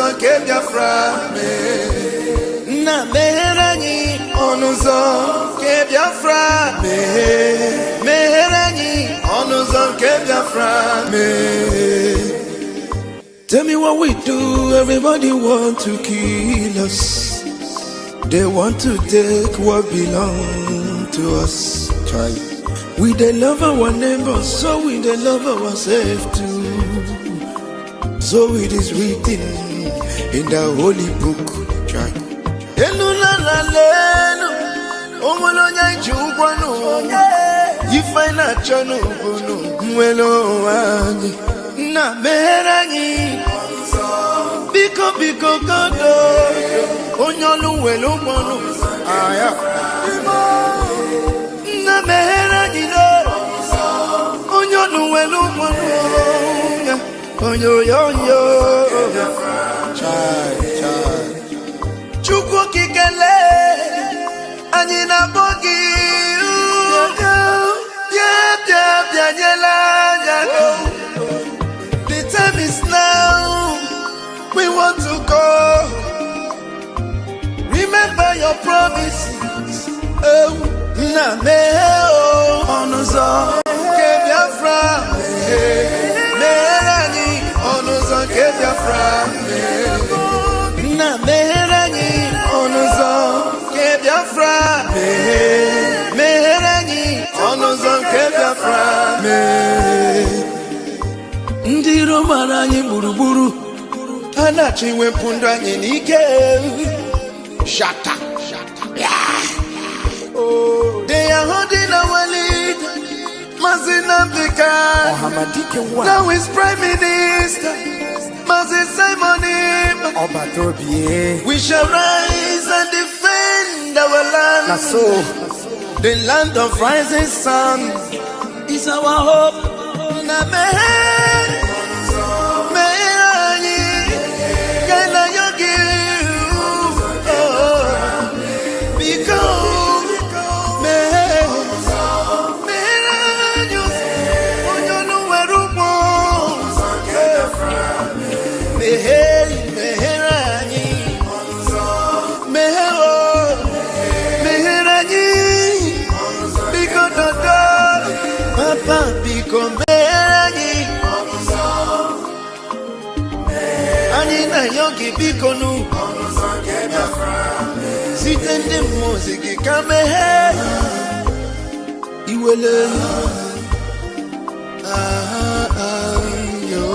onuzo ke Biafra me. Na meheranyi onuzo ke Biafra me. Meheranyi onuzo ke Biafra me. Tell me what we do, everybody want to kill us. They want to take what belongs to us. Try. We they love our neighbors, so we they love ourselves too. So it is written in the holy book. Try. You find a channel, na meheranyi biko kodo onyolu welu kwonu aya na meheranyi no onyolu welu kwonu onyo chai chukwu kikele anyị na bogi bia nyela anya. The time is now. We want to go. Remember your promises. Oh, na me oh, onuzo ke Biafra me. Meherani onuzo ke Biafra me. Na meherani onuzo ke Biafra me. Meherani onuzo ke Biafra me. Ndi romara anyị gburugburu anachi wepụ ndụ anyị n'ike. Shata. Oh, they are holding our lead. Mazinambika. Now is Prime Minister. Mazin Simon. We shall rise and defend our land. The land of rising sun is our hope. Yogi bikonu sitende muziki kame iwele yo.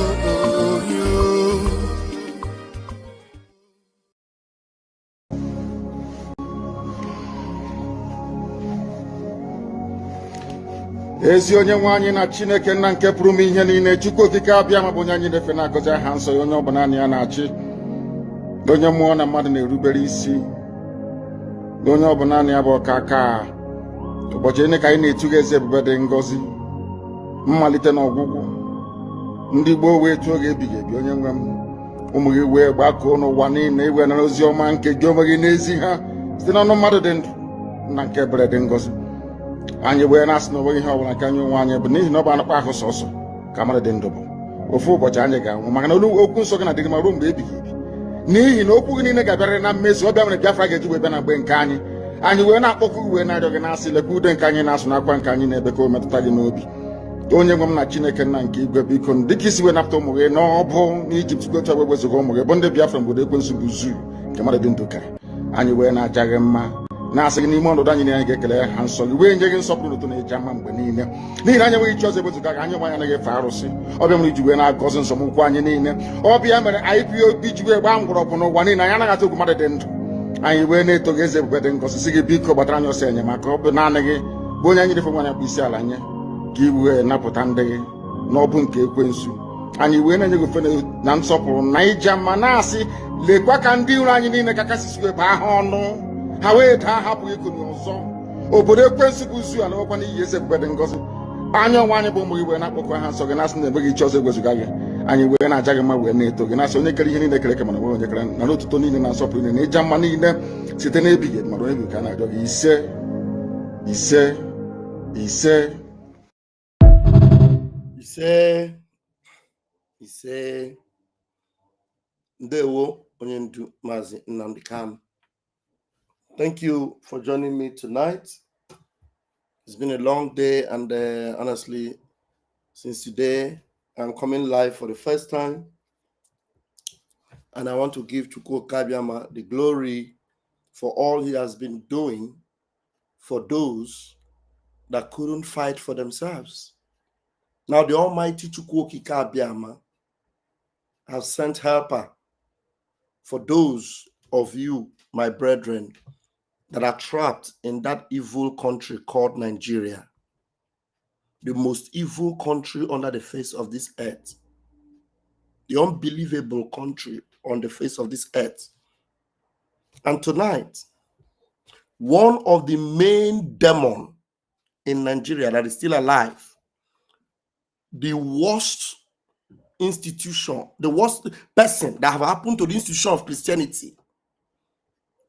Ezi onye nwe anyị na Chineke nna nke pụrụ ime ihe niile, Chukwu okike abịa ma bụ onye anyị na-efe na-agọzi aha nsọ ya, onye ọbụla ya na-achị, onye mmụọ na mmadụ na-erubere isi, onye ọbụla ya bụ ọka aka. Ụbọchị ene ka anyị na-etuga eze ebube dị ngọzi, mmalite na ọgwụgwụ. Ndị gboo wee tụọ gị ebighị ebi, onye nwe m, ụmụ gị wee gbakọọ n'ụwa niile iwe nara ozi ọma nke gị onwe gị n'ezi ha site n'ọnụ mmadụ dị ndụ na nke ebere dị ngọzi. Anyị wee na-asị na onwe ihe ọbụla nke anyị onwe anyị bụ n'ihi na ọ bụ anụkpa ahụ sọsọ ka mmadụ dị ndụ bụ. Ofu ụbọchị anyị ga-anwụ, maka na okwu nsọ gị na-adịgị ma ruo mgbe ebighị ebi, n'ihi na okwu gị niile ga-abịarịrị na mmezu. Ọbịa mere Biafra ga-eji wee bịa na mgbe nke anyị. Anyị wee na-akpọkụ uwe na-arịọ gị na-asị, lekwa ude nke anyị na-asụ n'akwa nke anyị na-ebe ka o metụta gị n'obi. Onye nwe m na Chineke nna nke igwe, biko dịka isi wee napụta ụmụ gị n'ọbụ n'Ijipt gotu wee wezuga ụmụ gị bụ ndị Biafra mgbe ekwensu bụ zuu nke mmadụ dị ndụ kara. Anyị wee na-aja gị mma, na-asị gị n'ime ọnọdụ anyị na anyị ga-ekele ha nsọ gị, wee nye gị nsọpụrụ ụtọ na-eji ama mgbe niile, n'ihi na anyị enweghị chi ọzọ ewezuga gị. Anyị nwe anyị anaghị efe arụsị. Ọbịa mere iji wee na-agọzi nsọmụkwụ anyị niile. Ọbịa mere IPOB ji wee gbaa mgbọrọgwụ n'ụwa niile. Anyị anaghị atụ egwu mmadụ dị ndụ. Anyị wee na-eto gị eze ebube dị ngọzi, sị gị biko gbatara anyị ọsọ enyemaka. Ọ bụ naanị gị bụ onye anyị refe nwa anyị bụ isi ala nye, ka i wee napụta ndị gị n'ọbụ nke ekwensu. Anyị wee na-enye gị ofe na nsọpụrụ Naija, ma na-asị, lekwa ka ndị iro anyị niile ka kasị wee baa ha ọnụ, ha wee daa hapụ ikoni ọzọ. Obodo ekwensu bụ zu ala nwekwa n'ihi eze ebube dị ngọzi. Anyị ọnwa anyị bụ ụmụ gị wee na-akpọkọ ha nsọ gị, na-asị na enweghị chi ọzọ ewezuga gị. Anyị wee na-aja gị mma, wee na-eto gị, na-asị onye kere ihe niile kere eke, mana onwe onye kere na n'otuto niile na nsọpụrụ niile na ịja mma niile site n'ebighị ebi, mara onye ka a na-arịọ gị. Ise. Ndewo. Onyendu Mazi Nnamdi Kanu. Thank you for joining me tonight. It's been a long day, and honestly, since today, I'm coming live for the first time, and I want to give Chukwu Kabiama the glory for all he has been doing for those that couldn't fight for themselves. Now the Almighty Chukwu Kabiama has sent helper for those of you, my brethren, that are trapped in that evil country called Nigeria, the most evil country under the face of this earth, the unbelievable country on the face of this earth. And tonight, one of the main demons in Nigeria that is still alive, the worst institution, the worst person that have happened to the institution of Christianity,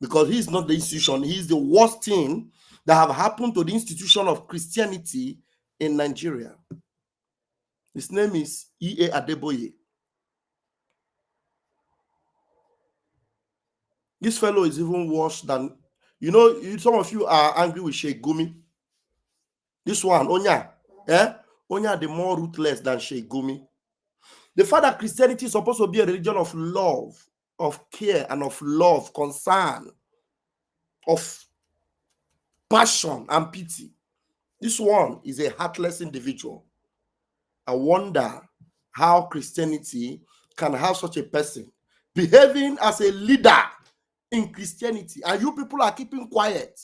because he is not the institution, he is the worst thing that have happened to the institution of Christianity in Nigeria. His name is E.A. Adeboye. This fellow is even worse than, some of you are angry with Sheikh Gumi. This one, Onya, Onya, the more ruthless than Sheikh Gumi. The fact that Christianity is supposed to be a religion of love, of care, and of love, concern, of passion and pity. This one is a heartless individual. I wonder how Christianity can have such a person behaving as a leader in Christianity, and you people are keeping quiet.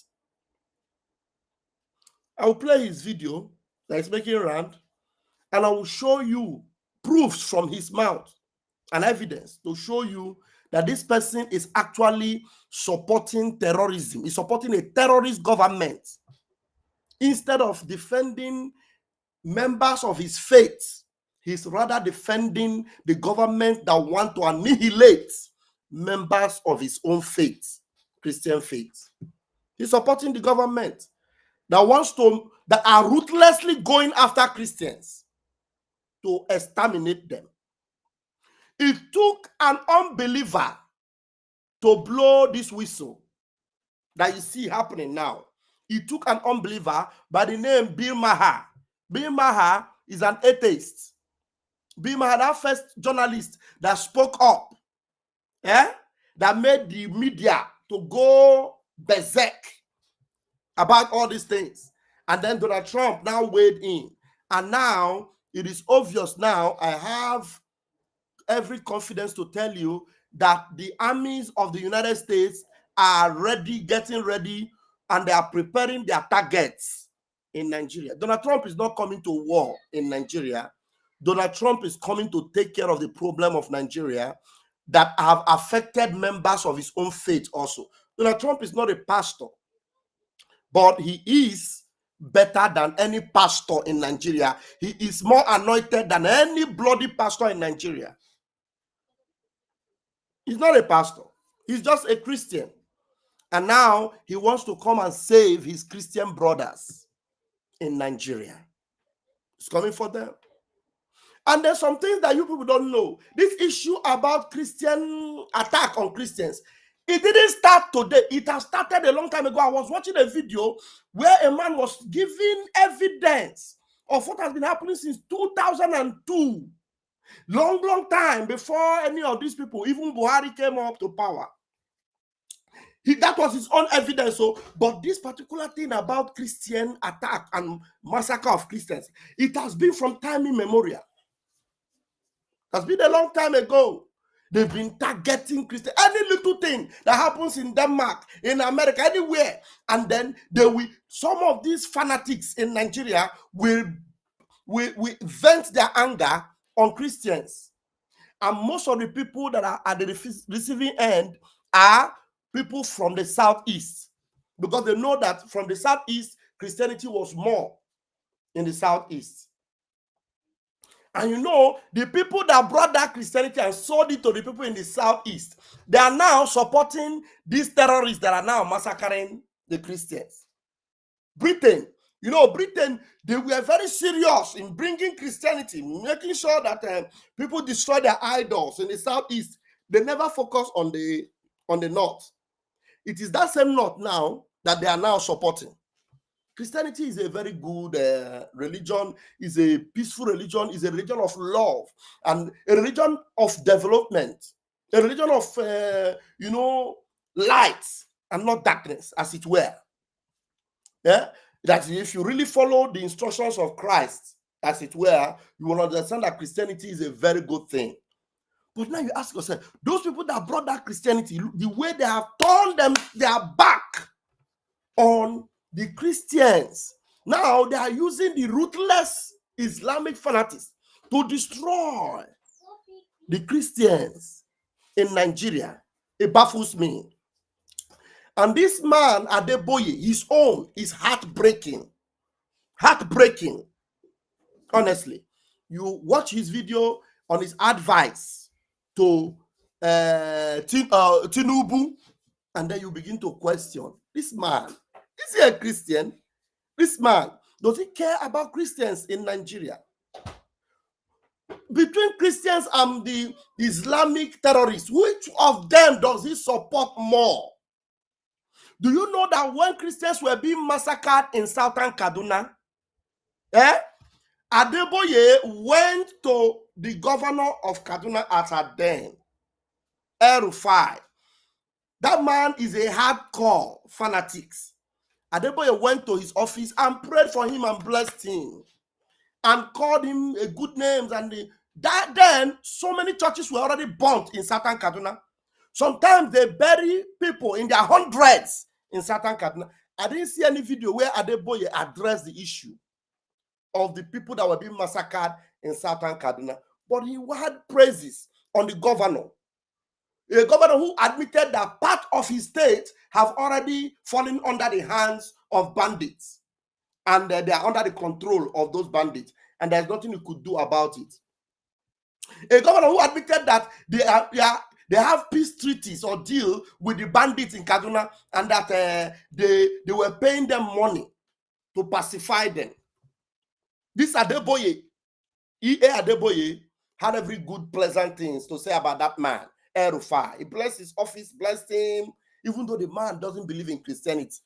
I will play his video that is making round, and I will show you proofs from his mouth and evidence to show you that this person is actually supporting terrorism. He's supporting a terrorist government instead of defending members of his faith. He's rather defending the government that want to annihilate members of his own faith, Christian faith. He's supporting the government that are ruthlessly going after Christians to exterminate them. It took an unbeliever to blow this whistle that you see happening now. It took an unbeliever by the name Bill Maher. Bill Maher is an atheist. Bill Maher, that first journalist that spoke up, that made the media to go berserk about all these things. And then Donald Trump now weighed in. And now it is obvious now, I have every confidence to tell you that the armies of the United States are ready, getting ready, and they are preparing their targets in Nigeria. Donald Trump is not coming to war in Nigeria. Donald Trump is coming to take care of the problem of Nigeria that have affected members of his own faith also. Donald Trump is not a pastor, but he is better than any pastor in Nigeria. He is more anointed than any bloody pastor in Nigeria. He's not a pastor. He's just a Christian. And now he wants to come and save his Christian brothers in Nigeria. It's coming for them. And there's some things that you people don't know. This issue about Christian attack on Christians, it didn't start today. It has started a long time ago. I was watching a video where a man was giving evidence of what has been happening since 2002. Long time before any of these people, even Buhari, came up to power. That was his own evidence. But this particular thing about Christian attack and massacre of Christians, it has been from time immemorial. It has been a long time ago. They've been targeting Christians. Any little thing that happens in Denmark, in America, anywhere, and then some of these fanatics in Nigeria will vent their anger on Christians. And most of the people that are at the receiving end are people from the Southeast, because they know that from the Southeast, Christianity was more in the Southeast. And the people that brought that Christianity and sold it to the people in the Southeast, they are now supporting these terrorists that are now massacring the Christians. Britain, Britain, they were very serious in bringing Christianity, making sure that people destroy their idols in the Southeast. They never focus on the north. It is that same north now that they are now supporting. Christianity is a very good religion, is a peaceful religion, is a religion of love, and a religion of development, a religion of, light and not darkness, as it were. Yeah? That if you really follow the instructions of Christ, as it were, you will understand that Christianity is a very good thing. But now you ask yourself, those people that brought that Christianity, the way they have turned their back on the Christians, now they are using the ruthless Islamic fanatics to destroy the Christians in Nigeria. It baffles me. And this man, Adeboye, his own is heartbreaking. Heartbreaking. Honestly. You watch his video on his advice to Tinubu, and then you begin to question, this man, is he a Christian? This man, does he care about Christians in Nigeria? Between Christians and the Islamic terrorists, which of them does he support more? Do you know that when Christians were being massacred in southern Kaduna, Adeboye went to the governor of Kaduna at her then, El-Rufai. That man is a hardcore fanatic. Adeboye went to his office and prayed for him and blessed him and called him a good names. And then so many churches were already burnt in southern Kaduna. Sometimes they bury people in their hundreds in southern Kaduna. I didn't see any video where Adeboye addressed the issue of the people that were being massacred in southern Kaduna. But he had praises on the governor. A governor who admitted that part of his state have already fallen under the hands of bandits. And they are under the control of those bandits. And there's nothing you could do about it. A governor who admitted that they have peace treaties or deal with the bandits in Kaduna, and that they were paying them money to pacify them. This Adeboye, E.A. Adeboye, had every good, pleasant things to say about that man, El-Rufai. He blessed his office, blessed him, even though the man doesn't believe in Christianity,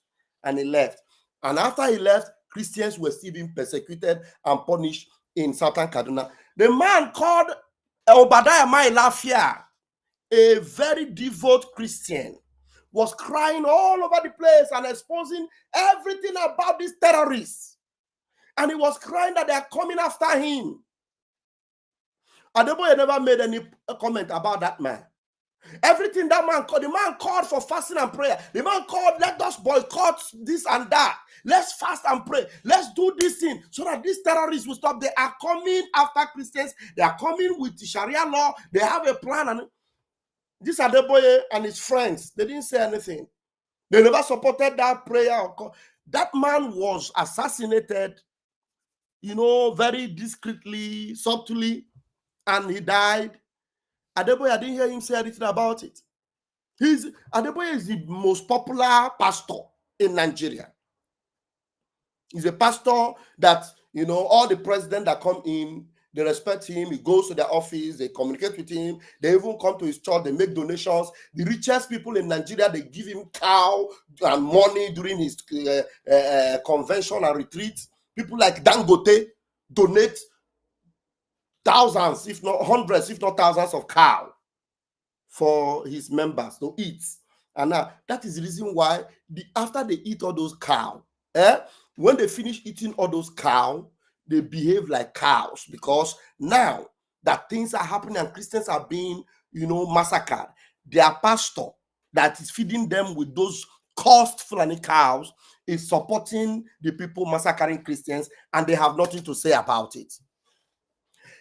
and he left. And after he left, Christians were still being persecuted and punished in southern Kaduna. The man called Obadiah Mailafia, a very devout Christian, was crying all over the place and exposing everything about these terrorists. And he was crying that they are coming after him. Adeboye never made any comment about that man. Everything that man called, the man called for fasting and prayer. The man called, let us boycott this and that. Let's fast and pray. Let's do this thing so that these terrorists will stop. They are coming after Christians. They are coming with the Sharia law. They have a plan. And this Adeboye and his friends, they didn't say anything. They never supported that prayer. That man was assassinated, very discreetly, subtly, and he died. Adeboye, I didn't hear him say anything about it. Adeboye is the most popular pastor in Nigeria. He's a pastor that, all the presidents that come in, they respect him. He goes to their office, they communicate with him. They even come to his church, they make donations. The richest people in Nigeria, they give him cow and money during his convention and retreats. People like Dangote donate thousands, if not hundreds, if not thousands of cow for his members to eat. And now that is the reason why after they eat all those cow, when they finish eating all those cow, they behave like cows, because now that things are happening and Christians are being, massacred, their pastor that is feeding them with those cursed Fulani cows is supporting the people massacring Christians, and they have nothing to say about it.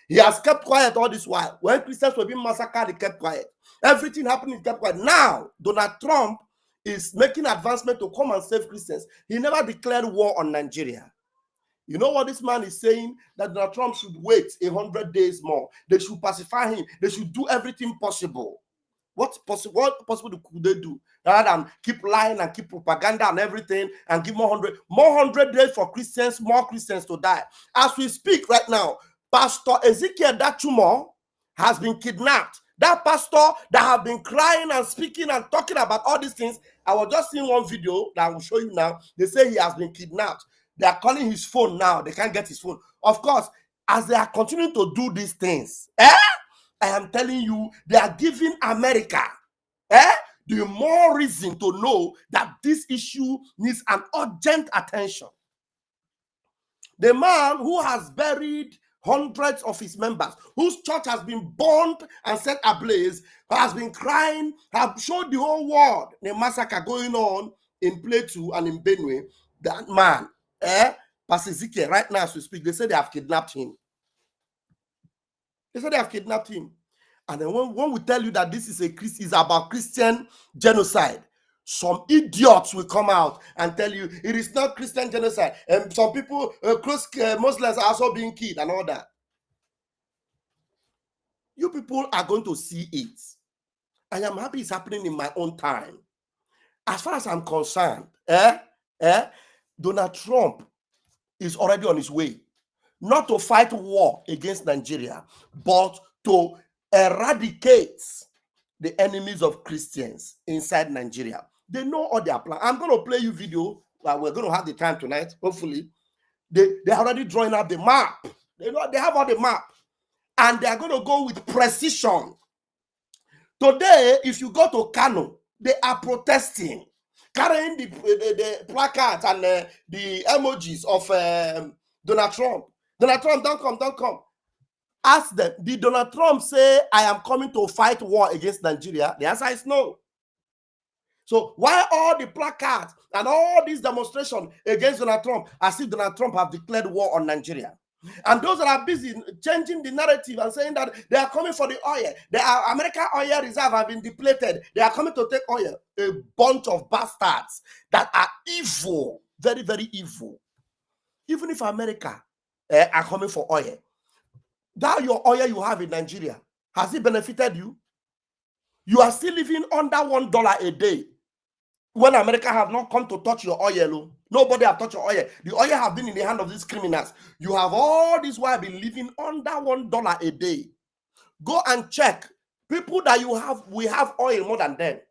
He has kept quiet all this while. When Christians were being massacred, he kept quiet. Everything happening, he kept quiet. Now, Donald Trump is making advancement to come and save Christians. He never declared war on Nigeria. You know what this man is saying? That Donald Trump should wait 100 days more. They should pacify him. They should do everything possible. What possible could they do? Rather than keep lying and keep propaganda and everything and give more 100 days for Christians, more Christians to die. As we speak right now, Pastor Ezekiel Dachumo has been kidnapped That pastor that have been crying and speaking and talking about all these things, I was just seeing one video that I will show you now. They say he has been kidnapped. They are calling his phone now. They can't get his phone. Of course, as they are continuing to do these things, I am telling you, they are giving America the more reason to know that this issue needs an urgent attention. The man who has buried hundreds of his members, whose church has been burned and set ablaze, has been crying, have showed the whole world the massacre going on in Plateau and in Benue. That man, Pastor Ezekiel, right now as we speak, they say they have kidnapped him. They say they have kidnapped him. And then when we tell you that this is about Christian genocide, some idiots will come out and tell you it is not Christian genocide. And some people, Muslims are also being killed and all that. You people are going to see it. I am happy it's happening in my own time. As far as I'm concerned, Donald Trump is already on his way. Not to fight war against Nigeria, but to eradicate the enemies of Christians inside Nigeria. They know all their plans. I'm going to play you video. We're going to have the time tonight, hopefully. They're already drawing up the map. They have all the map. And they're going to go with precision. Today, if you go to Kano, they are protesting, carrying the placards and the emojis of Donald Trump. Donald Trump, don't come. Ask them, did Donald Trump say, I am coming to fight war against Nigeria? The answer is no. So why all the placards and all these demonstrations against Donald Trump as if Donald Trump have declared war on Nigeria? And those that are busy changing the narrative and saying that they are coming for the oil. American oil reserve have been depleted. They are coming to take oil. A bunch of bastards that are evil. Very, very evil. Even if America are coming for oil, that your oil you have in Nigeria, has it benefited you? You are still living under $1 a day. When America have not come to touch your oil, nobody have touched your oil. The oil have been in the hand of these criminals. You have all this while been living under $1 a day. Go and check. People that you have, we have oil more than them.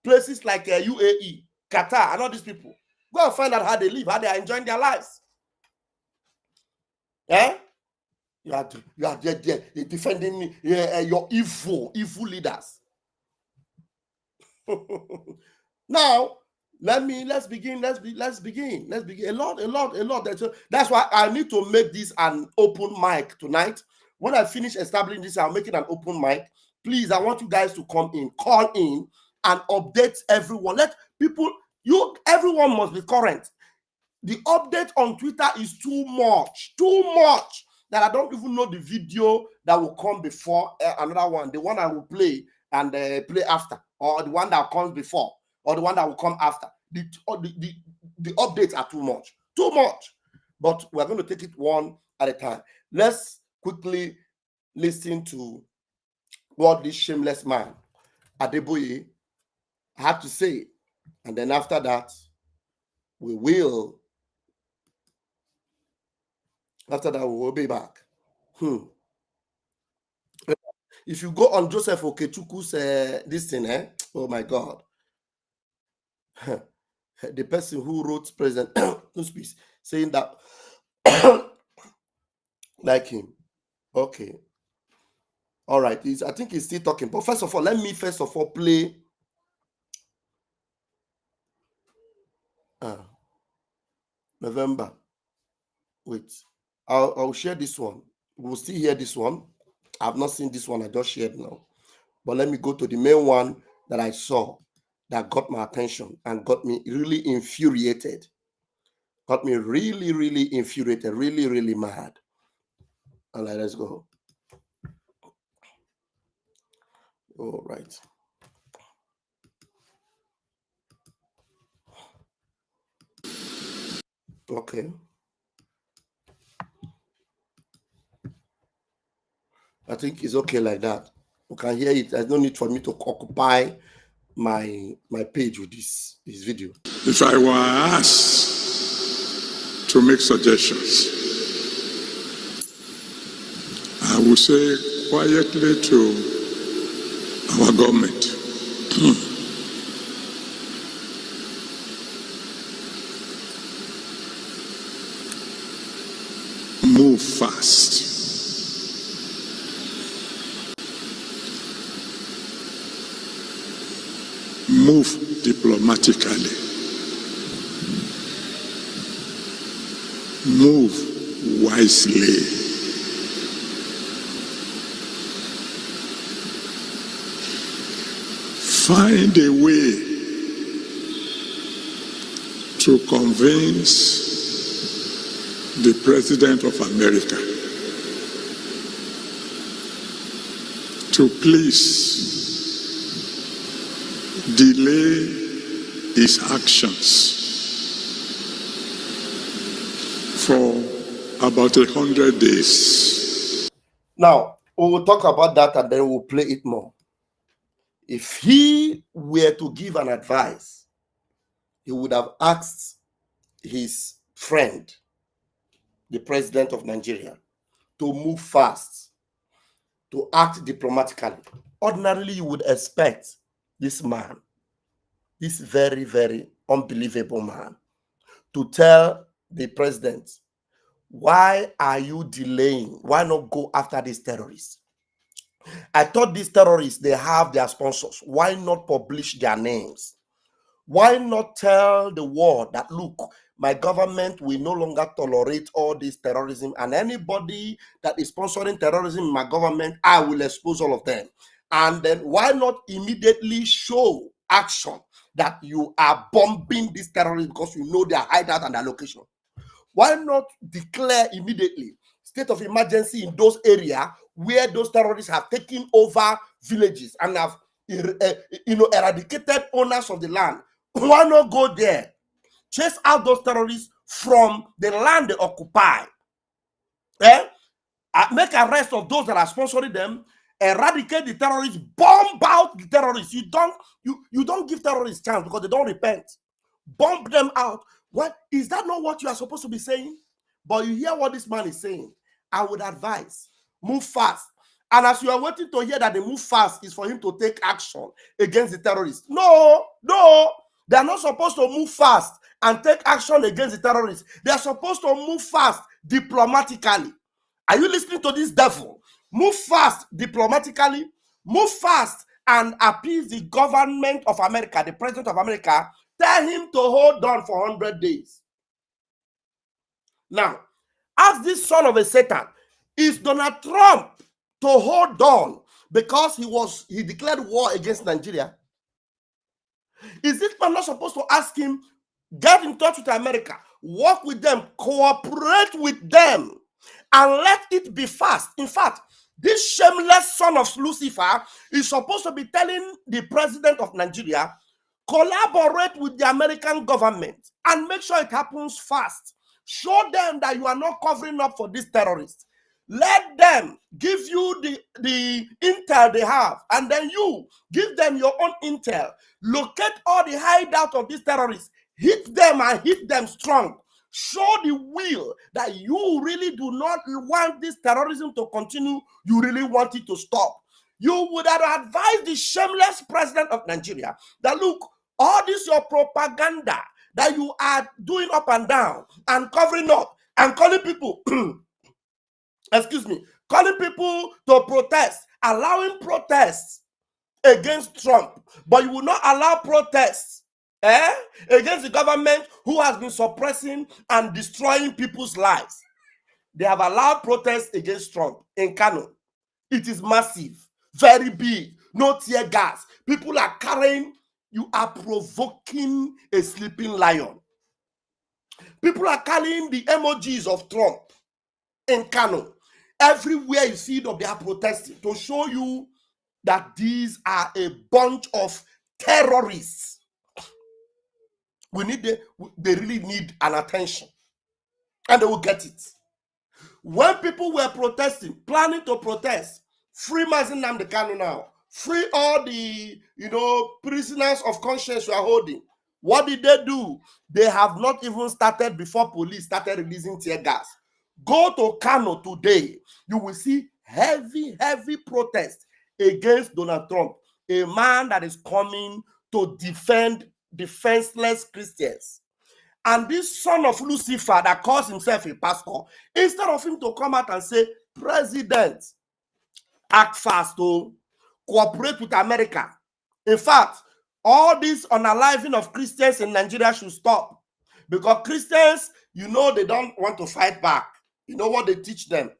Places like UAE, Qatar, and all these people. Go and find out how they live, how they are enjoying their lives. You are defending your evil leaders. Now, let's begin. A lot. That's why I need to make this an open mic tonight. When I finish establishing this, I'll make it an open mic. Please, I want you guys to come in, call in, and update everyone. Let people, everyone must be current. The update on Twitter is too much, that I don't even know the video that will come before another one. The one I will play and play after, or the one that comes before, or the one that will come after. The updates are too much. But we're going to take it one at a time. Let's quickly listen to what this shameless man, Adeboye, had to say. And then after that, we will be back. If you go on Joseph Okechukwu's this thing, oh my God. The person who wrote President speech saying that like him. Okay. All right. I think he's still talking. But first of all, let me play November. Wait. I'll share this one. We'll still hear this one. I've not seen this one. I just shared now. But let me go to the main one that I saw that got my attention and got me really infuriated. Got me really, really infuriated, really, really mad. All right, let's go. All right. Okay. I think it's okay like that. You can hear it. There's no need for me to occupy my page with this video. If I were asked to make suggestions, I would say quietly to our government. Move fast. Move diplomatically. Move wisely. Find a way to convince the President of America to please delay his actions for about 100 days. Now, we will talk about that and then we'll play it more. If he were to give an advice, he would have asked his friend, the president of Nigeria, to move fast, to act diplomatically. Ordinarily, you would expect this man, this very, very unbelievable man, to tell the president, why are you delaying? Why not go after these terrorists? I thought these terrorists, they have their sponsors. Why not publish their names? Why not tell the world that, look, my government will no longer tolerate all this terrorism, and anybody that is sponsoring terrorism in my government, I will expose all of them. And then why not immediately show action that you are bombing these terrorists because you know their hideout and their location? Why not declare immediately state of emergency in those areas where those terrorists have taken over villages and have eradicated owners of the land? Why not go there, chase out those terrorists from the land they occupy, make arrest of those that are sponsoring them, eradicate the terrorists, bomb out the terrorists? You don't give terrorists chance because they don't repent. Bomb them out. What is that not what you are supposed to be saying? But you hear what this man is saying. I would advise, move fast. And as you are waiting to hear that the move fast is for him to take action against the terrorists. No, they are not supposed to move fast and take action against the terrorists. They are supposed to move fast diplomatically. Are you listening to this devil? Move fast diplomatically, move fast and appease the government of America, the president of America. Tell him to hold on for 100 days. Now, ask this son of a Satan, is Donald Trump to hold on because he declared war against Nigeria? Is this man not supposed to ask him, get in touch with America, work with them, cooperate with them, and let it be fast? In fact, this shameless son of Lucifer is supposed to be telling the president of Nigeria, collaborate with the American government and make sure it happens fast. Show them that you are not covering up for these terrorists. Let them give you the intel they have, and then you give them your own intel. Locate all the hideout of these terrorists. Hit them and hit them strong. Show the will that you really do not want this terrorism to continue. You really want it to stop. You would have advised the shameless president of Nigeria that, look, all this your propaganda that you are doing up and down and covering up and calling people, calling people to protest, allowing protests against Trump, but you will not allow protests against the government who has been suppressing and destroying people's lives. They have allowed protests against Trump in Kano. It is massive, very big, no tear gas. People are carrying. You are provoking a sleeping lion. People are carrying the emojis of Trump in Kano. Everywhere you see them, they are protesting to show you that these are a bunch of terrorists. They really need an attention, and they will get it. When people were protesting, planning to protest, free Mazi Nnamdi Kanu now, free all the prisoners of conscience you are holding. What did they do? They have not even started before police started releasing tear gas. Go to Kano today, you will see heavy protest against Donald Trump. a man that is coming to defend defenseless Christians. And this son of Lucifer that calls himself a pastor, instead of him to come out and say, President, act fast, to cooperate with America. In fact, all this unaliving of Christians in Nigeria should stop. Because Christians, you know, they don't want to fight back. You know what they teach them?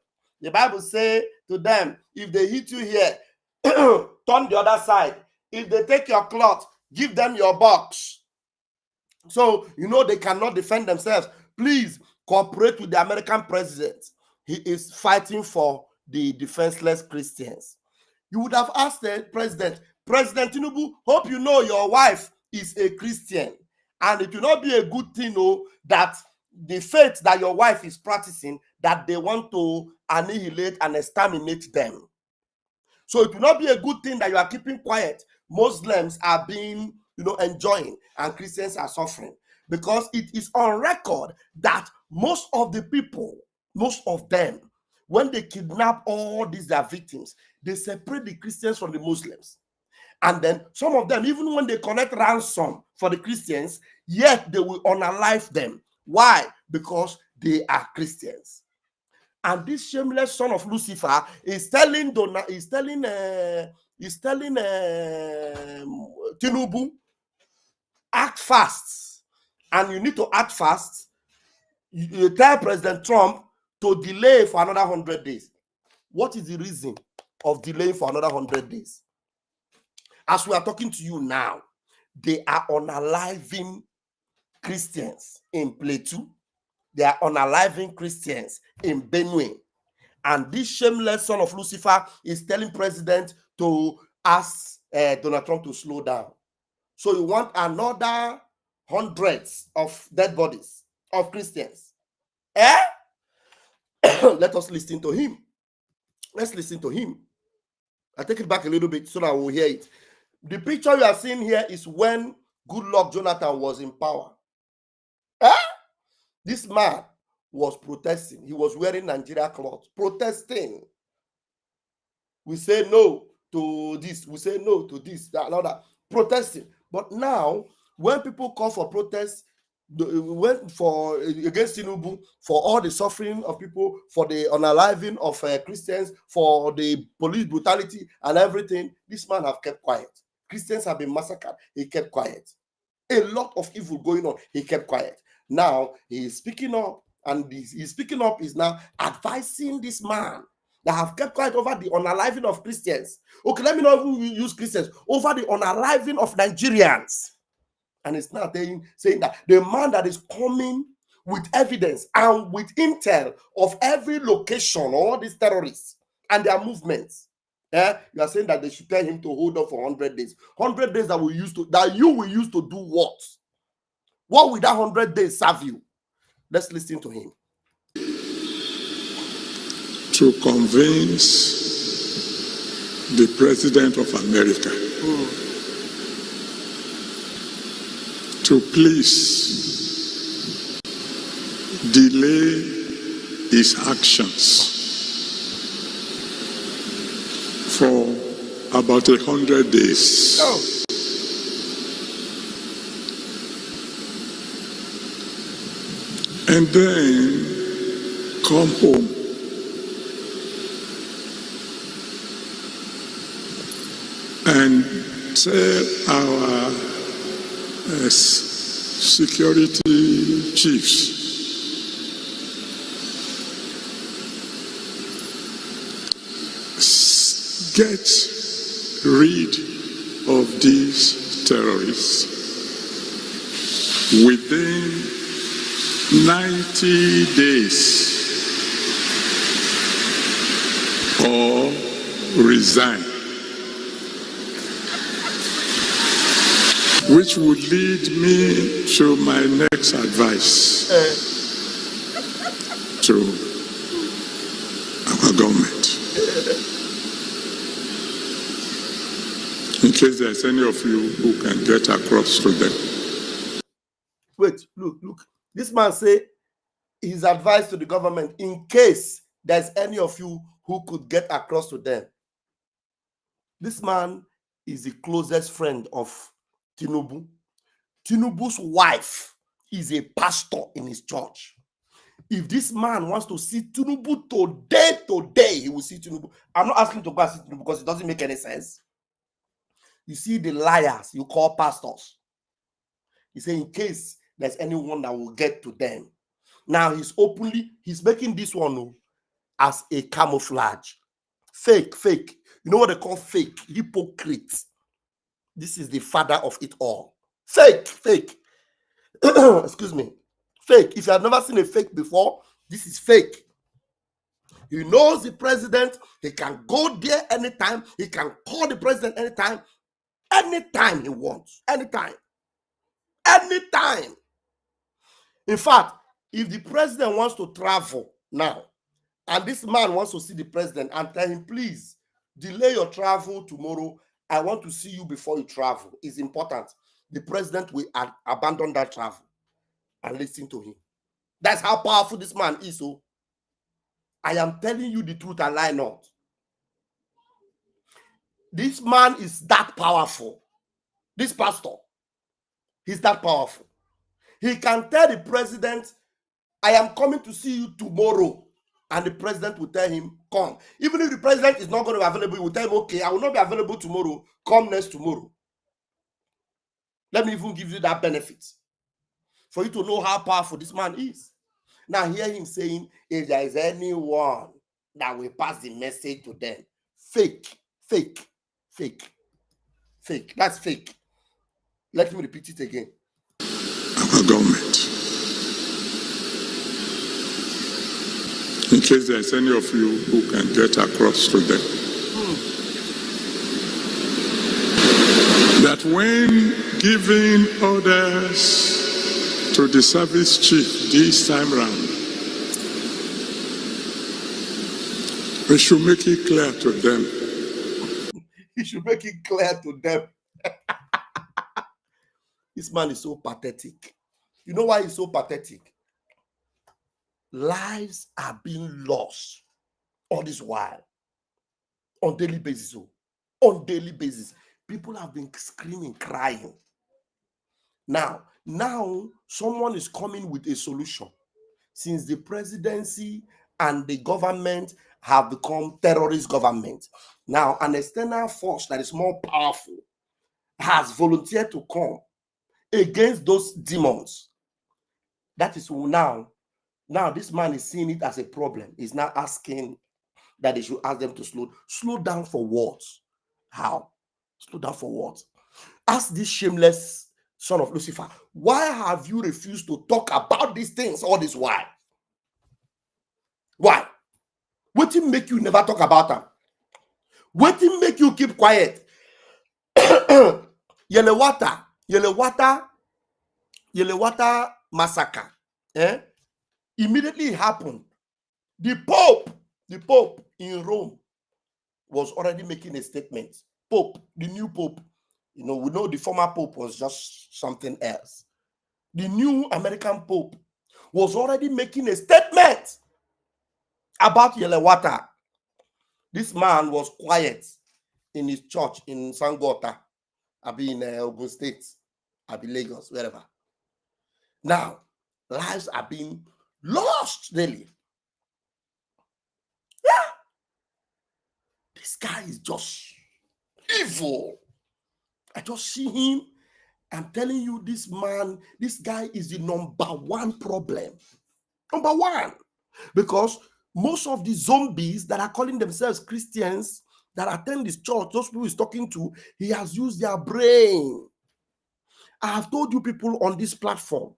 The Bible says to them, if they hit you here, turn the other side. If they take your cloth, give them your box. So, you know, they cannot defend themselves. Please cooperate with the American president. He is fighting for the defenseless Christians. You would have asked the President Tinubu, hope you know your wife is a Christian. And it will not be a good thing, that the faith that your wife is practicing, that they want to annihilate and exterminate them. So it will not be a good thing that you are keeping quiet. Muslims are being, enjoying, and Christians are suffering. Because it is on record that most of the people, most of them, when they kidnap all these their victims, they separate the Christians from the Muslims. And then some of them, even when they collect ransom for the Christians, yet they will unalive them. Why? Because they are Christians. And this shameless son of Lucifer is telling Tinubu, act fast. And you need to act fast. You tell President Trump to delay for another 100 days. What is the reason of delaying for another 100 days? As we are talking to you now, they are unaliving Christians in Plateau. They are unaliving Christians in Benue. And this shameless son of Lucifer is telling President to ask Donald Trump to slow down. So you want another hundreds of dead bodies of Christians. Let us listen to him. Let's listen to him. I take it back a little bit so that we'll hear it. The picture you are seeing here is when Goodluck Jonathan was in power. This man was protesting. He was wearing Nigeria cloth, protesting. We say no to this. We say no to this, that, another. Protesting. But now, when people call for protests, went for against Tinubu, for all the suffering of people, for the unaliving of Christians, for the police brutality and everything, this man have kept quiet. Christians have been massacred. He kept quiet. A lot of evil going on. He kept quiet. Now he is speaking up, and he's speaking up is now advising this man that have kept quiet over the unaliving of Christians. Okay, let me know who use Christians over the unaliving of Nigerians. And it's now saying that the man that is coming with evidence and with intel of every location, all these terrorists and their movements, you are saying that they should tell him to hold on for 100 days. 100 days that you will use to do what? What will that 100 days serve you? Let's listen to him. To convince the President of America to please delay his actions for about 100 days. And then come home and tell our security chiefs get rid of these terrorists within 90 days or resign, which would lead me to my next advice to our government. In case there's any of you who can get across to them. Wait, look. This man say his advice to the government in case there's any of you who could get across to them. This man is the closest friend of Tinubu. Tinubu's wife is a pastor in his church. If this man wants to see Tinubu today, he will see Tinubu. I'm not asking to go and see Tinubu because it doesn't make any sense. You see the liars you call pastors. He said in case there's anyone that will get to them. Now he's making this one as a camouflage. Fake. You know what they call fake? Hypocrite. This is the father of it all. Fake. Excuse me. Fake. If you have never seen a fake before, this is fake. He knows the president. He can go there anytime. He can call the president anytime. Anytime he wants. Anytime. In fact, if the president wants to travel now, and this man wants to see the president and tell him, please, delay your travel tomorrow. I want to see you before you travel. It's important. The president will abandon that travel and listen to him. That's how powerful this man is. So I am telling you the truth and lie not. This man is that powerful. This pastor, he's that powerful. He can tell the president, I am coming to see you tomorrow. And the president will tell him, come. Even if the president is not going to be available, he will tell him, okay, I will not be available tomorrow. Come next tomorrow. Let me even give you that benefit for you to know how powerful this man is. Now hear him saying, if there is anyone that will pass the message to them, fake. That's fake. Let me repeat it again. Our government. In case there's any of you who can get across to them. That when giving orders to the service chief this time round, we should make it clear to them. He should make it clear to them. This man is so pathetic. You know why he's so pathetic? Lives are being lost all this while. On daily basis. On daily basis. People have been screaming, crying. Now, someone is coming with a solution. Since the presidency and the government have become terrorist government, now an external force that is more powerful has volunteered to come against those demons. That is now this man is seeing it as a problem. He's now asking that they should ask them to slow down for what? How? Slow down for what? Ask this shameless son of Lucifer, why have you refused to talk about these things all this while? Why? What will make you never talk about them? What will make you keep quiet? Yellow water massacre. Immediately happened. The Pope in Rome was already making a statement. Pope, the new Pope, we know the former Pope was just something else. The new American Pope was already making a statement about yellow water. This man was quiet in his church in Sangota, Abi in Ogun State, Abi Lagos, wherever. Now, lives are being lost daily. Yeah. This guy is just evil. I just see him. I'm telling you, this guy is the number one problem. Number one. Because most of the zombies that are calling themselves Christians that attend this church, those people he's talking to, he has used their brain. I have told you people on this platform,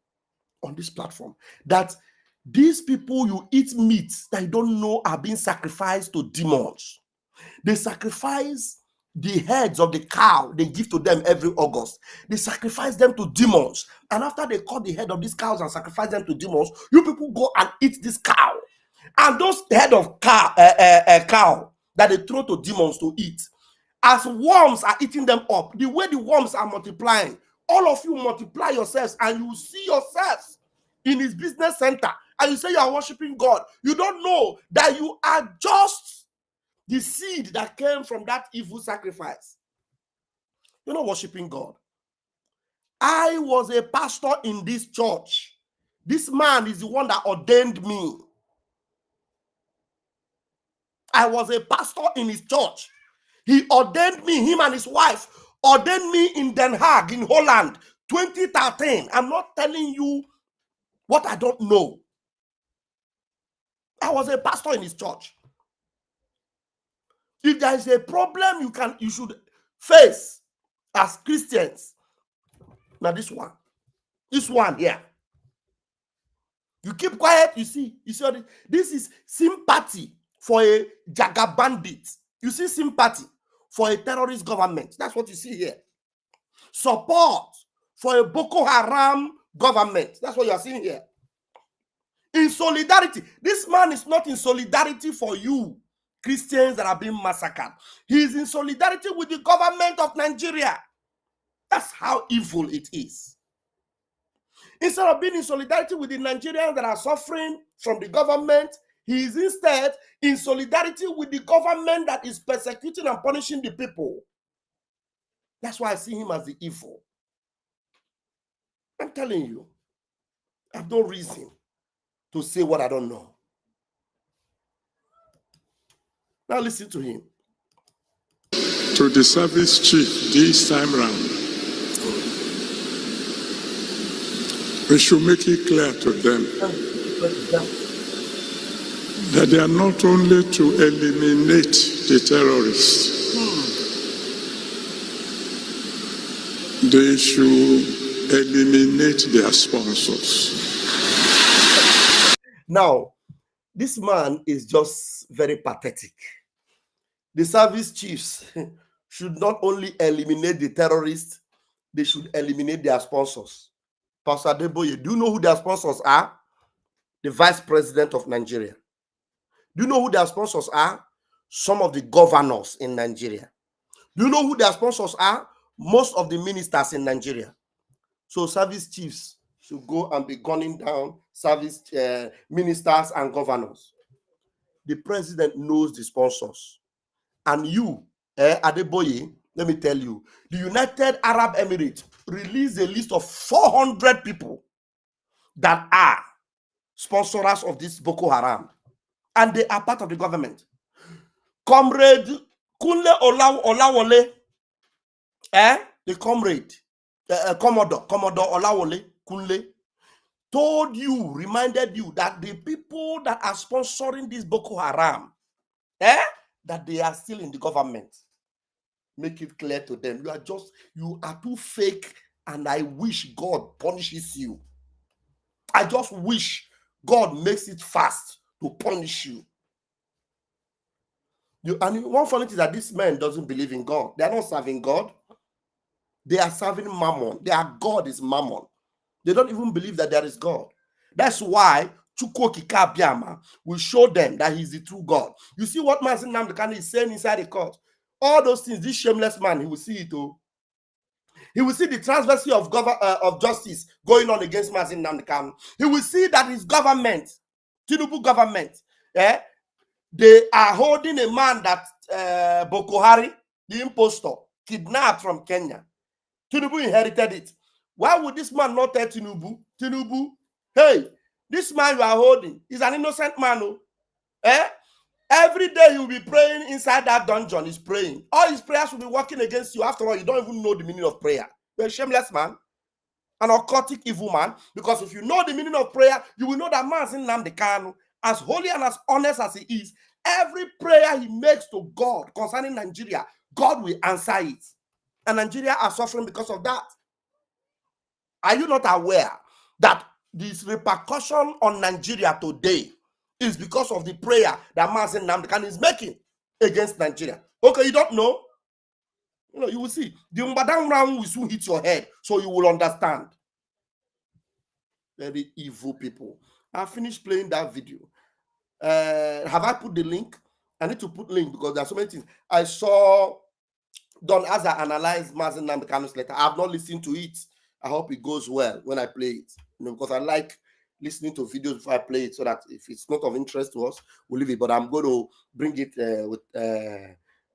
that these people, you eat meat that you don't know are being sacrificed to demons. They sacrifice the heads of the cow they give to them every August. They sacrifice them to demons. And after they cut the head of these cows and sacrifice them to demons, you people go and eat this cow. And those head of cow that they throw to demons to eat, as worms are eating them up, the way the worms are multiplying, all of you multiply yourselves and you see yourselves in his business center and you say you are worshiping God. You don't know that you are just the seed that came from that evil sacrifice. You're not worshiping God. I was a pastor in this church. This man is the one that ordained me. I was a pastor in his church. He ordained me, him and his wife ordained me in Den Haag, in Holland, 2013. I'm not telling you what I don't know. I was a pastor in his church. If there is a problem you should face as Christians, now this one here. You keep quiet, you see this is sympathy for a Jaga bandit. You see sympathy for a terrorist government. That's what you see here. Support for a Boko Haram government. That's what you are seeing here. In solidarity. This man is not in solidarity for you Christians that are being massacred. He is in solidarity with the government of Nigeria. That's how evil it is. Instead of being in solidarity with the Nigerians that are suffering from the government, he is instead in solidarity with the government that is persecuting and punishing the people. That's why I see him as the evil. I'm telling you, I have no reason to say what I don't know. Now listen to him. To the service chief this time round, we should make it clear to them that they are not only to eliminate the terrorists, they should eliminate their sponsors. Now, this man is just very pathetic. The service chiefs should not only eliminate the terrorists, they should eliminate their sponsors. Pastor Adeboye, do you know who their sponsors are? The vice president of Nigeria. Do you know who their sponsors are? Some of the governors in Nigeria. Do you know who their sponsors are? Most of the ministers in Nigeria. So service chiefs should go and be gunning down service ministers and governors. The president knows the sponsors. And you, Adeboye, let me tell you, the United Arab Emirates released a list of 400 people that are sponsors of this Boko Haram. And they are part of the government. Comrade Kunle Olawole, the comrade, Commodore Olawole Kunle, reminded you that the people that are sponsoring this Boko Haram, that they are still in the government. Make it clear to them. You are too fake, and I wish God punishes you. I just wish God makes it fast to punish you. And one funny thing is that this man doesn't believe in God. They are not serving God. They are serving Mammon. Their God is Mammon. They don't even believe that there is God. That's why Chukwu Kikabiama will show them that he's the true God. You see what Mazi Nnamdi Kanu is saying inside the court? All those things, this shameless man, he will see it too. He will see the transversy of justice going on against Mazi Nnamdi Kanu. He will see that his government, Tinubu government, they are holding a man that Boko Haram, the impostor, kidnapped from Kenya. Tinubu inherited it. Why would this man not tell Tinubu, hey, this man you are holding is an innocent man. Every day he will be praying inside that dungeon. He's praying. All his prayers will be working against you. After all, you don't even know the meaning of prayer. You're a shameless man, an occultic evil man. Because if you know the meaning of prayer, you will know that Mazi Nnamdi Kanu, as holy and as honest as he is, every prayer he makes to God concerning Nigeria, God will answer it. And Nigeria are suffering because of that. Are you not aware that this repercussion on Nigeria today is because of the prayer that Mazi Nnamdi Kanu is making against Nigeria? Okay, you don't know? You will see. The Mbadang round will soon hit your head, so you will understand. Very evil people. I finished playing that video. Have I put the link? I need to put link because there are so many things. I saw Don Azza analyze Mazi Nnamdi Kanu's letter. I have not listened to it. I hope it goes well when I play it. Because I like listening to videos before I play it, so that if it's not of interest to us, we'll leave it. But I'm going to bring it with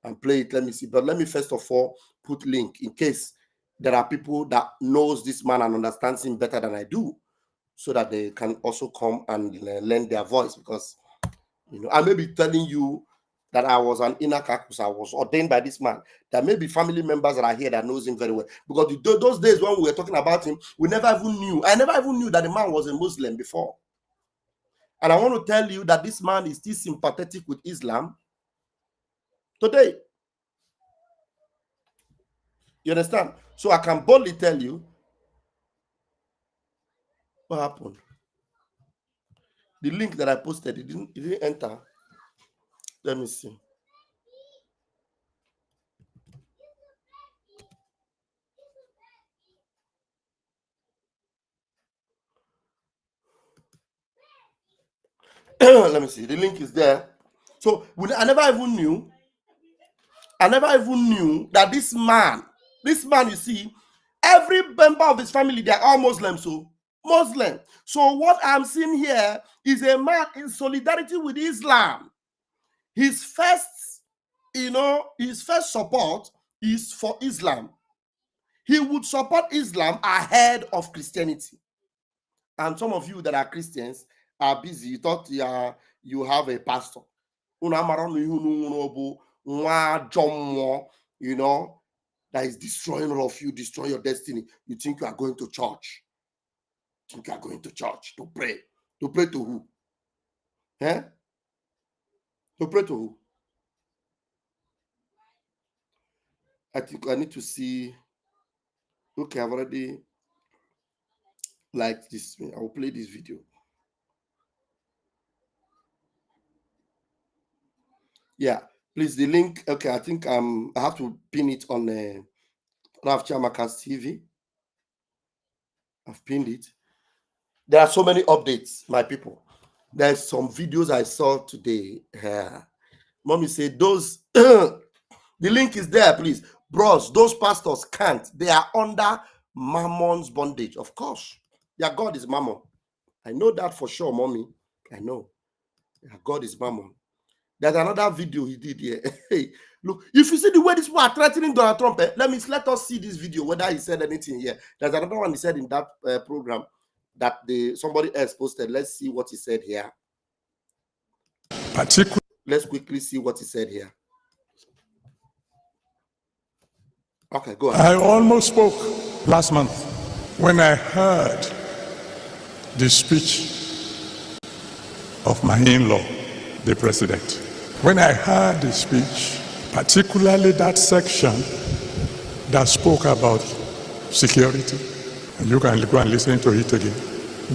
and play it. Let me see. But let me first of all put link in case there are people that knows this man and understands him better than I do, so that they can also come and lend their voice. Because, you know, I may be telling you that I was an inner caucus, I was ordained by this man. There may be family members that are here that knows him very well. Because those days when we were talking about him, I never even knew that the man was a Muslim before. And I want to tell you that this man is still sympathetic with Islam today. You understand? So I can boldly tell you what happened. The link that I posted, it didn't enter. Let me see. Let me see. The link is there. So I never even knew that this man, you see, every member of his family, they are all Muslim. So Muslim. So what I'm seeing here is a man in solidarity with Islam. His first support is for Islam. He would support Islam ahead of Christianity. And some of you that are Christians are busy. You thought you have a pastor. You know, that is destroying all of you, destroy your destiny. You think you are going to church. You think you are going to church to pray. To pray to who? Eh? To pray to who? I think I need to see. Okay, I've already liked this. I will play this video. Yeah, please, the link. Okay, I think I have to pin it on Raf Chamaka's TV. I've pinned it. There are so many updates, my people. There's some videos I saw today. Mommy said those. The link is there, please. Bros, those pastors can't. They are under Mammon's bondage. Of course. Their God is Mammon. I know that for sure, Mommy. I know. Their God is Mammon. There's another video he did here. Hey, look, if you see the way these people are threatening Donald Trump, let us see this video, whether he said anything here. There's another one he said in that program that somebody else posted. Let's see what he said here. Let's quickly see what he said here. Okay, go ahead. I almost spoke last month when I heard the speech of my in-law, the president. When I heard the speech, particularly that section that spoke about security, and you can go and listen to it again,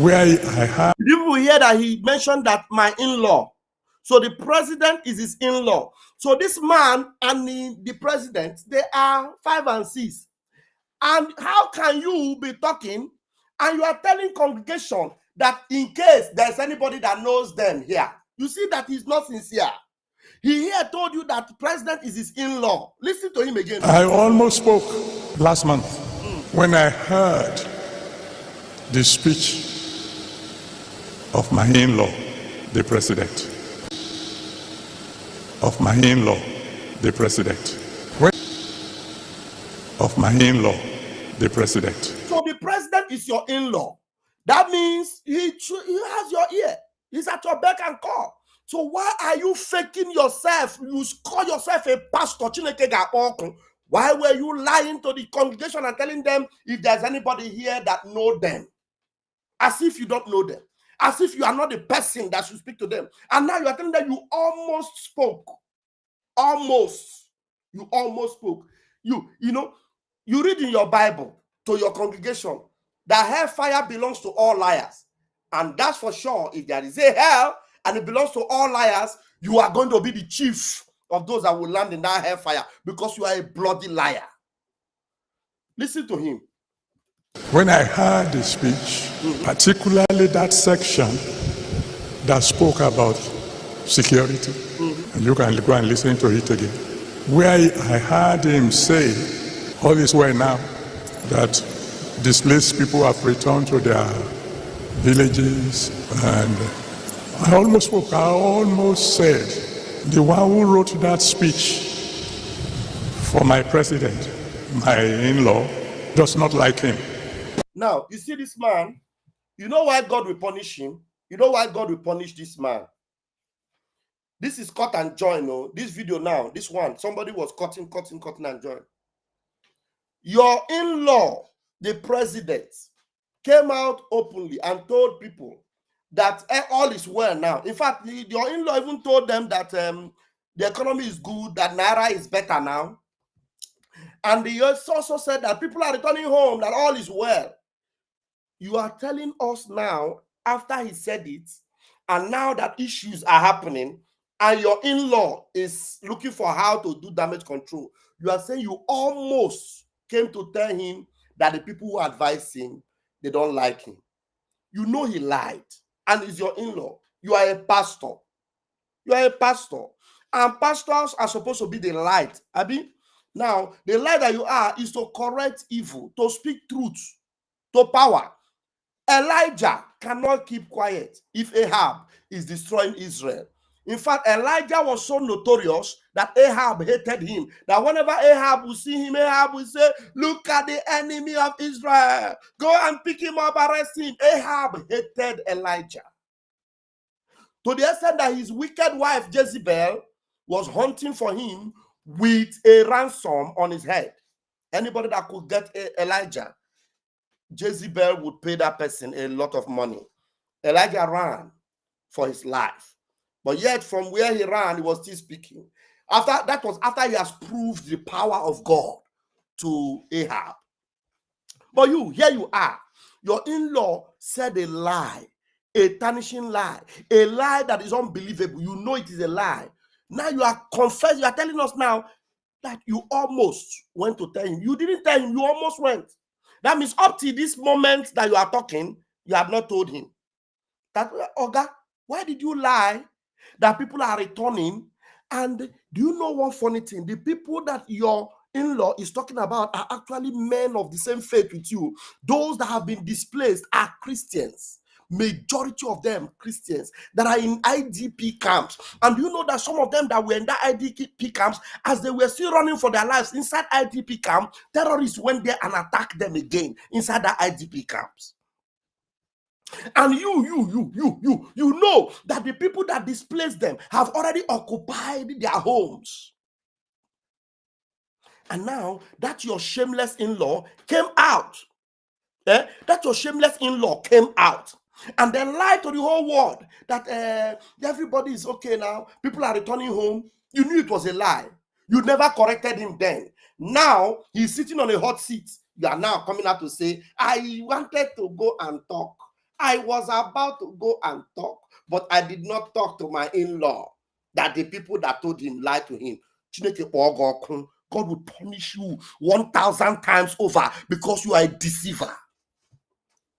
where I heard... Did you hear that he mentioned that my in-law? So the president is his in-law. So this man and the president, they are 5 and 6. And how can you be talking and you are telling congregation that in case there's anybody that knows them here, you see that he's not sincere. He here told you that the president is his in-law. Listen to him again. I almost spoke last month when I heard the speech of my in-law, the president. Of my in-law, the president. Of my in-law, the president. So the president is your in-law. That means he has your ear. He's at your beck and call. So why are you faking yourself? You call yourself a pastor. Why were you lying to the congregation and telling them if there's anybody here that know them? As if you don't know them. As if you are not the person that should speak to them. And now you are telling them you almost spoke. Almost. You almost spoke. You know, you read in your Bible to your congregation that hellfire belongs to all liars. And that's for sure. If there is a hell and it belongs to all liars, you are going to be the chief of those that will land in that hellfire because you are a bloody liar. Listen to him. When I heard the speech, particularly that section that spoke about security, and you can go and listen to it again, where I heard him say, all is well now, that displaced people have returned to their villages, and I almost spoke, I almost said, the one who wrote that speech for my president. My in-law does not like him. Now, you see this man, you know why God will punish him? You know why God will punish this man? This is cut and join. No? This video now, this one, somebody was cutting and join. Your in-law, the president, came out openly and told people that all is well now. In fact, your in-law even told them that the economy is good, that Naira is better now. And he also said that people are returning home, that all is well. You are telling us now, after he said it, and now that issues are happening, and your in-law is looking for how to do damage control, you are saying you almost came to tell him that the people who advise him, they don't like him. You know he lied, and it's your in-law. You are a pastor. You are a pastor. And pastors are supposed to be the light. Abi? Now, the light that you are is to correct evil, to speak truth, to power. Elijah cannot keep quiet if Ahab is destroying Israel. In fact, Elijah was so notorious that Ahab hated him. That whenever Ahab will see him, Ahab will say, "Look at the enemy of Israel. Go and pick him up, arrest him." Ahab hated Elijah. To the extent that his wicked wife Jezebel was hunting for him with a ransom on his head. Anybody that could get Elijah, Jezebel would pay that person a lot of money. Elijah ran for his life. But yet from where he ran, he was still speaking. That was after he has proved the power of God to Ahab. But here you are. Your in-law said a lie, a tarnishing lie, a lie that is unbelievable. You know it is a lie. Now you are confessing, you are telling us now that you almost went to tell him. You didn't tell him, you almost went. That means up to this moment that you are talking, you have not told him. That, Oga, why did you lie that people are returning? And do you know one funny thing? The people that your in-law is talking about are actually men of the same faith with you. Those that have been displaced are Christians. Majority of them Christians that are in IDP camps. And do you know that some of them that were in that IDP camps, as they were still running for their lives inside IDP camp, terrorists went there and attacked them again inside the IDP camps. And you know that the people that displaced them have already occupied their homes. And now that your shameless in-law came out, that your shameless in-law came out and then lied to the whole world that everybody is okay now, people are returning home. You knew it was a lie. You never corrected him then. Now he's sitting on a hot seat. You are now coming out to say, I wanted to go and talk. I was about to go and talk, but I did not talk to my in-law. That the people that told him lied to him. God will punish you 1,000 times over because you are a deceiver.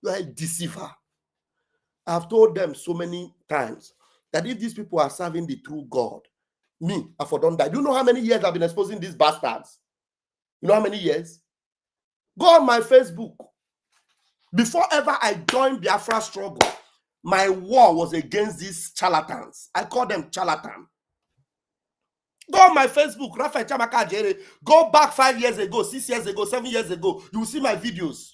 You are a deceiver. I've told them so many times that if these people are serving the true God, me, I for don't die. Do you know how many years I've been exposing these bastards? You know how many years? Go on my Facebook. Before ever I joined Biafra struggle, my war was against these charlatans. I call them charlatans. Go on my Facebook, Rafael Chamaka Jere. Go back 5 years ago, 6 years ago, 7 years ago. You will see my videos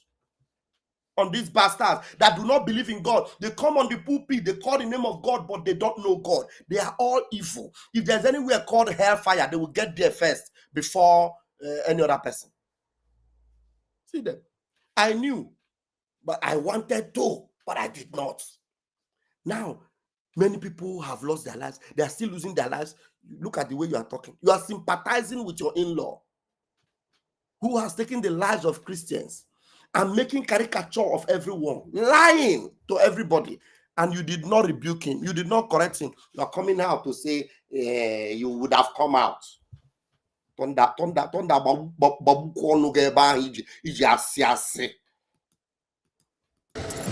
on these bastards that do not believe in God. They come on the pulpit, they call the name of God, but they don't know God. They are all evil. If there's anywhere called hellfire, they will get there first before any other person. See them. I knew, but I wanted to, but I did not. Now, many people have lost their lives. They are still losing their lives. Look at the way you are talking. You are sympathizing with your in-law who has taken the lives of Christians and making caricature of everyone, lying to everybody. And you did not rebuke him. You did not correct him. You are coming out to say you would have come out.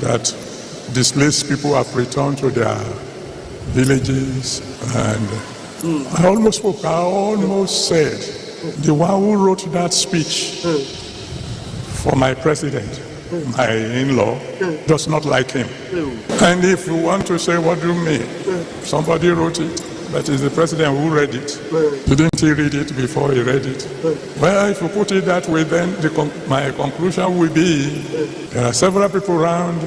That displaced people have returned to their villages, and I almost said, the one who wrote that speech for my president, my in-law, does not like him. And if you want to say, what do you mean? Somebody wrote it, but it's the president who read it. Didn't he read it before he read it? Well, if you put it that way, then my conclusion will be there are several people around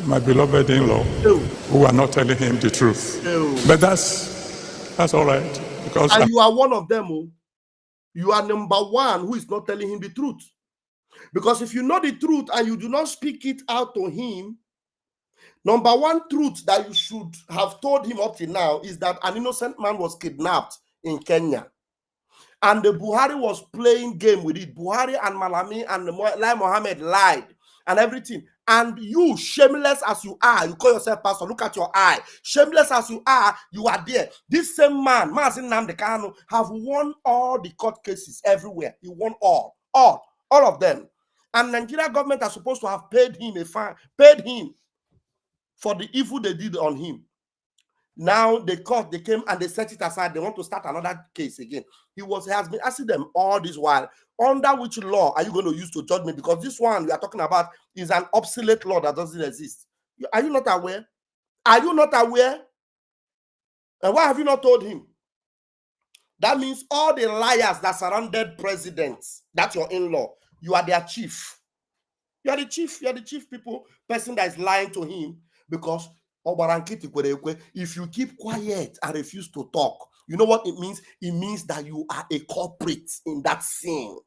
my beloved in-law who are not telling him the truth. But that's all right. Because and you are one of them. Oh. You are number one who is not telling him the truth. Because if you know the truth and you do not speak it out to him, number one truth that you should have told him up to now is that an innocent man was kidnapped in Kenya. And the Buhari was playing game with it. Buhari and Malami and Lai Mohammed lied and everything. And you, shameless as you are, you call yourself pastor, look at your eye. Shameless as you are there. This same man, Mazin Namdekano, have won all the court cases everywhere. He won all of them. And Nigeria government are supposed to have paid him a fine, paid him for the evil they did on him. Now the court, they came and they set it aside. They want to start another case again. He has been asking them all this while, under which law are you going to use to judge me? Because this one we are talking about is an obsolete law that doesn't exist. Are you not aware? Are you not aware? And why have you not told him? That means all the liars that surrounded presidents, that's your in-law, you are their chief. You are the chief person that is lying to him because if you keep quiet and refuse to talk, you know what it means? It means that you are a culprit in that sin.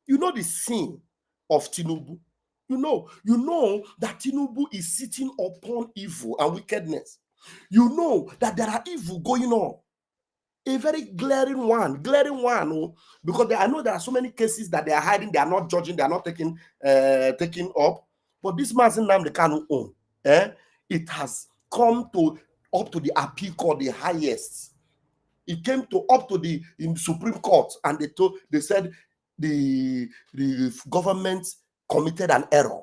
You know the sin of Tinubu. You know that Tinubu is sitting upon evil and wickedness. You know that there are evil going on. A very glaring one, because I know there are so many cases that they are hiding, they are not judging, they are not taking up. But this man's name they can't own. It has come up to the appeal court, the highest. It came up to the Supreme Court, and they said the government committed an error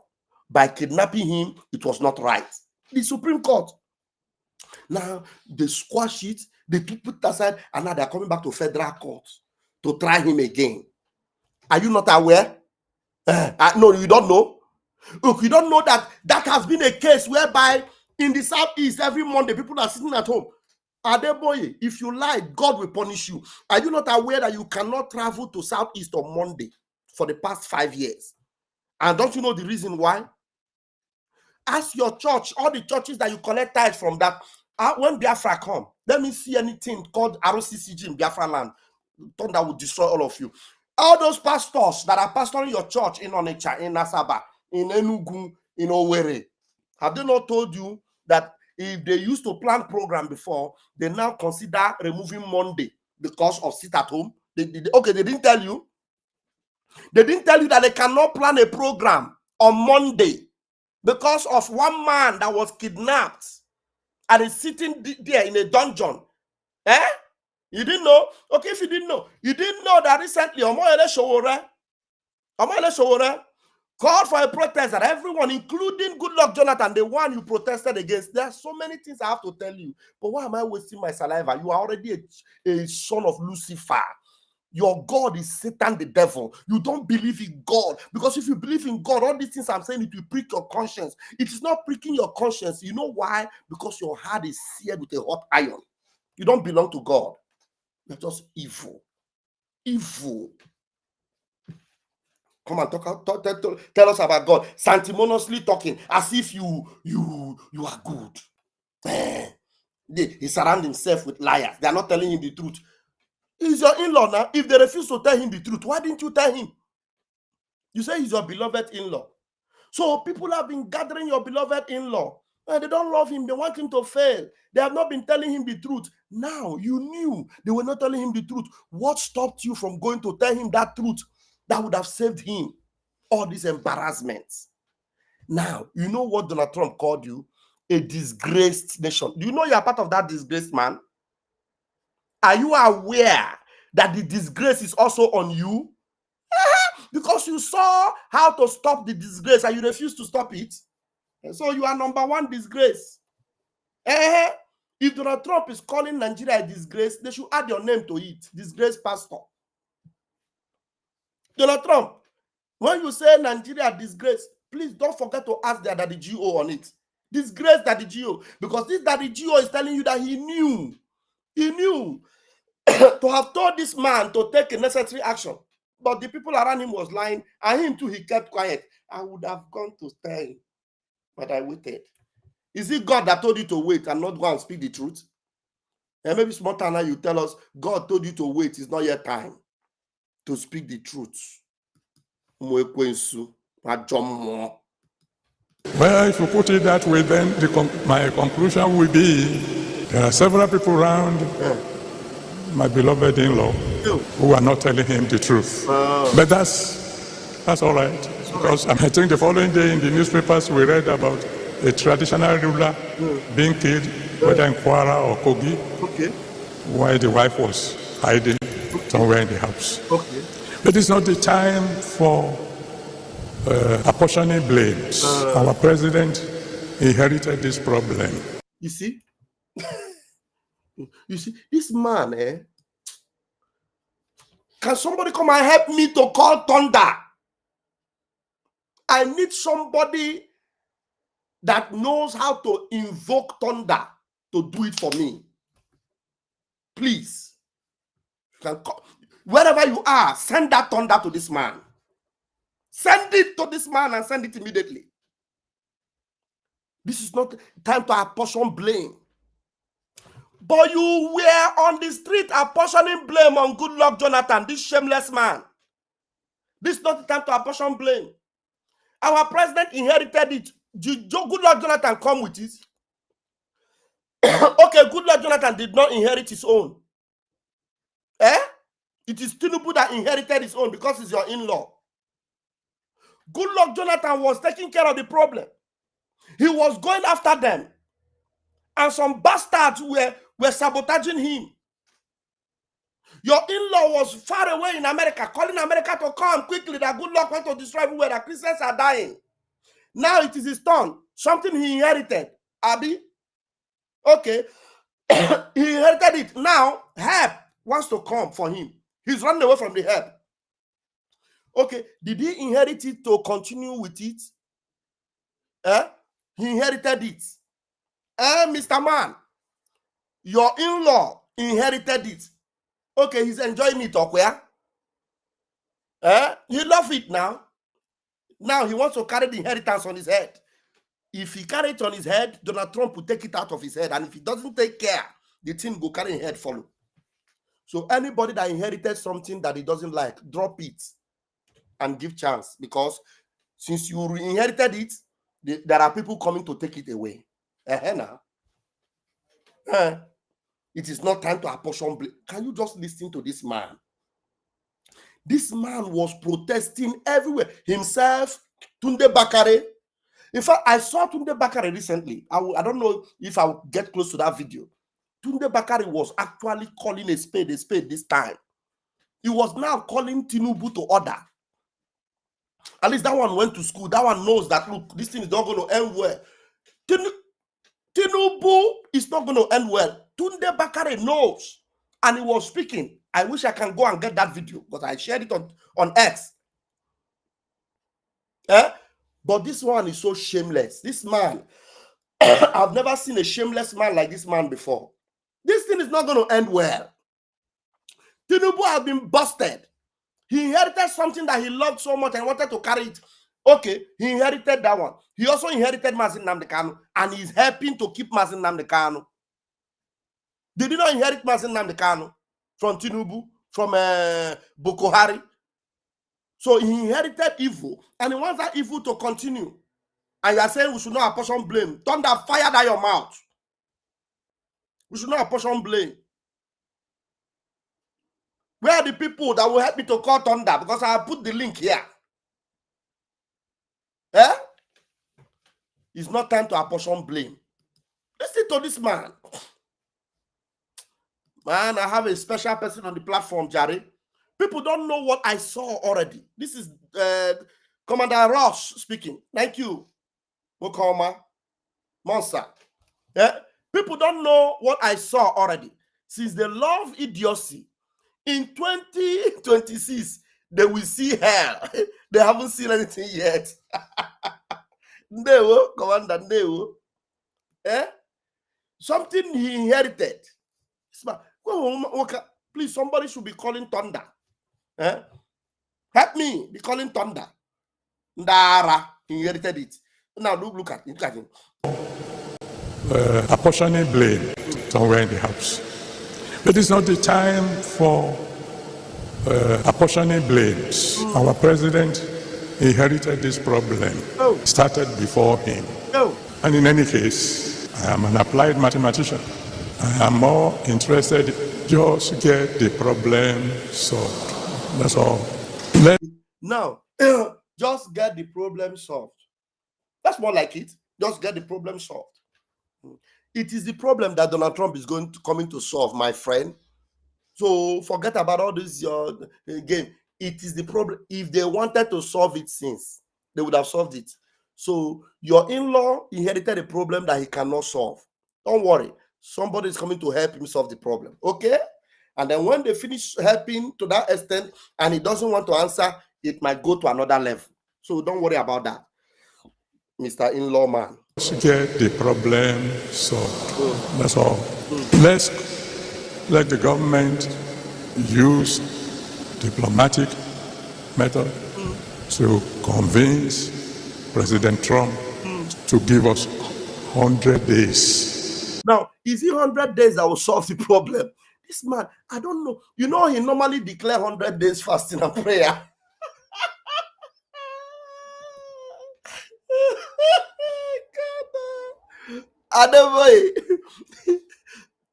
by kidnapping him. It was not right. The Supreme Court. Now they squash it, they put it aside, and now they're coming back to federal court to try him again. Are you not aware? No, you don't know. Look, you don't know that has been a case whereby in the Southeast every Monday people are sitting at home. Adeboye, if you lie, God will punish you. Are you not aware that you cannot travel to Southeast on Monday for the past 5 years? And don't you know the reason why? Ask your church, all the churches that you collect tithes from, that when Biafra come, let me see anything called ROCCG in Biafra land, that will destroy all of you. All those pastors that are pastoring your church in Onitsha, in Nasaba, in Enugu, in Owerri, have they not told you that if they used to plan program before, they now consider removing Monday because of sit at home? They didn't tell you. They didn't tell you that they cannot plan a program on Monday because of one man that was kidnapped and is sitting there in a dungeon. You didn't know? Okay, if you didn't know that recently Omoyele Sowore called for a protest that everyone, including Goodluck Jonathan, the one you protested against. There are so many things I have to tell you, but why am I wasting my saliva? You are already a son of Lucifer. Your God is Satan, the devil. You don't believe in God, because if you believe in God, all these things I'm saying, it will prick your conscience. It is not pricking your conscience. You know why? Because your heart is seared with a hot iron. You don't belong to God. You're just evil. Evil. Come and tell us about God. Sanctimoniously talking as if you are good. He surrounds himself with liars. They are not telling him the truth. He's your in-law now. If they refuse to tell him the truth, why didn't you tell him? You say he's your beloved in-law. So people have been gathering your beloved in-law, and they don't love him. They want him to fail. They have not been telling him the truth. Now you knew they were not telling him the truth. What stopped you from going to tell him that truth that would have saved him all these embarrassments? Now, you know what Donald Trump called you? A disgraced nation. Do you know you are part of that disgraced man? Are you aware that the disgrace is also on you? Because you saw how to stop the disgrace and you refuse to stop it. And so you are number one disgrace. If Donald Trump is calling Nigeria a disgrace, they should add your name to it. Disgrace pastor. Donald Trump, when you say Nigeria disgrace, please don't forget to ask the GO on it. Disgrace Daddy Gio. Because this Daddy Gio is telling you that he knew to have told this man to take a necessary action. But the people around him was lying, and him too, he kept quiet. I would have gone to tell him, but I waited. Is it God that told you to wait and not go and speak the truth? And maybe small time now you tell us, God told you to wait. It's not yet time to speak the truth. Well, if you put it that way, then my conclusion will be there are several people around my beloved in-law who are not telling him the truth. But that's all right. Because I think the following day in the newspapers we read about a traditional ruler being killed, whether in Kwara or Kogi, while the wife was hiding somewhere in the house. But it's not the time for apportioning blames. Our president inherited this problem. You see, this man, can somebody come and help me to call thunder? I need somebody that knows how to invoke thunder to do it for me. Please. You can call. Wherever you are, send that thunder to this man. Send it to this man and send it immediately. This is not time to apportion blame. But you were on the street apportioning blame on Goodluck Jonathan, this shameless man. This is not the time to apportion blame. Our president inherited it. Goodluck Jonathan come with it. Okay, Goodluck Jonathan did not inherit his own. It is Tinubu that inherited his own because he's your in-law. Goodluck Jonathan was taking care of the problem. He was going after them. And some bastards were sabotaging him. Your in-law was far away in America, calling America to come quickly, that Goodluck went to destroy everywhere, that Christians are dying. Now it is his turn. Something he inherited. Abi? Okay. He inherited it. Now, help wants to come for him. He's running away from the help. Okay. Did he inherit it to continue with it? He inherited it. Mr. Man, your in-law inherited it. Okay, he's enjoying it, okay? He loves it now. Now he wants to carry the inheritance on his head. If he carry it on his head, Donald Trump will take it out of his head. And if he doesn't take care, the thing will carry his head follow. So anybody that inherited something that he doesn't like, drop it and give chance. Because since you inherited it, there are people coming to take it away. Now. It is not time to apportion blame. Can you just listen to this man? This man was protesting everywhere. Himself, Tunde Bakare. In fact, I saw Tunde Bakare recently. I don't know if I will get close to that video. Tunde Bakare was actually calling a spade this time. He was now calling Tinubu to order. At least that one went to school. That one knows that, look, this thing is not going to end well. Tinubu is not going to end well. Tunde Bakare knows. And he was speaking. I wish I can go and get that video because I shared it on X. But this one is so shameless. This man, I've never seen a shameless man like this man before. This thing is not going to end well. Tinubu has been busted. He inherited something that he loved so much and wanted to carry it. Okay, he inherited that one. He also inherited Mazin Nnamdi Kanu, and he's helping to keep Mazin Nnamdi Kanu. They did not inherit Mazin Nnamdi Kanu from Tinubu, from Boko Haram. So he inherited evil, and he wants that evil to continue. And you are saying we should not apportion blame. Thunder, fire down your mouth. We should not apportion blame. Where are the people that will help me to call thunder? Because I put the link here. It's not time to apportion blame. Listen to this man. Man, I have a special person on the platform, Jerry. People don't know what I saw already. This is Commander Ross speaking. Thank you, Mokoma Monster. People don't know what I saw already. Since they love idiocy, in 2026, they will see hell. They haven't seen anything yet. Commander, Something he inherited. Please, somebody should be calling thunder. Help me be calling thunder. Ndara inherited it. Now look at him. Apportioning blame somewhere in the house. It is not the time for apportioning blames. Our president inherited this problem. Started before him. And in any case, I am an applied mathematician. I am more interested just get the problem solved. That's all. Now, just get the problem solved. That's more like it. Just get the problem solved. It is the problem that Donald Trump is coming to solve, my friend. So forget about all this game. It is the problem. If they wanted to solve it since, they would have solved it. So your in-law inherited a problem that he cannot solve. Don't worry. Somebody is coming to help him solve the problem. Okay? And then when they finish helping to that extent and he doesn't want to answer, it might go to another level. So don't worry about that, Mr. In-law man. Get the problem solved. That's all. Let's let the government use diplomatic method to convince President Trump to give us 100 days. Now, is it 100 days that will solve the problem? This man, I don't know. You know, he normally declares 100 days fasting and prayer. Adeboye,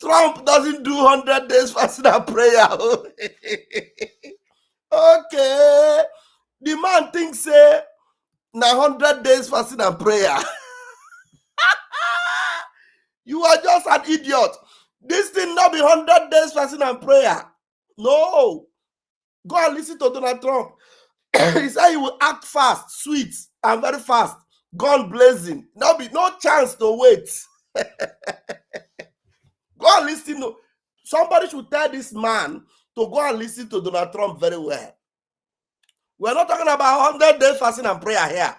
Trump doesn't do 100 days fasting and prayer. Okay. The man thinks now 100 days fasting and prayer. You are just an idiot. This thing not be 100 days fasting and prayer. No. Go and listen to Donald Trump. He said he will act fast, sweet, and very fast. Gun blazing. There'll be no chance to wait. Go and listen. Somebody should tell this man to go and listen to Donald Trump very well. We're not talking about 100 days fasting and prayer here.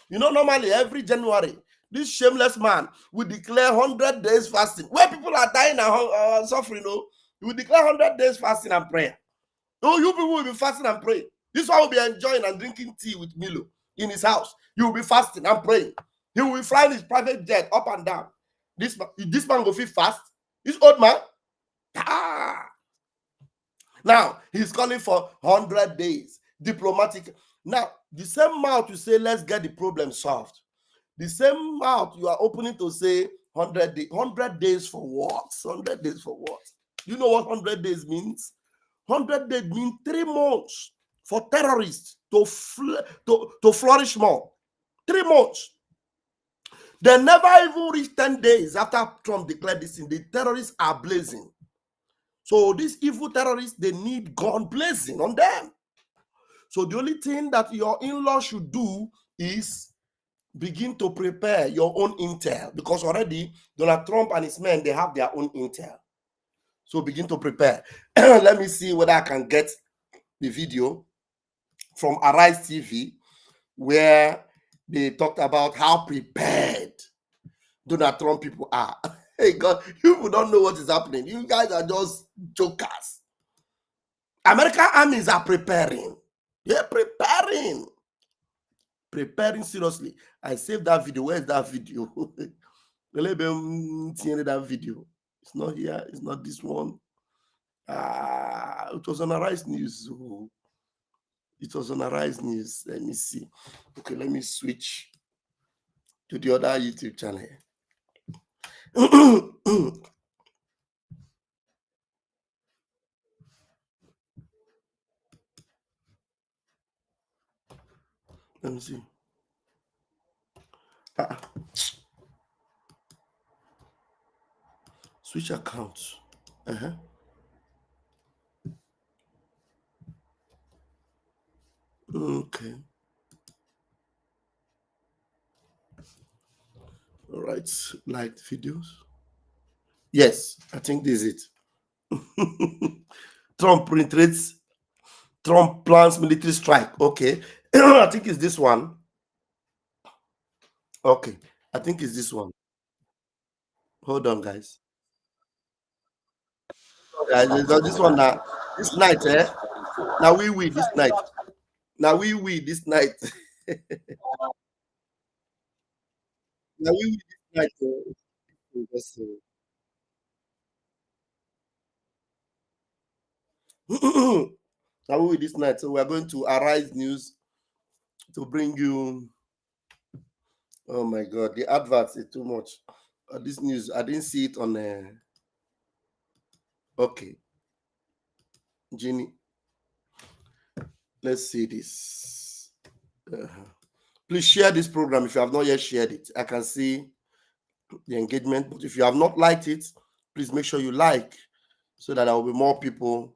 You know, normally every January, this shameless man will declare 100 days fasting. Where people are dying and suffering, he will declare 100 days fasting and prayer. Oh, you people will be fasting and praying. This one will be enjoying and drinking tea with Milo in his house. You will be fasting and praying. He will be flying his private jet up and down. This man will feel fast. This old man. Now, he's calling for 100 days. Diplomatic. Now, the same mouth you say, let's get the problem solved. The same mouth you are opening to say 100 days. 100 days for what? 100 days for what? You know what 100 days means? 100 days means 3 months for terrorists to flourish more. 3 months. They never even reach 10 days after Trump declared this thing. The terrorists are blazing. So these evil terrorists, they need gun blazing on them. So the only thing that your in-law should do is begin to prepare your own intel, because already Donald Trump and his men, they have their own intel. So begin to prepare. Let me see whether I can get the video from Arise TV where they talked about how prepared Donald Trump people are. Hey God, you people don't know what is happening. You guys are just jokers. American armies are preparing. They're preparing. Preparing seriously. I saved that video. Where's that video? That video. It's not here. It's not this one. It was on Arise News. It was on Arise News. Let me see. Okay, let me switch to the other YouTube channel. Let me see. Switch accounts. Okay. All right. Like videos. Yes, I think this is it. Trump penetrates. Trump plans military strike. Okay. I think it's this one. Okay. I think it's this one. Hold on, guys. Guys, this one now. This night, eh? Now we this night. Now we this night. Now we this night. Just, now we this night. So we are going to Arise News to bring you. Oh my God, the adverts is too much. This news, I didn't see it on. Okay, Ginny. Let's see this. Please share this program if you have not yet shared it. I can see the engagement, but if you have not liked it, please make sure you like so that there will be more people.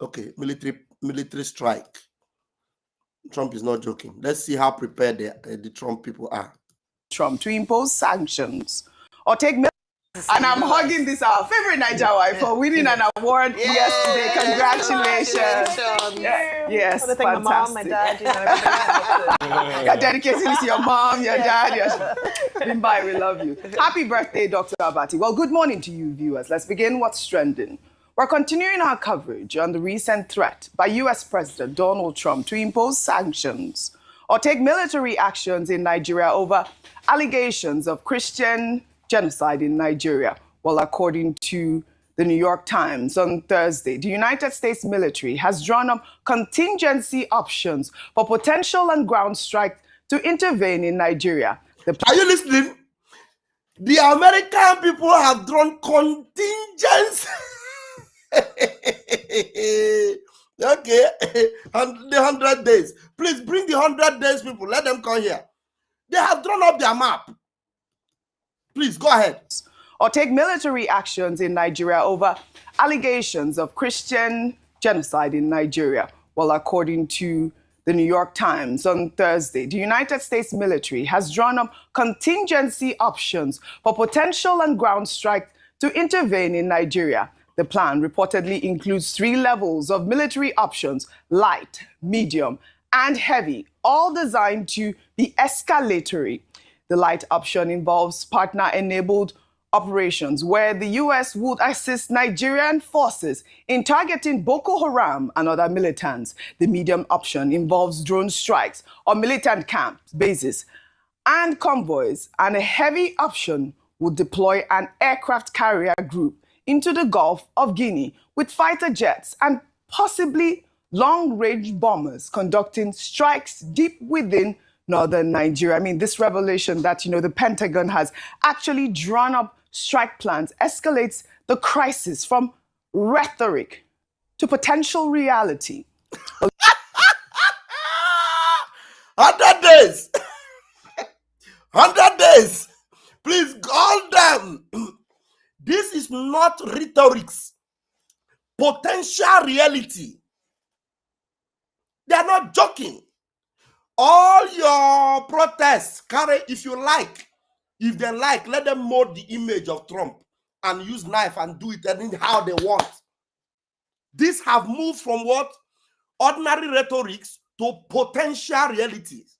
Okay, military strike. Trump is not joking. Let's see how prepared the Trump people are. Trump to impose sanctions or take. And I'm hugging this our favorite Naija wife for winning an award yesterday. Congratulations! Yes, I thank my mom, my dad, everybody. You're dedicating this to your mom, your dad, Bimbai, we love you. Happy birthday, Dr. Abati. Well, good morning to you, viewers. Let's begin what's trending. We're continuing our coverage on the recent threat by U.S. President Donald Trump to impose sanctions or take military actions in Nigeria over allegations of Christian genocide in Nigeria. Well, according to the New York Times on Thursday, the United States military has drawn up contingency options for potential on-ground strike to intervene in Nigeria. Are you listening? The American people have drawn contingents. Okay, and the 100 days. Please bring the 100 days people. Let them come here. They have drawn up their map. Please, go ahead. Or take military actions in Nigeria over allegations of Christian genocide in Nigeria. Well, according to the New York Times on Thursday, the United States military has drawn up contingency options for potential on-ground strike to intervene in Nigeria. The plan reportedly includes 3 levels of military options: light, medium, and heavy, all designed to be escalatory. The light option involves partner-enabled operations where the U.S. would assist Nigerian forces in targeting Boko Haram and other militants. The medium option involves drone strikes on militant camps, bases, and convoys. And a heavy option would deploy an aircraft carrier group into the Gulf of Guinea with fighter jets and possibly long-range bombers conducting strikes deep within northern Nigeria. I mean, this revelation that, the Pentagon has actually drawn up strike plans escalates the crisis from rhetoric to potential reality. 100 days. 100 days. Please call them. This is not rhetorics. Potential reality. They are not joking. All your protests, carry, if you like, if they like, let them mold the image of Trump and use knife and do it anyhow they want. These have moved from what? Ordinary rhetorics to potential realities.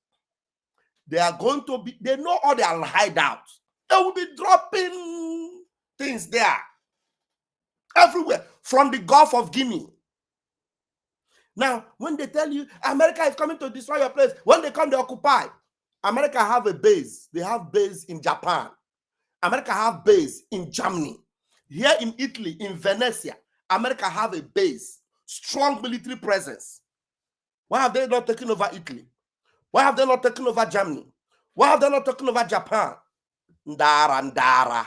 They are going to be, they know all their hideouts. They will be dropping things there. Everywhere. From the Gulf of Guinea. Now, when they tell you America is coming to destroy your place, when they come, they occupy. America have a base. They have base in Japan. America have base in Germany. Here in Italy, in Venice, America have a base. Strong military presence. Why have they not taken over Italy? Why have they not taken over Germany? Why have they not taken over Japan? Ndara, ndara.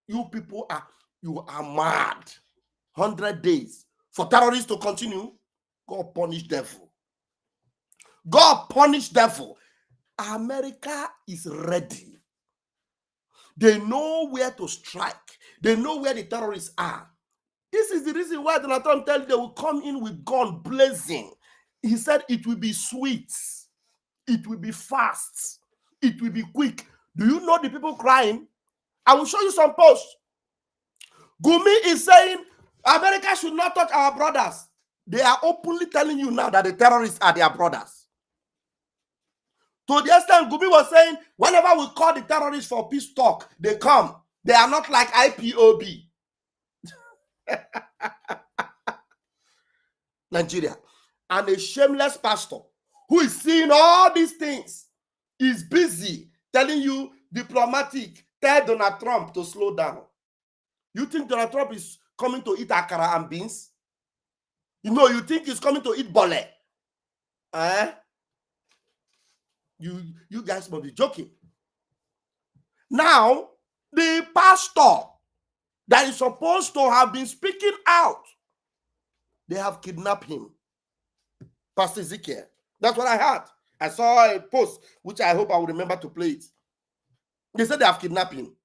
You people are mad. 100 days. For terrorists to continue, God punish devil. God punish devil. America is ready. They know where to strike. They know where the terrorists are. This is the reason why Donald Trump tell you they will come in with gun blazing. He said it will be sweet. It will be fast. It will be quick. Do you know the people crying? I will show you some posts. Gumi is saying America should not touch our brothers. They are openly telling you now that the terrorists are their brothers. To the extent Gumi was saying, whenever we call the terrorists for peace talk, they come. They are not like IPOB. Nigeria. And a shameless pastor who is seeing all these things is busy telling you diplomatic, tell Donald Trump to slow down. You think Donald Trump is coming to eat akara and beans? You think he's coming to eat bole? You guys must be joking. Now, the pastor that is supposed to have been speaking out, they have kidnapped him. Pastor Ezekiel. That's what I heard. I saw a post, which I hope I will remember to play it. They said they have kidnapped him.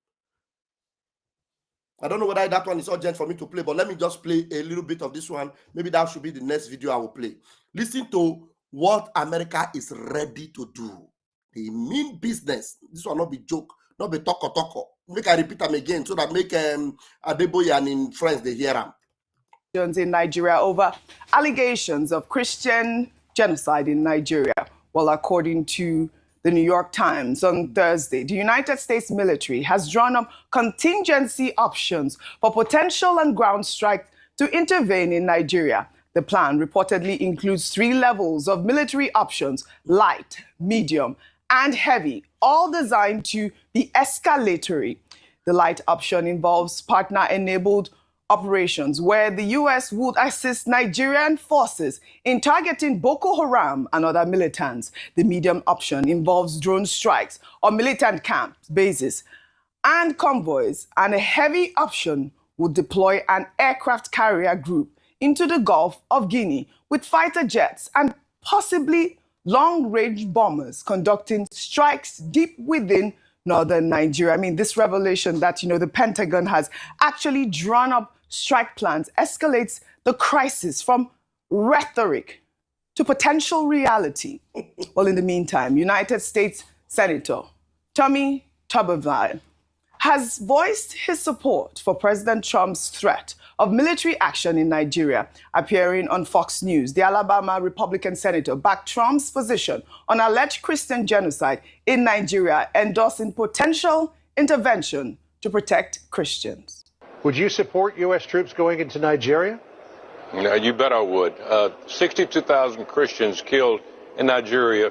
I don't know whether that one is urgent for me to play, but let me just play a little bit of this one. Maybe that should be the next video I will play. Listen to what America is ready to do. They mean business. This will not be joke, not be talk. Make I repeat them again so that make Adeboye and in friends they hear them. In Nigeria over allegations of Christian genocide in Nigeria. Well, according to the New York Times on Thursday, the United States military has drawn up contingency options for potential and ground strike to intervene in Nigeria. The plan reportedly includes 3 levels of military options: light, medium, and heavy, all designed to be escalatory. The light option involves partner-enabled operations where the U.S. would assist Nigerian forces in targeting Boko Haram and other militants. The medium option involves drone strikes on militant camps, bases, and convoys. And a heavy option would deploy an aircraft carrier group into the Gulf of Guinea with fighter jets and possibly long-range bombers conducting strikes deep within northern Nigeria. I mean, this revelation that, the Pentagon has actually drawn up strike plans escalates the crisis from rhetoric to potential reality. Well, in the meantime, United States Senator Tommy Tuberville has voiced his support for President Trump's threat of military action in Nigeria. Appearing on Fox News, the Alabama Republican senator backed Trump's position on alleged Christian genocide in Nigeria, endorsing potential intervention to protect Christians. Would you support U.S. troops going into Nigeria? No, you bet I would. 62,000 Christians killed in Nigeria,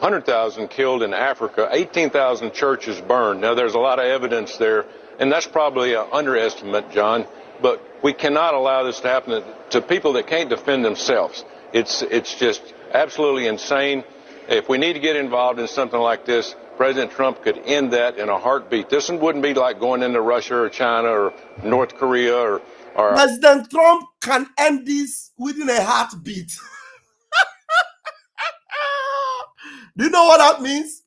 100,000 killed in Africa, 18,000 churches burned. Now, there's a lot of evidence there, and that's probably an underestimate, John, but we cannot allow this to happen to people that can't defend themselves. It's just absolutely insane. If we need to get involved in something like this, President Trump could end that in a heartbeat. This wouldn't be like going into Russia or China or North Korea or President Trump can end this within a heartbeat. Do you know what that means?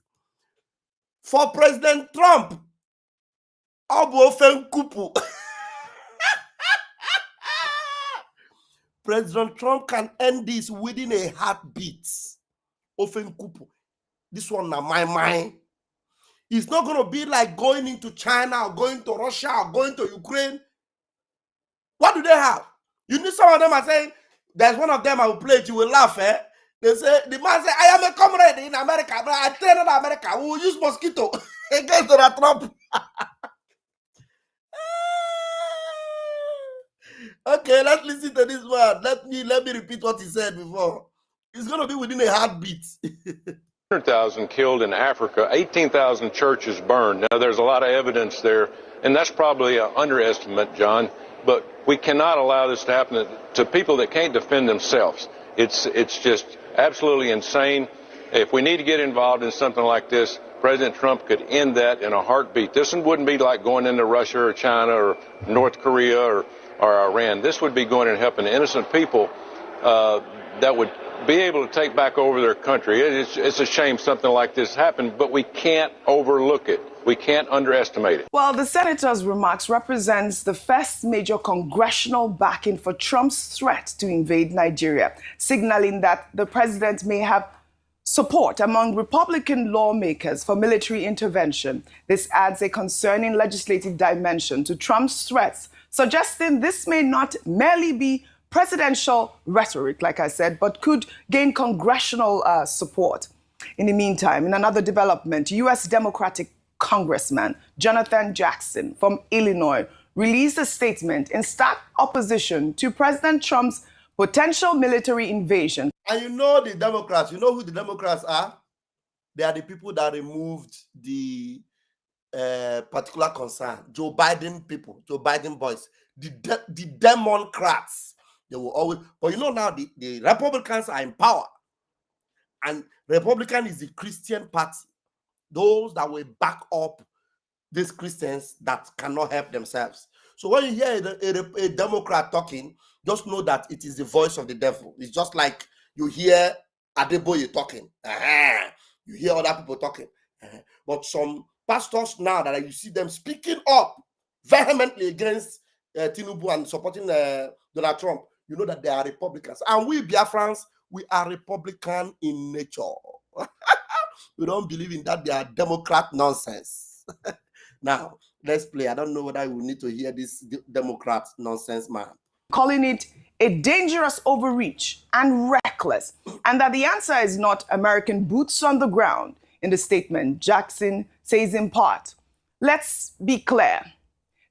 For President Trump, President Trump can end this within a heartbeat. This one na my mind. It's not going to be like going into China or going to Russia or going to Ukraine. What do they have? You need some of them are saying, there's one of them I will play it, you will laugh, eh? They say, the man say, I am a comrade in America, but I train in America. We will use mosquito against Donald Trump. Okay, let's listen to this one. Let me repeat what he said before. It's going to be within a heartbeat. 100,000 killed in Africa, 18,000 churches burned. Now, there's a lot of evidence there, and that's probably an underestimate, John, but we cannot allow this to happen to people that can't defend themselves. It's just absolutely insane. If we need to get involved in something like this, President Trump could end that in a heartbeat. This wouldn't be like going into Russia or China or North Korea or Iran. This would be going and helping innocent people that would be able to take back over their country. It's a shame something like this happened, but we can't overlook it. We can't underestimate it. Well, the senator's remarks represents the first major congressional backing for Trump's threat to invade Nigeria, signaling that the president may have support among Republican lawmakers for military intervention. This adds a concerning legislative dimension to Trump's threats, suggesting this may not merely be presidential rhetoric, like I said, but could gain congressional support. In the meantime, in another development, U.S. Democratic Congressman Jonathan Jackson from Illinois released a statement in stark opposition to President Trump's potential military invasion. And you know the Democrats, you know who the Democrats are? They are the people that removed the particular concern. Joe Biden people, Joe Biden boys, the Democrats. They will always, but you know now the Republicans are in power. And Republican is the Christian party. Those that will back up these Christians that cannot help themselves. So when you hear a Democrat talking, just know that it is the voice of the devil. It's just like you hear Adeboye talking. You hear other people talking. But some pastors now that you see them speaking up vehemently against Tinubu and supporting Donald Trump, you know that they are Republicans. And we Biafrans, we are Republican in nature. We don't believe in that they are Democrat nonsense. Now, let's play. I don't know whether we need to hear this Democrat nonsense man. Calling it a dangerous overreach and reckless, and that the answer is not American boots on the ground. In the statement, Jackson says in part, let's be clear.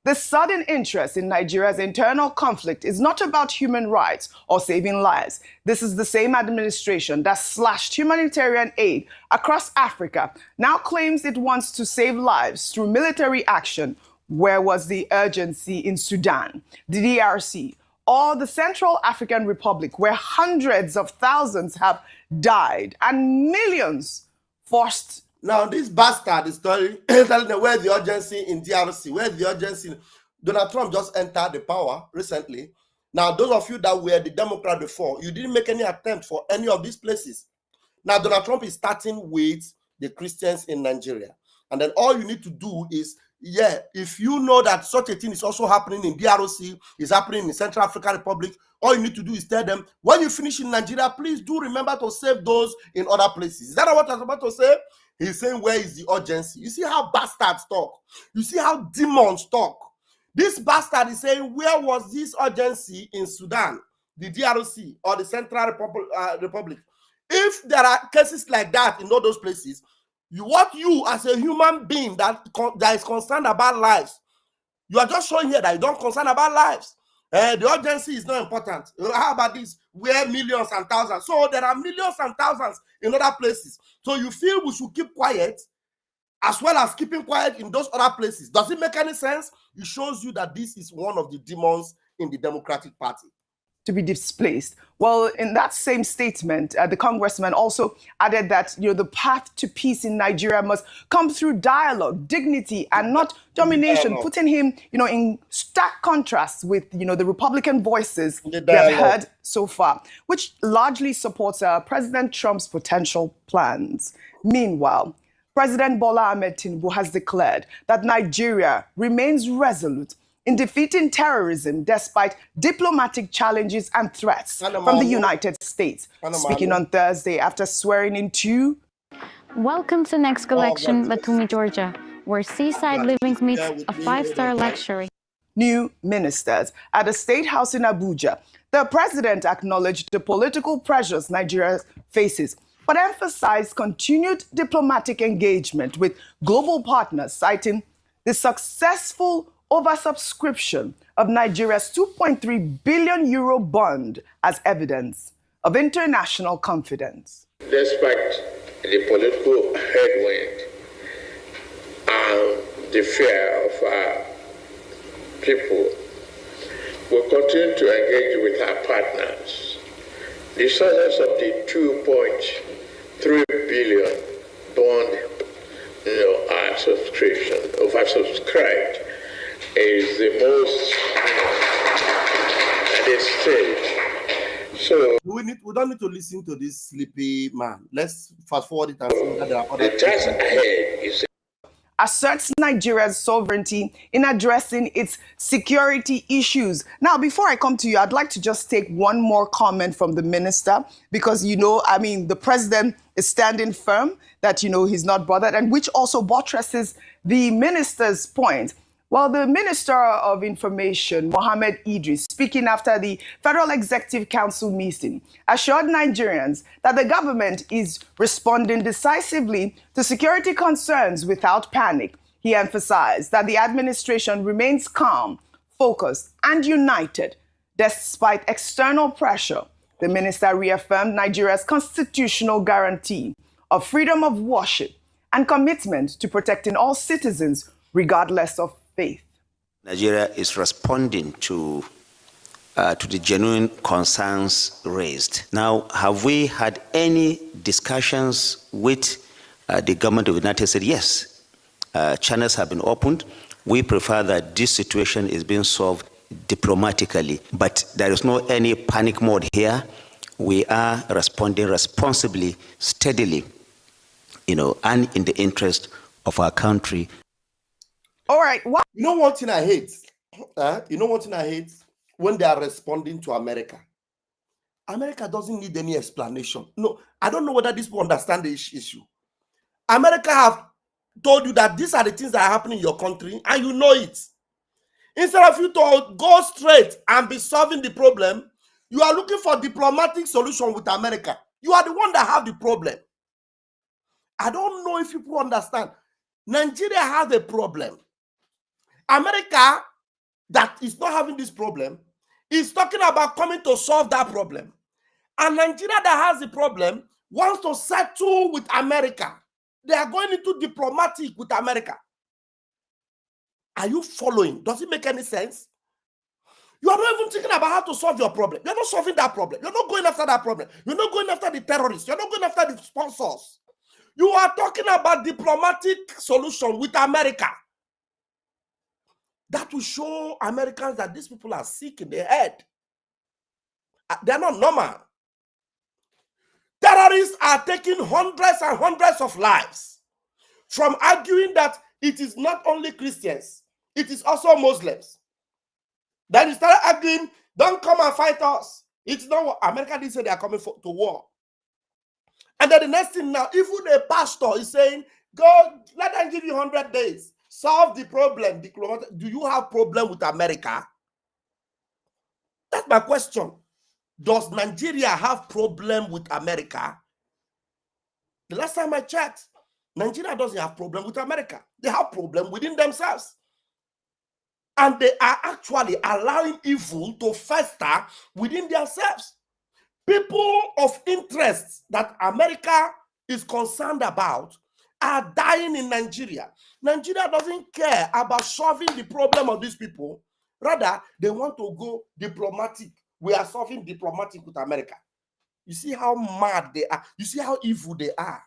The sudden interest in Nigeria's internal conflict is not about human rights or saving lives. This is the same administration that slashed humanitarian aid across Africa, now claims it wants to save lives through military action. Where was the urgency in Sudan, the DRC, or the Central African Republic, where hundreds of thousands have died and millions forced? Now, this bastard is telling them where the urgency in DRC, where the urgency. Donald Trump just entered the power recently. Now, those of you that were the Democrat before, you didn't make any attempt for any of these places. Now, Donald Trump is starting with the Christians in Nigeria. And then all you need to do is, if you know that such a thing is also happening in DRC, is happening in Central African Republic, all you need to do is tell them, when you finish in Nigeria, please do remember to save those in other places. Is that what I was about to say? He's saying, where is the urgency? You see how bastards talk. You see how demons talk. This bastard is saying, where was this urgency in Sudan, the DRC, or the Central Republic? If there are cases like that in all those places, what you as a human being that is concerned about lives, you are just showing here that you don't concern about lives. The urgency is not important. How about this? Where millions and thousands? So there are millions and thousands in other places. So you feel we should keep quiet as well as keeping quiet in those other places. Does it make any sense? It shows you that this is one of the demons in the Democratic Party. To be displaced. Well, in that same statement, the congressman also added that the path to peace in Nigeria must come through dialogue, dignity, and not domination, putting him, in stark contrast with, the Republican voices we have heard so far, which largely supports President Trump's potential plans. Meanwhile, President Bola Ahmed Tinubu has declared that Nigeria remains resolute in defeating terrorism despite diplomatic challenges and threats from the United States. Speaking on Thursday after swearing in two. Welcome to Next Collection, Batumi, Georgia, where seaside living meets a five-star luxury. New ministers at the State House in Abuja. The president acknowledged the political pressures Nigeria faces, but emphasized continued diplomatic engagement with global partners, citing the successful oversubscription of Nigeria's 2.3 billion euro bond as evidence of international confidence. Despite the political headwind and the fear of our people, we continue to engage with our partners. The success of the 2.3 billion bond, our subscription, oversubscribed, is the most at this stage. So we don't need to listen to this sleepy man. Let's fast forward it and see that there are other the task ahead is asserts Nigeria's sovereignty in addressing its security issues. Now, before I come to you, I'd like to just take one more comment from the minister, because, the president is standing firm that, he's not bothered, and which also buttresses the minister's point Well, the Minister of Information, Mohammed Idris, speaking after the Federal Executive Council meeting, assured Nigerians that the government is responding decisively to security concerns without panic. He emphasized that the administration remains calm, focused, and united despite external pressure. The minister reaffirmed Nigeria's constitutional guarantee of freedom of worship and commitment to protecting all citizens regardless of faith. Nigeria is responding to the genuine concerns raised. Now, have we had any discussions with the government of the United States? Yes. Channels have been opened. We prefer that this situation is being solved diplomatically, but there is no any panic mode here. We are responding responsibly, steadily, and in the interest of our country. All right. What? You know one thing I hate? You know one thing I hate? When they are responding to America. America doesn't need any explanation. No, I don't know whether these people understand the issue. America have told you that these are the things that are happening in your country, and you know it. Instead of you to go straight and be solving the problem, you are looking for diplomatic solution with America. You are the one that have the problem. I don't know if people understand. Nigeria has a problem. America, that is not having this problem, is talking about coming to solve that problem. And Nigeria, that has the problem, wants to settle with America. They are going into diplomatic with America. Are you following? Does it make any sense? You are not even thinking about how to solve your problem. You're not solving that problem. You're not going after that problem. You're not going after the terrorists. You're not going after the sponsors. You are talking about diplomatic solution with America. That will show Americans that these people are sick in their head. They're not normal. Terrorists are taking hundreds and hundreds of lives from arguing that it is not only Christians, it is also Muslims. Then you start arguing, don't come and fight us. It's not what America didn't say they are coming to war. And then the next thing now, even a pastor is saying, go, let them give you 100 days. Solve the problem. Do you have problem with America? That's my question. Does Nigeria have problem with America? The last time I checked, Nigeria doesn't have problem with America. They have problem within themselves. And they are actually allowing evil to fester within themselves. People of interest that America is concerned about are dying in Nigeria. Nigeria doesn't care about solving the problem of these people. Rather, they want to go diplomatic. We are solving diplomatic with America. You see how mad they are. You see how evil they are.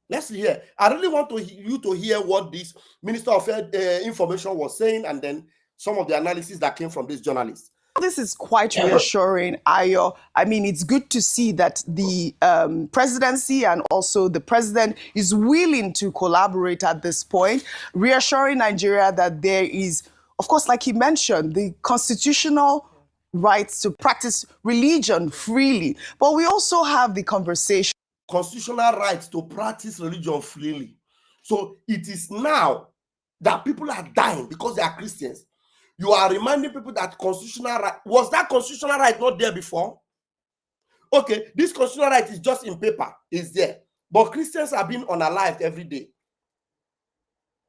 Let's see here. I really want you to hear what this Minister of Information was saying, and then some of the analysis that came from this journalist. This is quite reassuring, Ayo. I mean, it's good to see that the presidency and also the president is willing to collaborate at this point, reassuring Nigeria that there is, of course, like he mentioned, the constitutional rights to practice religion freely. But we also have the conversation. Constitutional rights to practice religion freely. So it is now that people are dying because they are Christians. You are reminding people that constitutional right, was that constitutional right not there before? Okay, this constitutional right is just in paper, it's there. But Christians are being unalived every day.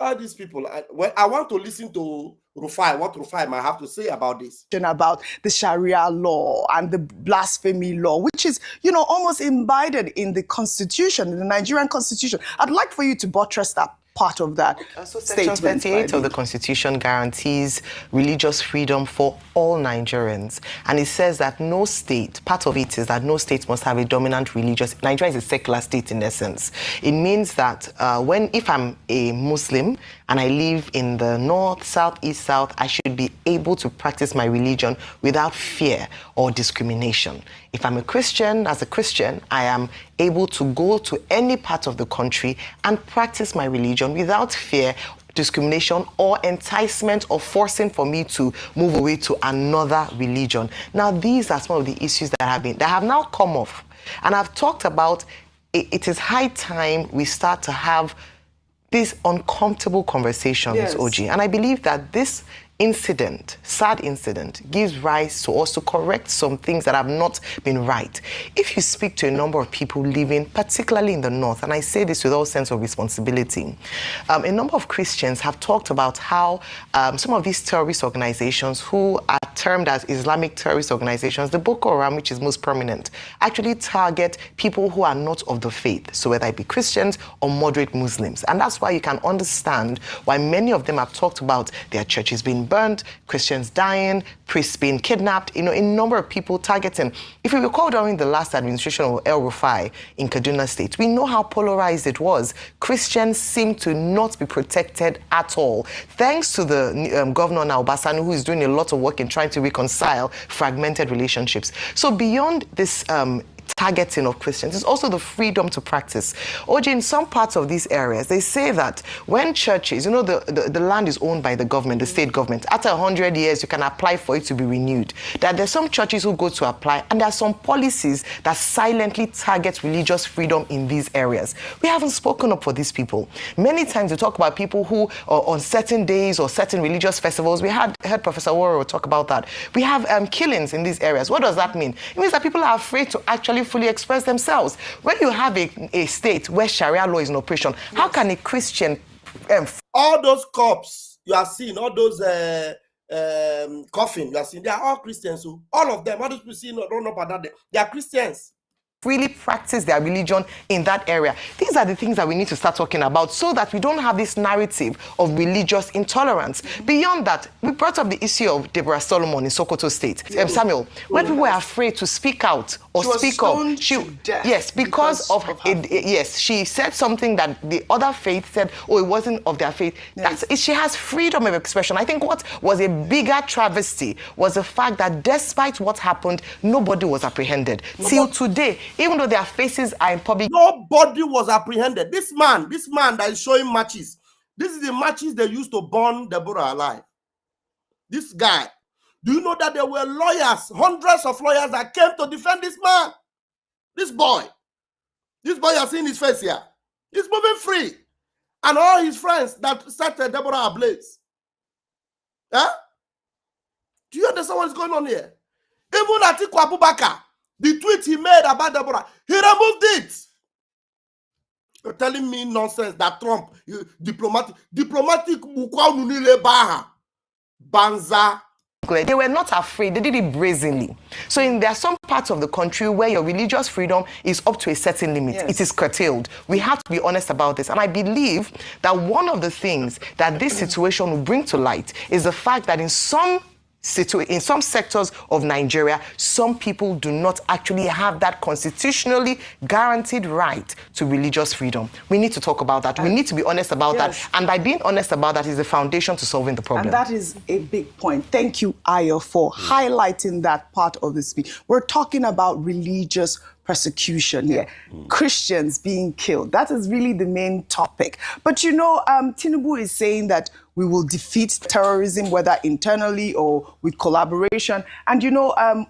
All these people, I want to listen to Rufai, what Rufai might have to say about this. About the Sharia law and the blasphemy law, which is, almost embedded in the constitution, in the Nigerian constitution. I'd like for you to buttress that part of that Section 38 of the Constitution guarantees religious freedom for all Nigerians. And it says that no state, part of it is that no state must have a dominant religious. Nigeria is a secular state in essence. It means that if I'm a Muslim and I live in the north, south, east, south, I should be able to practice my religion without fear or discrimination. If I'm a Christian, as a Christian, I am able to go to any part of the country and practice my religion without fear, discrimination, or enticement or forcing for me to move away to another religion. Now, these are some of the issues that have now come off. And I've talked about it is high time we start to have these uncomfortable conversations, Yes. OG. And I believe that this incident, sad incident, gives rise to us to correct some things that have not been right. If you speak to a number of people living, particularly in the north, and I say this with all sense of responsibility, a number of Christians have talked about how some of these terrorist organizations who are termed as Islamic terrorist organizations, the Boko Haram, which is most prominent, actually target people who are not of the faith, so whether it be Christians or moderate Muslims. And that's why you can understand why many of them have talked about their churches being burned, Christians dying, priests being kidnapped, a number of people targeting. If you recall during the last administration of El Rufai in Kaduna State, we know how polarized it was. Christians seem to not be protected at all. Thanks to the governor now, Obasanu, who is doing a lot of work in trying to reconcile fragmented relationships. So beyond this targeting of Christians, it's also the freedom to practice. OJ, in some parts of these areas, they say that when churches, the land is owned by the government, the state government, after 100 years, you can apply for it to be renewed. That there's some churches who go to apply, and there are some policies that silently target religious freedom in these areas. We haven't spoken up for these people. Many times we talk about people who are on certain days or certain religious festivals. We heard Professor Waro talk about that. We have killings in these areas. What does that mean? It means that people are afraid to actually fully express themselves. When you have a state where Sharia law is in operation, how can a Christian... all those cops you are seeing, all those coffin you are seeing, they are all Christians. So all of them, all those people seeing run up at that, they are Christians. Really practice their religion in that area. These are the things that we need to start talking about so that we don't have this narrative of religious intolerance. Beyond that, we brought up the issue of Deborah Solomon in Sokoto State. Samuel, when people were afraid to speak out or speak up, yes, because of yes, she said something that the other faith said, oh, it wasn't of their faith. Yes. She has freedom of expression. I think what was a bigger travesty was the fact that despite what happened, nobody was apprehended. Till today, even though their faces are in public, nobody was apprehended. This man that is showing matches, this is the matches they used to burn Deborah alive. This guy, do you know that there were lawyers, hundreds of lawyers that came to defend this man? This boy, you are seeing his face here. He's moving free. And all his friends that started Deborah ablaze. Huh? Do you understand what's going on here? Even Atiku Abubakar, the tweet he made about Deborah, he removed it. You're telling me nonsense that Trump, diplomatic Banza. They were not afraid. They did it brazenly. So there are some parts of the country where your religious freedom is up to a certain limit. Yes. It is curtailed. We have to be honest about this. And I believe that one of the things that this situation will bring to light is the fact that in some sectors of Nigeria, some people do not actually have that constitutionally guaranteed right to religious freedom. We need to talk about that. We need to be honest about that. And by being honest about that is the foundation to solving the problem. And that is a big point. Thank you, Ayo, for highlighting that part of the speech. We're talking about religious persecution here. Christians being killed. That is really the main topic. But Tinubu is saying that we will defeat terrorism, whether internally or with collaboration. And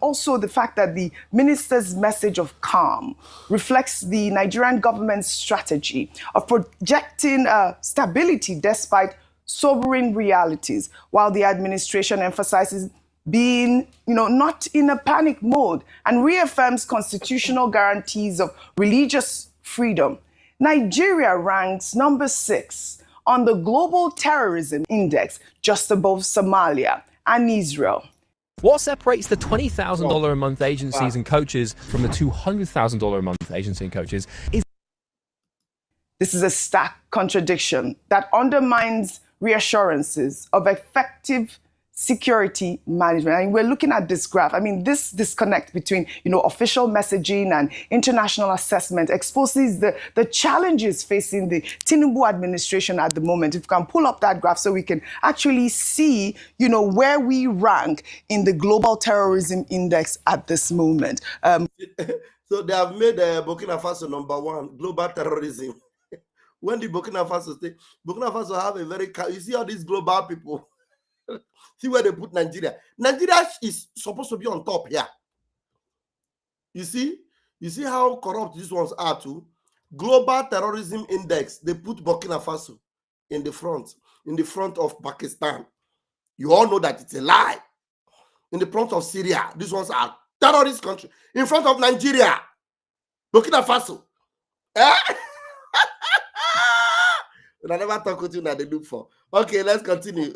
also the fact that the minister's message of calm reflects the Nigerian government's strategy of projecting stability despite sobering realities, while the administration emphasizes being, not in a panic mode and reaffirms constitutional guarantees of religious freedom. Nigeria ranks number 6 on the Global Terrorism Index, just above Somalia and Israel. What separates the $20,000 a month agencies and coaches from the $200,000 a month agency and coaches is... This is a stark contradiction that undermines reassurances of effective security management. And we're looking at this graph. I mean, this disconnect between, official messaging and international assessment exposes the challenges facing the Tinubu administration at the moment. If you can pull up that graph so we can actually see, where we rank in the Global Terrorism Index at this moment. So they have made Burkina Faso number 1, global terrorism. When the Burkina Faso have a very, you see all these global people, see where they put Nigeria. Nigeria is supposed to be on top here. You see how corrupt these ones are too. Global Terrorism Index, they put Burkina Faso. in the front of Pakistan. You all know that it's a lie. In the front of Syria, these ones are terrorist country. In front of Nigeria, Burkina Faso. I never talk with you that they look for. Okay, let's continue.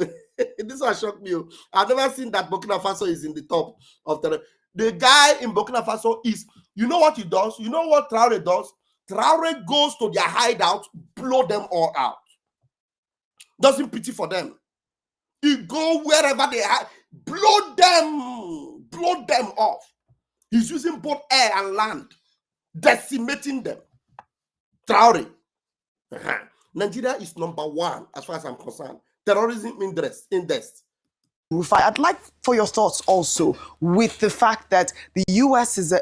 This one shocked me. I've never seen that Burkina Faso is in the top of the guy in Burkina Faso is, you know what he does? You know what Traore does? Traore goes to their hideout, blow them all out. Doesn't pity for them. He go wherever they are, blow them off. He's using both air and land, decimating them. Traore. Nigeria is number 1 as far as I'm concerned. Terrorism index. Rufai, I'd like for your thoughts also with the fact that the U.S. is,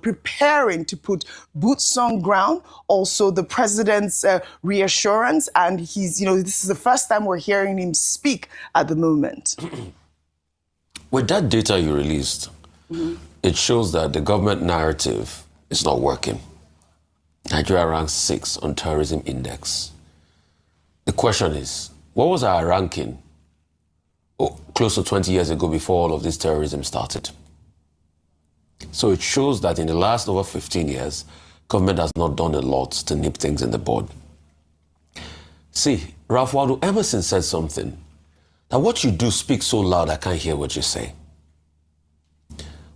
preparing to put boots on ground. Also, the president's reassurance, and he's, this is the first time we're hearing him speak at the moment. With that data you released, it shows that the government narrative is not working. Nigeria ranks 6 on terrorism index. The question is, what was our ranking close to 20 years ago before all of this terrorism started? So it shows that in the last over 15 years, government has not done a lot to nip things in the bud. See, Ralph Waldo Emerson said something, that what you do speaks so loud I can't hear what you say.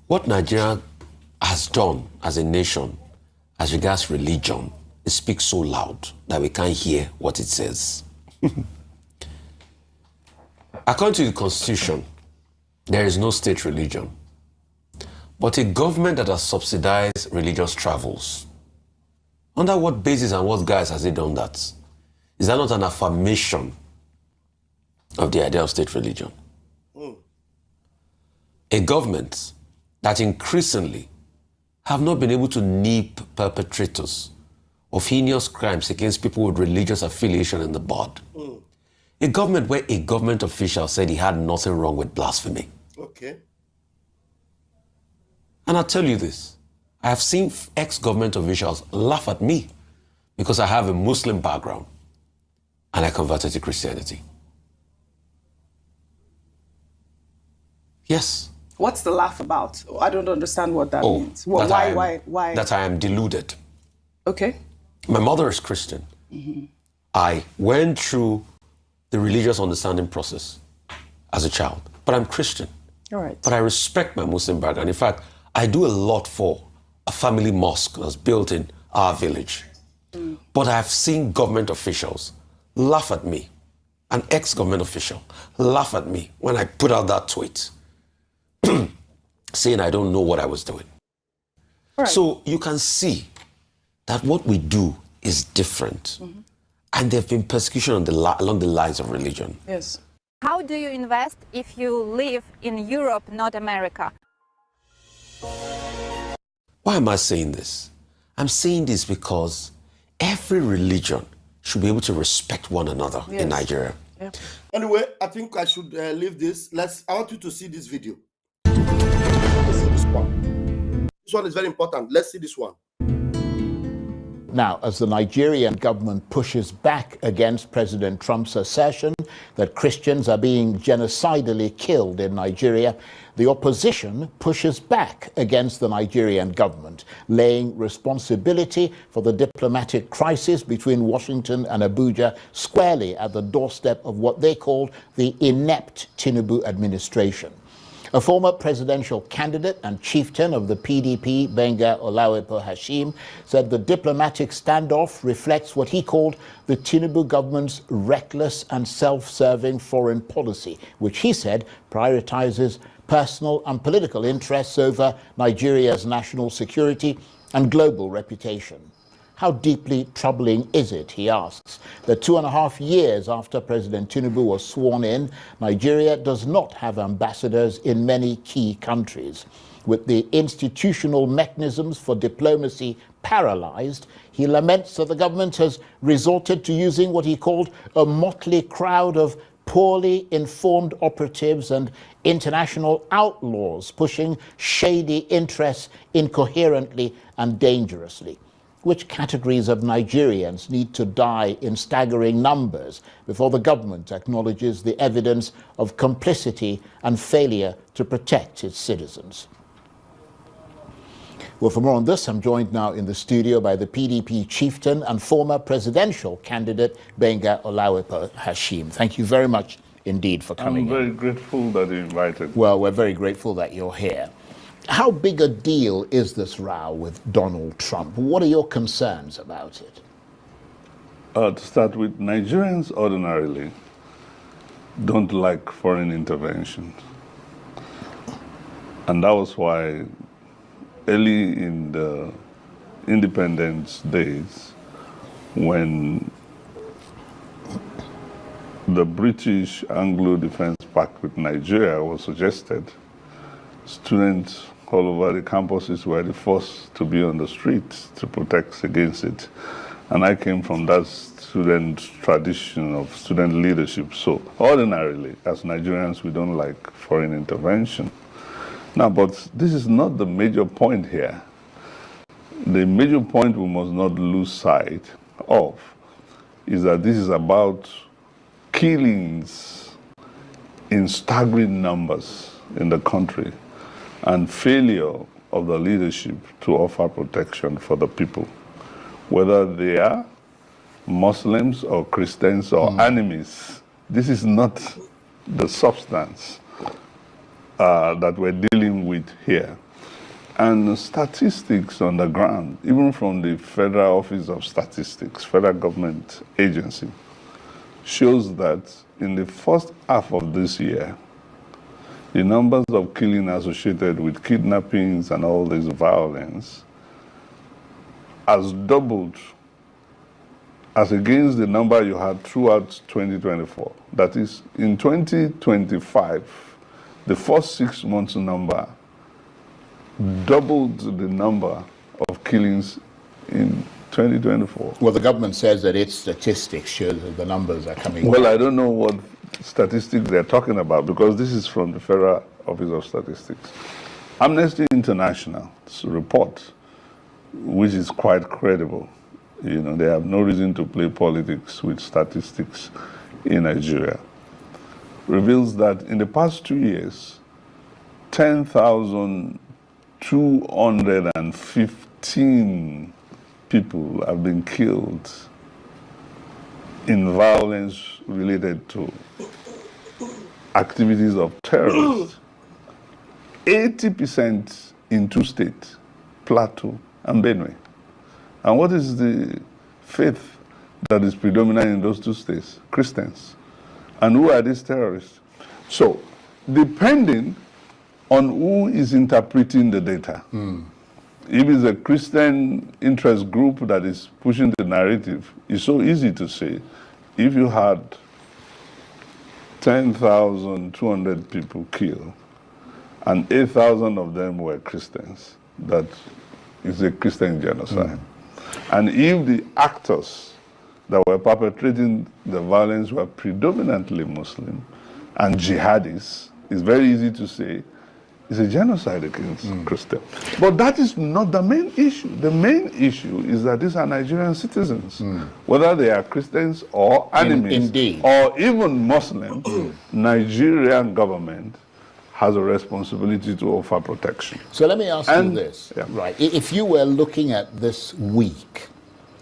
What Nigeria has done as a nation, as regards religion, it speaks so loud that we can't hear what it says. According to the Constitution, there is no state religion. But a government that has subsidized religious travels, under what basis and what guise has it done that? Is that not an affirmation of the idea of state religion? A government that increasingly have not been able to nip perpetrators of heinous crimes against people with religious affiliation in the bud. A government where a government official said he had nothing wrong with blasphemy. Okay. And I'll tell you this, I have seen ex-government officials laugh at me because I have a Muslim background and I converted to Christianity. Yes. What's the laugh about? I don't understand what that means. Why? That I am deluded. Okay. My mother is Christian. I went through the religious understanding process as a child, but I'm Christian. All right. But I respect my Muslim background. In fact, I do a lot for a family mosque that's built in our village. But I've seen government officials laugh at me, an ex-government official, laugh at me when I put out that tweet, saying I don't know what I was doing. Right. So you can see that what we do is different. And there have been persecution along the lines of religion. Yes. How do you invest if you live in Europe, not America? Why am I saying this? I'm saying this because every religion should be able to respect one another in Nigeria. Yeah. Anyway, I think I should leave this. I want you to see this video. Let's see this one. This one is very important. Let's see this one. Now, as the Nigerian government pushes back against President Trump's assertion that Christians are being genocidally killed in Nigeria, the opposition pushes back against the Nigerian government, laying responsibility for the diplomatic crisis between Washington and Abuja squarely at the doorstep of what they called the inept Tinubu administration. A former presidential candidate and chieftain of the PDP, Benga Olawepo Hashim, said the diplomatic standoff reflects what he called the Tinubu government's reckless and self-serving foreign policy, which he said prioritizes personal and political interests over Nigeria's national security and global reputation. How deeply troubling is it, he asks, that 2.5 years after President Tinubu was sworn in, Nigeria does not have ambassadors in many key countries. With the institutional mechanisms for diplomacy paralyzed, he laments that the government has resorted to using what he called a motley crowd of poorly informed operatives and international outlaws pushing shady interests incoherently and dangerously. which categories of Nigerians need to die in staggering numbers before the government acknowledges the evidence of complicity and failure to protect its citizens? Well, for more on this, I'm joined now in the studio by the PDP chieftain and former presidential candidate, Benga Olawepo Hashim. Thank you very much indeed for coming in. I'm very grateful that you invited me. Well, we're very grateful that you're here. How big a deal is this row with Donald Trump? What are your concerns about it? To start with, Nigerians ordinarily don't like foreign intervention. And that was why early in the independence days, when the British Anglo Defence Pact with Nigeria was suggested, students all over the campuses were the first to be on the streets to protect against it. And I came from that student tradition of student leadership. So ordinarily, as Nigerians, we don't like foreign intervention. Now, but this is not the major point here. The major point we must not lose sight of is that this is about killings in staggering numbers in the country and failure of the leadership to offer protection for the people, whether they are Muslims or Christians or enemies. This is not the substance that we're dealing with here. And statistics on the ground, even from the Federal Office of Statistics, federal government agency, shows that in the first half of this year, the numbers of killings associated with kidnappings and all this violence has doubled as against the number you had throughout 2024. That is, in 2025, the first 6 months number doubled the number of killings in 2024. Well, the government says that its statistics show that the numbers are coming Well, down. I don't know what statistics they're talking about because this is from the Federal Office of Statistics. Amnesty International's report, which is quite credible, you know, they have no reason to play politics with statistics in Nigeria, reveals that in the past 2 years, 10,215 people have been killed in violence related to activities of terrorists. 80% in 2 states, Plateau and Benue. And what is the faith that is predominant in those 2 states? Christians. And who are these terrorists? So, depending on who is interpreting the data, if it's a Christian interest group that is pushing the narrative, it's so easy to say, if you had 10,200 people killed, and 8,000 of them were Christians, that is a Christian genocide. And if the actors that were perpetrating the violence were predominantly Muslim and jihadis, it's very easy to say it's a genocide against Christians. But that is not the main issue. The main issue is that these are Nigerian citizens, whether they are Christians or enemies, or even Muslims. Nigerian government has a responsibility to offer protection. So let me ask you this, right? If you were looking at this week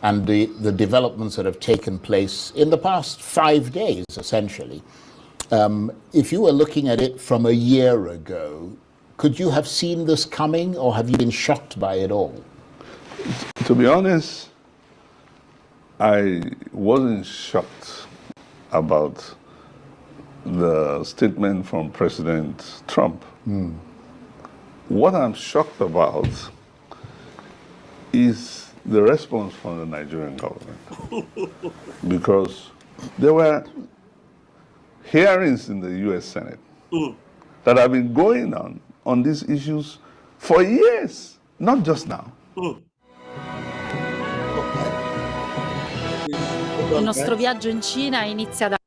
and the developments that have taken place in the past 5 days, essentially, if you were looking at it from a year ago, could you have seen this coming, or have you been shocked by it all? To be honest, I wasn't shocked about the statement from President Trump. What I'm shocked about is the response from the Nigerian government. Because there were hearings in the US Senate that have been going on these issues for years, not just now. Il nostro viaggio in Cina inizia da...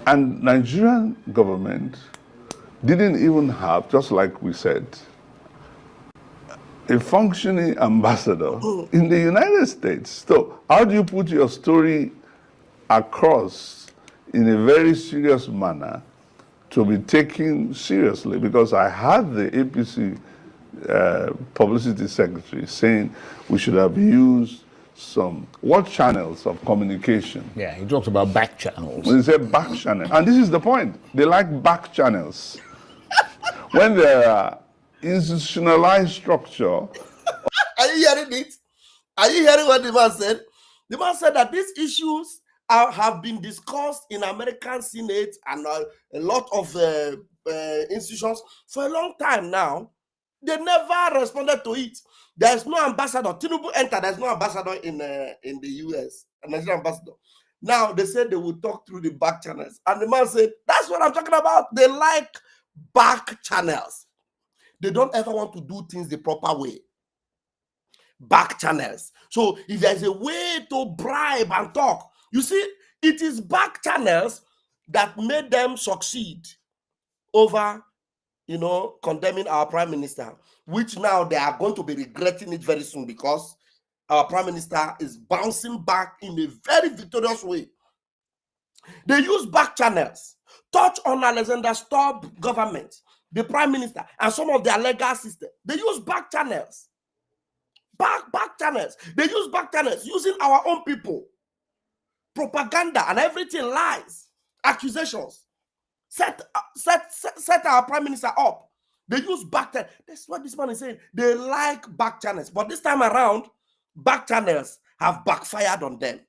And Nigerian government didn't even have, just like we said, a functioning ambassador in the United States. So how do you put your story across in a very serious manner to be taken seriously? Because I had the APC publicity secretary saying we should have used what channels of communication? Yeah, he talks about back channels. He said back channel. And this is the point. They like back channels. When there are institutionalized structure. Are you hearing it? Are you hearing what the man said? The man said that these issues have been discussed in American Senate and a lot of institutions for a long time now. They never responded to it. There's no ambassador. Tinubu entered. There's no ambassador in the US, a Nigerian ambassador. Now they said they will talk through the back channels, and the man said, "That's what I'm talking about. They like back channels. They don't ever want to do things the proper way. Back channels. So if there's a way to bribe and talk, you see, it is back channels that made them succeed over, condemning our prime minister, which now they are going to be regretting it very soon because our prime minister is bouncing back in a very victorious way. They use back channels, touch on Alexander Stubbs' government, the prime minister, and some of their legal system. They use back channels. Back channels. They use back channels using our own people. Propaganda and everything, lies, accusations. Set our prime minister up. They use back channels. That's what this man is saying. They like back channels. But this time around, back channels have backfired on them.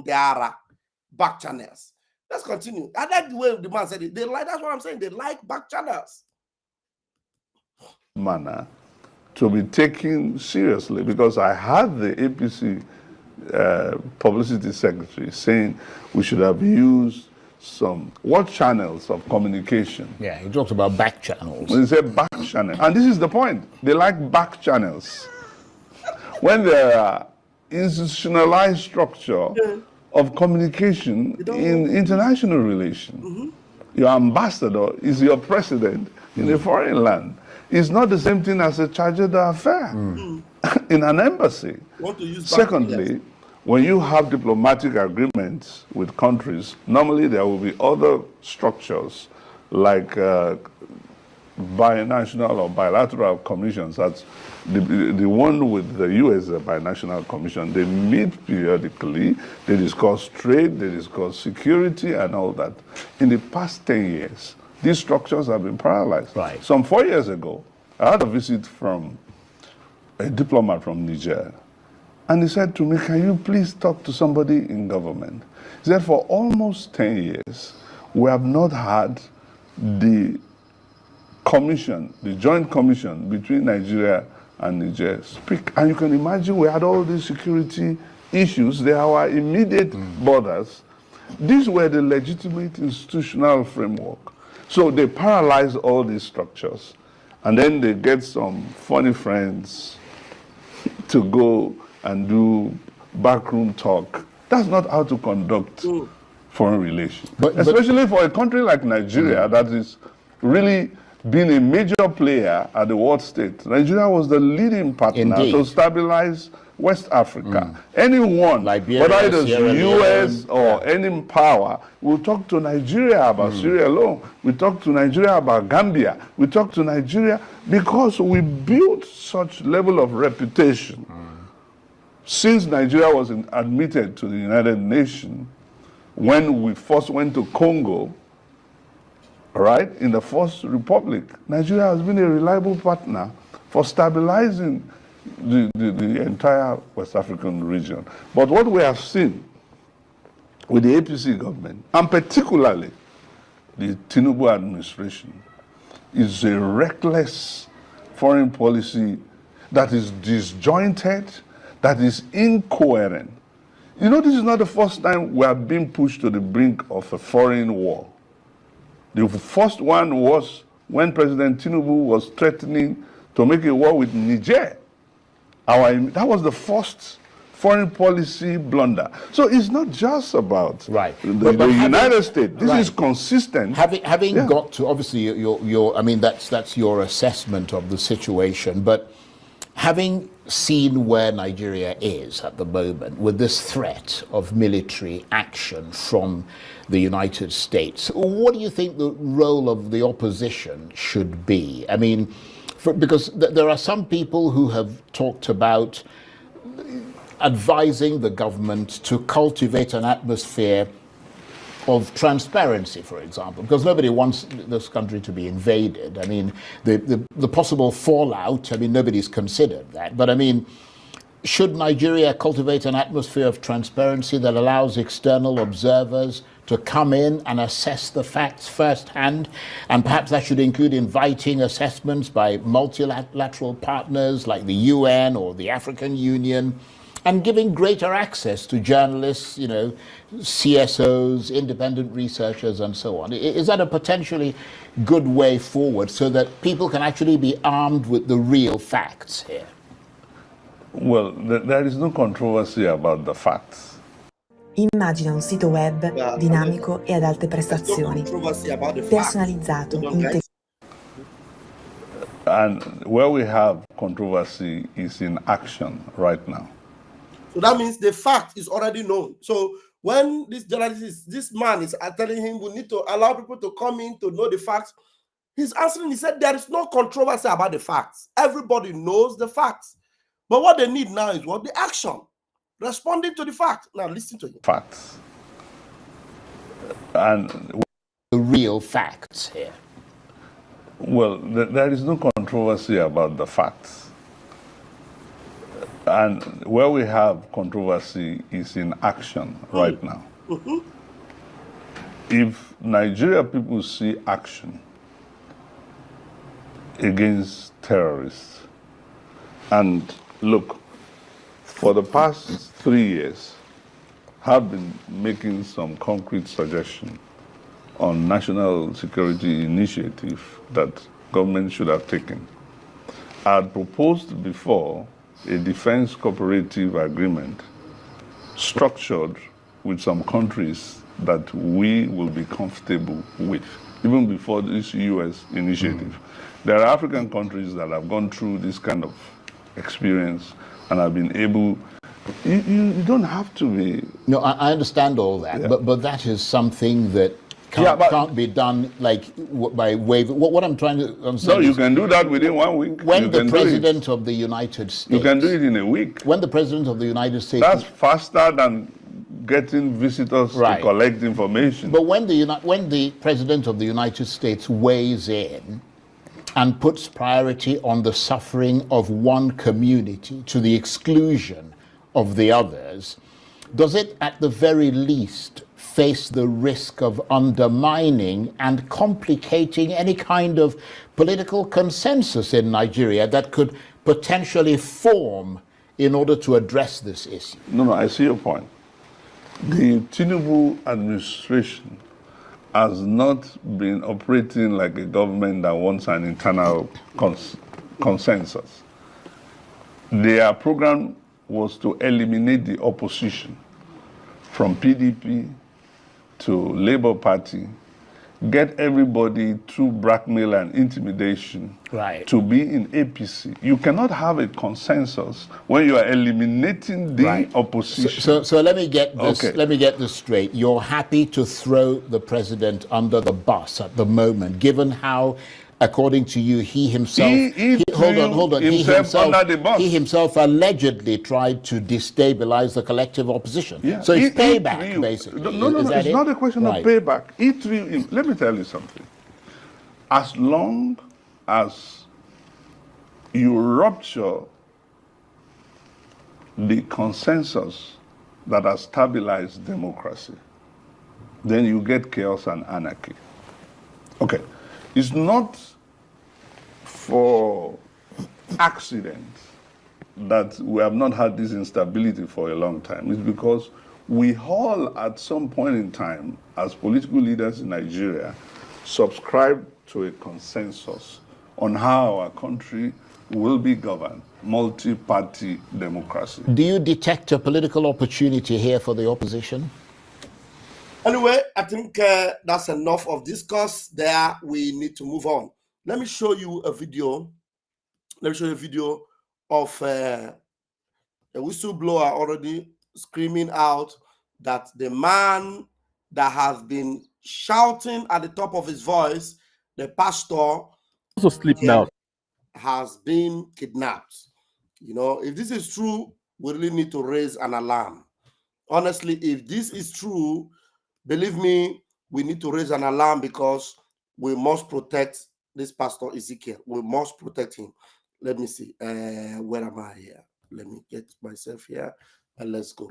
They are back channels. Let's continue. I like the way the man said it. They like, that's what I'm saying. They like back channels. Manner to be taken seriously, because I had the APC publicity secretary saying we should have used what channels of communication? Yeah, he talks about back channels. He said back channel. And this is the point. They like back channels. When there are institutionalized structure of communication in international relations, your ambassador is your president in a foreign land. It's not the same thing as a charge d'affaires in an embassy. Secondly, when you have diplomatic agreements with countries, normally there will be other structures like binational or bilateral commissions. That's the one with the US, the binational commission. They meet periodically, they discuss trade, they discuss security and all that. In the past 10 years, these structures have been paralyzed. Right. Some 4 years ago, I had a visit from a diplomat from Niger. And he said to me, can you please talk to somebody in government? He said, for almost 10 years, we have not had the commission, the joint commission between Nigeria and Niger speak. And you can imagine we had all these security issues. They are our immediate borders. These were the legitimate institutional framework. So they paralyze all these structures. And then they get some funny friends to go and do backroom talk. That's not how to conduct foreign relations. Especially for a country like Nigeria that is really being a major player at the world stage. Nigeria was the leading partner to stabilize West Africa. Anyone, Liberia, whether it is Sierra US Leone, or any power, will talk to Nigeria about Sierra Leone. We talk to Nigeria about Gambia. We talk to Nigeria because we built such level of reputation. Since Nigeria was admitted to the United Nations, when we first went to Congo, right, in the First Republic, Nigeria has been a reliable partner for stabilizing the entire West African region. But what we have seen with the APC government, and particularly the Tinubu administration, is a reckless foreign policy that is disjointed, that is incoherent. You know, this is not the first time we are being pushed to the brink of a foreign war. The first one was when President Tinubu was threatening to make a war with Niger. That was the first foreign policy blunder. So it's not just about the United States. This is consistent. Having got to, obviously, I mean, that's your assessment of the situation, but Having seen where Nigeria is at the moment with this threat of military action from the United States, what do you think the role of the opposition should be? I mean, because there are some people who have talked about advising the government to cultivate an atmosphere of transparency, for example, because nobody wants this country to be invaded. I mean, the possible fallout, I mean, nobody's considered that. But I mean, should Nigeria cultivate an atmosphere of transparency that allows external observers to come in and assess the facts firsthand? And perhaps that should include inviting assessments by multilateral partners like the UN or the African Union, and giving greater access to journalists, you know, CSOs, independent researchers, and so on. Is that a potentially good way forward so that people can actually be armed with the real facts here? Well, there is no controversy about the facts. Immagina un sito web dinamico e ad alte prestazioni, personalizzato, And where we have controversy is in action right now. So that means the fact is already known. So when this journalist, this man is telling him we need to allow people to come in to know the facts, he's answering, he said there is no controversy about the facts. Everybody knows the facts. But what they need now is what? The action. Responding to the fact. Now listen to him. Facts. And the real facts here. Well, there is no controversy about the facts. And where we have controversy is in action right now. If Nigeria people see action against terrorists, and look, for the past 3 years, have been making some concrete suggestions on national security initiative that government should have taken. I had proposed before a defense cooperative agreement structured with some countries that we will be comfortable with, even before this US initiative. There are African countries that have gone through this kind of experience and have been able. You don't have to be. No, I understand all that, Yeah. but that is something that can't be done like by wave. What I'm trying to understand. No, you can do that within 1 week. When the president of the United States, you can do it in a week. When the president of the United States, that's faster than getting visitors to collect information. But when the president of the United States weighs in and puts priority on the suffering of one community to the exclusion of the others, does it at the very least face the risk of undermining and complicating any kind of political consensus in Nigeria that could potentially form in order to address this issue? No, I see your point. The Tinubu administration has not been operating like a government that wants an internal consensus. Their program was to eliminate the opposition from PDP to Labour Party, get everybody through blackmail and intimidation to be in APC. You cannot have a consensus when you are eliminating the opposition. So let me get this. Let me get this straight. You're happy to throw the president under the bus at the moment, given how, according to you, he himself. Hold on. He himself allegedly tried to destabilize the collective opposition. Yeah. So it's payback, basically. No, it's not a question of payback. Let me tell you something. As long as you rupture the consensus that has stabilized democracy, then you get chaos and anarchy. Okay. It's not for accident that we have not had this instability for a long time. It's because we all, at some point in time, as political leaders in Nigeria, subscribed to a consensus on how our country will be governed, multi-party democracy. Do you detect a political opportunity here for the opposition? Anyway, I think that's enough of discourse there. We need to move on. Let me show you a video. Let me show you a video of a whistleblower already screaming out that the man that has been shouting at the top of his voice, the pastor, also sleep now, has been kidnapped. You know, if this is true, we really need to raise an alarm. Honestly, if this is true, believe me, we need to raise an alarm because we must protect this pastor Ezekiel. We must protect him. Let me see. Where am I here? Let me get myself here and let's go.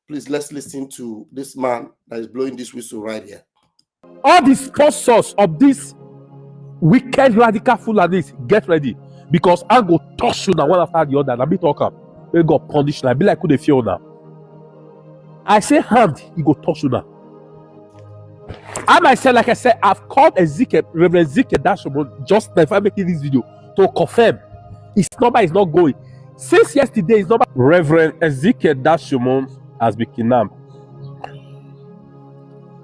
Please, let's listen to this man that is blowing this whistle right here. All the sponsors of this wicked radical Fulanis, get ready. Because I go touch you now one after the other. And I be talking. They go punish now. I be like, who they feel now? I say hand, he go touch you now. I myself, like I said, I've called Ezekiel, Reverend Ezekiel Dashomon, just if I'm making this video, to confirm his number is not going. Since yesterday, his number. Reverend Ezekiel Dashomon has been kidnapped.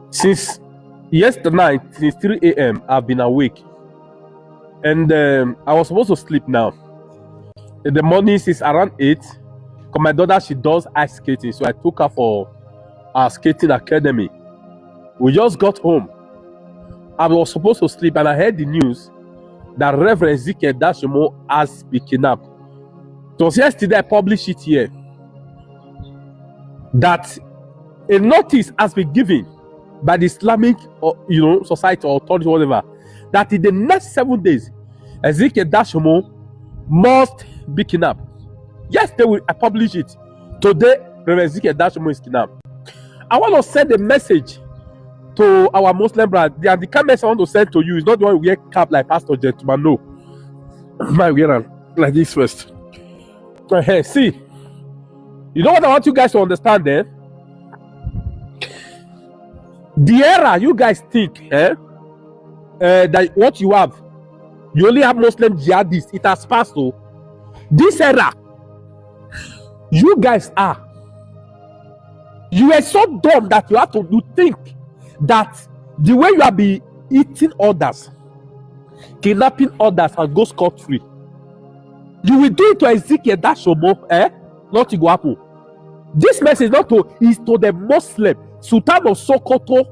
Since yesterday night, since 3 a.m., I've been awake. And I was supposed to sleep now. In the morning, since around 8, because my daughter, she does ice skating, so I took her for our skating academy. We just got home. I was supposed to sleep, and I heard the news that Reverend Ezekiel Dashomon has been kidnapped. It was yesterday I published it here that a notice has been given by the Islamic, society or authority, whatever, that in the next 7 days, Ezekiel Dashomon must be kidnapped. Yesterday I published it. Today, Reverend Ezekiel Dashomon is kidnapped. I want to send a message to our Muslim brother. The kind message I want to send to you is not the one who wear cap like Pastor Gentleman. No. My wear like this first. Hey, see. You know what I want you guys to understand there? The era you guys think, that what you have, you only have Muslim jihadists. It has passed. So this era, you guys are. You are so dumb that you have to think that the way you have been eating others, kidnapping others, and go scot-free, you will do it to Ezekiel Dashomon, nothing will happen. This message is to the Muslim, Sultan of Sokoto,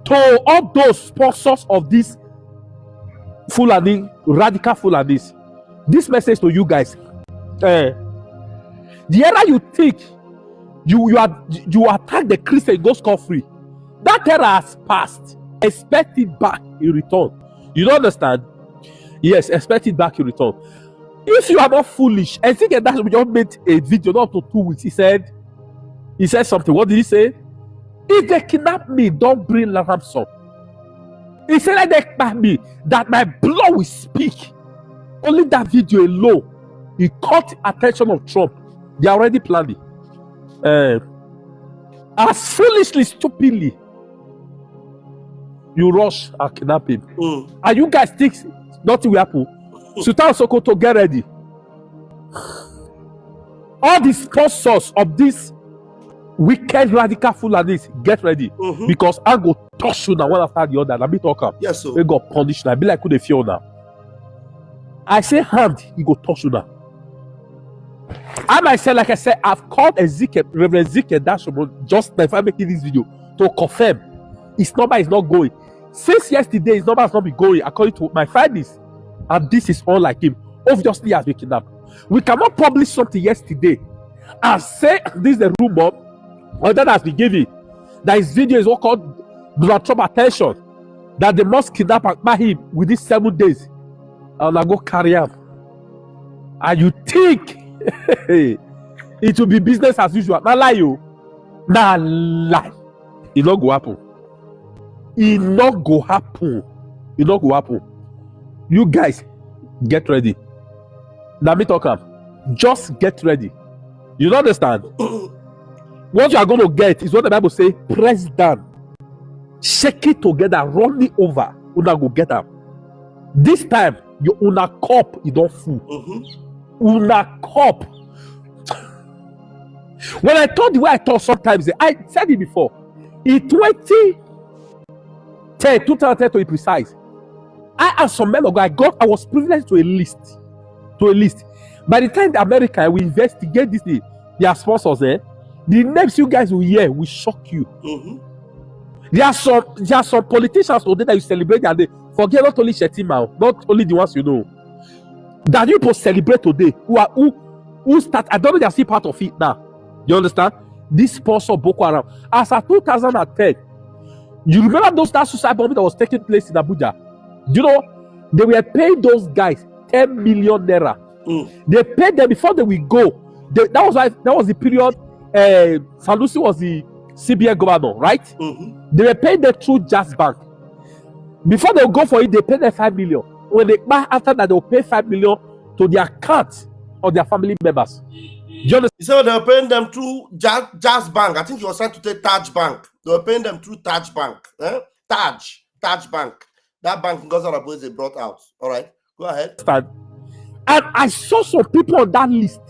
to all those sponsors of this Fulani, radical Fulanis. This message to you guys. The era you think you attack the Christian, go scot-free. That era has passed. Expect it back in return. You don't understand? Yes, expect it back in return. If you are not foolish, I think that we just made a video not up to 2 weeks. He said something. What did he say? If they kidnap me, don't bring ransom. He said, let they kidnap me, that my blood will speak. Only that video alone, he caught attention of Trump. They are already planning. As foolishly, stupidly, you rush and kidnap him. And you guys think nothing will happen. Sultan Sokoto, get ready. All the sponsors of this wicked radical Fulanis, get ready. Because I go touch you now one after the other. And I be talking. Yes, sir. We go punish now. I be like, who they feel now? I say hand, he go touch you now. I myself, like I said, I've called Ezekiel, Reverend Ezekiel Dashomon, just if I'm making this video, to confirm his number is not going. Since yesterday, his number has not been going according to my findings. And this is unlike him. Obviously, he has been kidnapped. We cannot publish something yesterday and say this is the rumor, or that has been given, that his video is what called Donald Trump attention, that they must kidnap and buy him within 7 days. And I go carry him. And you think it will be business as usual? Now lie, you. Now lie. It not go happen. It not go happen. It not go happen. You guys, get ready. Now me talk. Just get ready. You don't understand? What you are going to get is what the Bible say. Press down, shake it together, run it over. Una go get up. This time, your una cup you don't full. Una cup. When I thought the way I thought sometimes, I said it before. In 2010 to be precise, I and some men of God, I was privileged to a list. By the time America will investigate this thing, their sponsors, the names you guys will hear will shock you. There are some politicians today that you celebrate and they forget not only Shetima, not only the ones you know. That you people celebrate today who start. I don't know they are still part of it now. You understand? This sponsor Boko Haram. As of 2010, you remember that suicide bombing that was taking place in Abuja? You know, they were paying those guys 10 million naira. They paid them before they will go. That was the period Sanusi was the CBN governor, right? They were paying them through Jazz Bank. Before they go for it, they paid them 5 million. When they buy after that, they will pay 5 million to their account of their family members. You understand? So they were paying them through Jazz Bank. I think you were trying to take Taj Bank. They were paying them through Taj Bank. Taj Bank. That bank in Adeboye they brought out. All right, go ahead. And I saw some people on that list,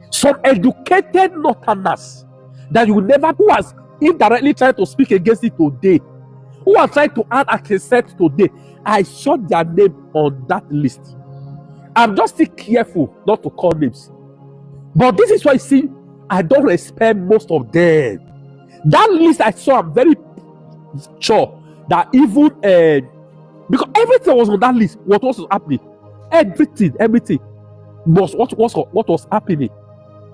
some educated Northerners that you will never, who was indirectly trying to speak against it today, who are trying to add a consent today. I saw their name on that list. I'm just still careful not to call names. But this is why you see, I don't respect most of them. That list I saw, I'm very sure that even because everything was on that list, what was happening. Everything was what was happening.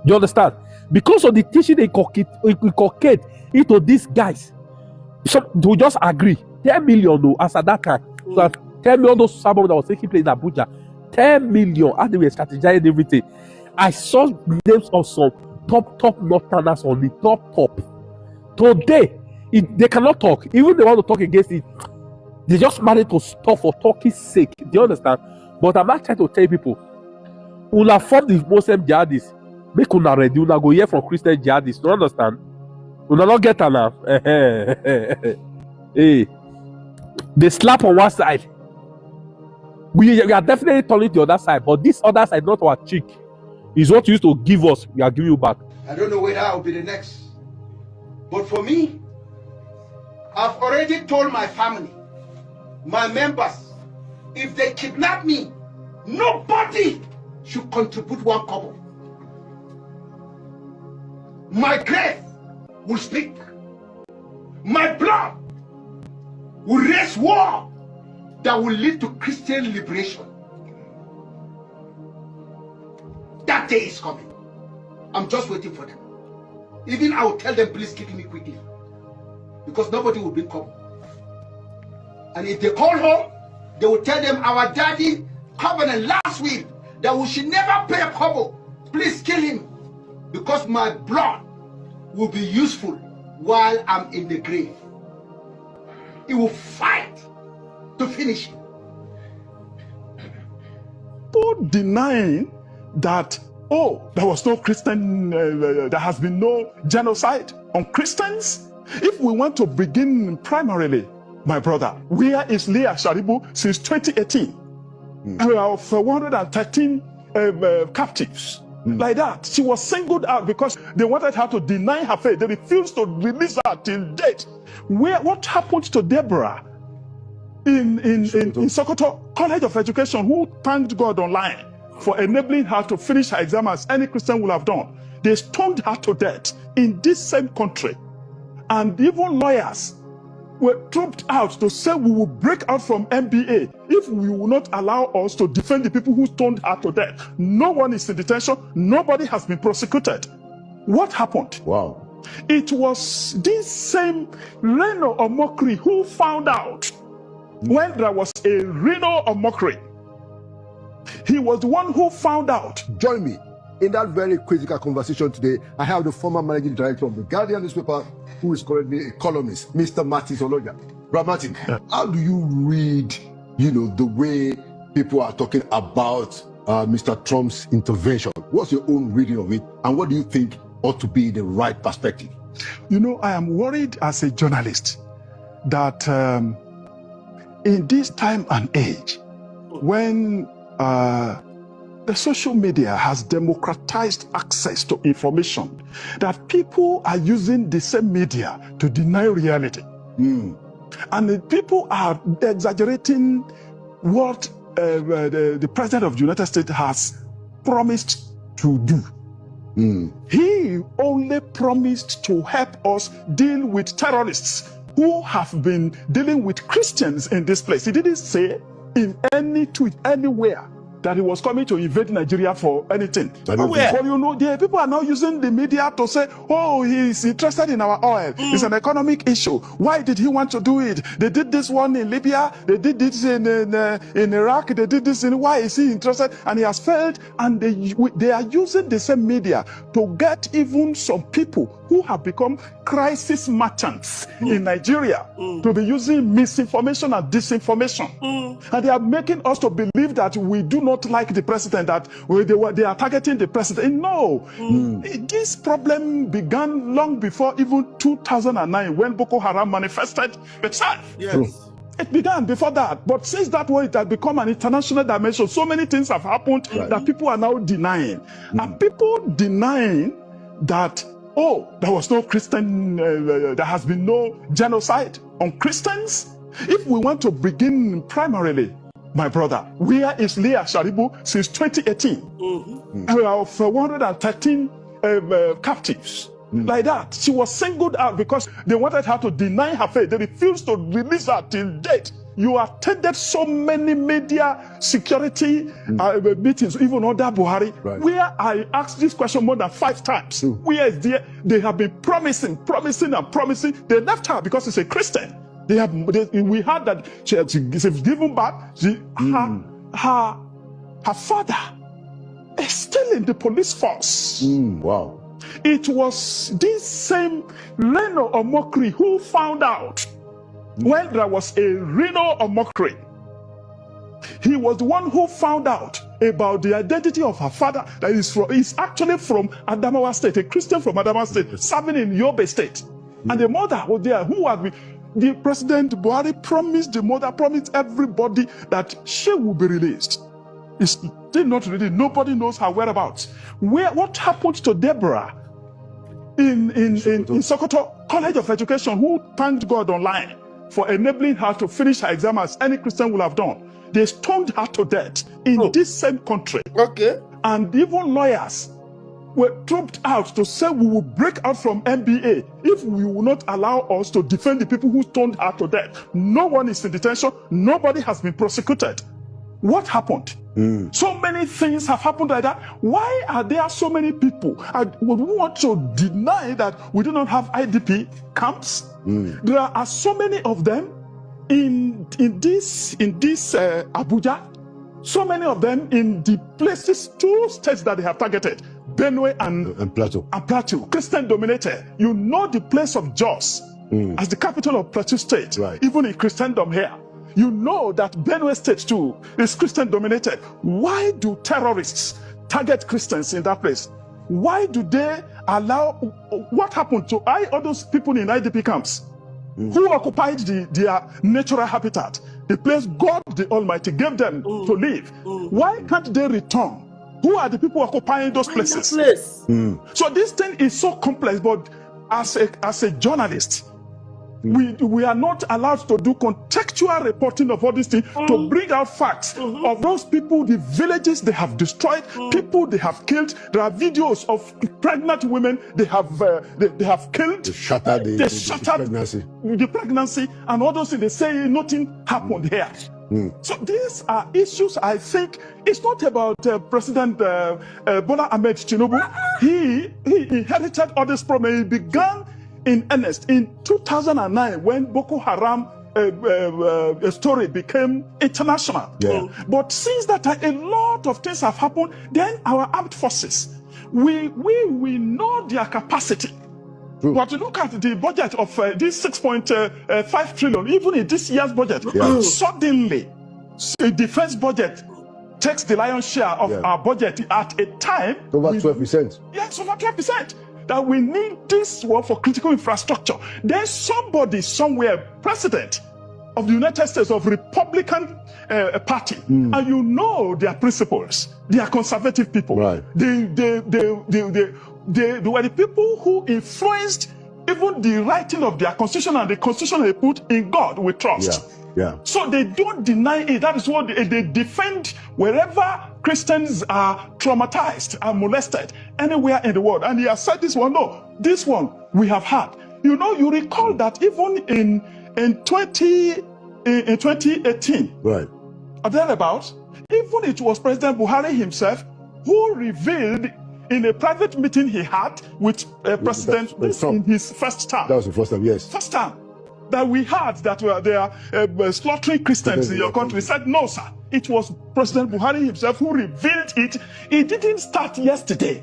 You understand? Because of the teaching they inculcate into these guys, so to just agree 10 million though, as at that time, so 10 million those suburbs that was taking place in Abuja, 10 million, and they were strategizing everything. I saw names of some top Northerners on the top. Today, they cannot talk. Even they want to talk against it, they just managed to stop for talking's sake. Do you understand? But I'm not trying to tell people, una form the Muslim jihadists, make una ready, una go hear from Christian jihadists. Do you understand? Una not get enough. Hey, they slap on one side. We are definitely turning to the other side, but this other side, not our cheek, is what you used to give us. We are giving you back. I don't know whether I'll be the next, but for me, I've already told my family, my members, if they kidnap me, nobody should contribute 1 kobo. My grave will speak. My blood will raise war that will lead to Christian liberation. That day is coming. I'm just waiting for them. Even I will tell them, please kill me quickly, because nobody will bring kobo. And if they call home, they will tell them our daddy covenant last week that we should never pay a kobo. Please kill him, because my blood will be useful while I'm in the grave. It will fight to finish him. Denying that, there was no Christian, there has been no genocide on Christians. If we want to begin primarily, my brother, where is Leah Sharibu since 2018? Of 113 captives. Like that. She was singled out because they wanted her to deny her faith. They refused to release her till date. What happened to Deborah in Sokoto College of Education, who thanked God online for enabling her to finish her exam as any Christian would have done? They stoned her to death in this same country. And even lawyers were trooped out to say we will break out from MBA if we will not allow us to defend the people who stoned her to death. No one is in detention. Nobody has been prosecuted. What happened? Wow. It was this same Reno Omokri who found out when there was a Reno Omokri. He was the one who found out. Join me in that very critical conversation today. I have the former managing director of the Guardian newspaper, who is currently a columnist, Mr. Martin Oloja. Brother Martin, how do you read, the way people are talking about Mr. Trump's intervention? What's your own reading of it, and what do you think ought to be the right perspective? I am worried as a journalist that in this time and age, when the social media has democratized access to information, that people are using the same media to deny reality. And the people are exaggerating what the President of the United States has promised to do. He only promised to help us deal with terrorists who have been dealing with Christians in this place. He didn't say in any tweet anywhere that he was coming to invade Nigeria for anything. But you know, the people are now using the media to say, oh, he's interested in our oil. It's an economic issue. Why did he want to do it? They did this one in Libya. They did this in Iraq. They did this in... Why is he interested? And he has failed. And they are using the same media to get even some people who have become crisis merchants in Nigeria to be using misinformation and disinformation. And they are making us to believe that we do not like the president, that they are targeting the president. No, this problem began long before even 2009 when Boko Haram manifested itself. Yes. It began before that, but since that way it has become an international dimension. So many things have happened that people are now denying. And people denying that, oh, there was no Christian, there has been no genocide on Christians. If we want to begin primarily, my brother, where is Leah Sharibu since 2018? Of 113 captives. Like that. She was singled out because they wanted her to deny her faith. They refused to release her till date. You attended so many media security meetings, even under Buhari, where I asked this question more than 5 times. Where is there? They have been promising. They left her because she's a Christian. We heard that she's given birth. Her father is still in the police force. Wow. It was this same Reno Omokri who found out when there was a Reno Omokri. He was the one who found out about the identity of her father, that is actually from Adamawa State, a Christian from Adamawa State, serving in Yobe State. And the mother was there, who had been... The President Buhari promised, the mother promised everybody that she will be released. It's still not released. Nobody knows her whereabouts. What happened to Deborah in Sokoto College of Education, who thanked God online for enabling her to finish her exam as any Christian would have done? They stoned her to death in this same country. Okay. And even lawyers were trooped out to say we will break out from NBA if we will not allow us to defend the people who stoned her to death. No one is in detention. Nobody has been prosecuted. What happened? So many things have happened like that. Why are there so many people? We want to deny that we do not have IDP camps. There are so many of them in this Abuja. So many of them in the places, 2 states that they have targeted, Benue and Plateau, Christian dominated. You know the place of Jos as the capital of Plateau State, even in Christendom here. You know that Benue State too is Christian dominated. Why do terrorists target Christians in that place? Why do they allow... What happened to all those people in IDP camps who occupied their natural habitat, the place God the Almighty gave them to live? Why can't they return? Who are the people occupying those places? So this thing is so complex, but as a journalist, we are not allowed to do contextual reporting of all these things, to bring out facts of those people, the villages they have destroyed, people they have killed. There are videos of pregnant women they have killed. They shattered the pregnancy and all those things. They say nothing happened here. So these are issues. I think it's not about President Bola Ahmed Tinubu. He inherited all this problem. He began in earnest in 2009 when Boko Haram story became international. But since that time, a lot of things have happened. Then our armed forces, we know their capacity. But look at the budget of this 6.5 trillion, even in this year's budget, suddenly the defense budget takes the lion's share of our budget at a time. Over 12%. Yes, over 12%. That we need this one for critical infrastructure. There's somebody somewhere, president of the United States of Republican Party, and you know their principles. They are conservative people. They were the people who influenced even the writing of their constitution, and the constitution they put in God we trust. So they don't deny it. That is what they defend wherever Christians are traumatized and molested anywhere in the world. And he has said this one, no, this one we have had. You know, you recall that even in 2018, right, or thereabouts, even it was President Buhari himself who revealed in a private meeting he had with President in his first term. That was the first time, yes. First time. That we heard that they are slaughtering Christians in your country. He said, no, sir. It was President Buhari himself who revealed it. It didn't start yesterday.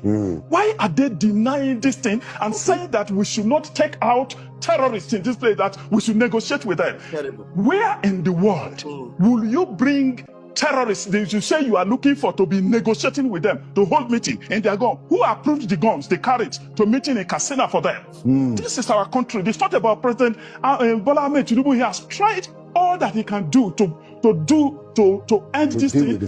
Why are they denying this thing and saying that we should not take out terrorists in this place, that we should negotiate with them? Terrible. Where in the world will you bring terrorists you say you are looking for to be negotiating with them, to hold meeting, and they are gone? Who approved the guns they carried to meeting in Katsina for them? This is our country. This is not about President Bola Ahmed Tinubu. He has tried all that he can do to end this thing.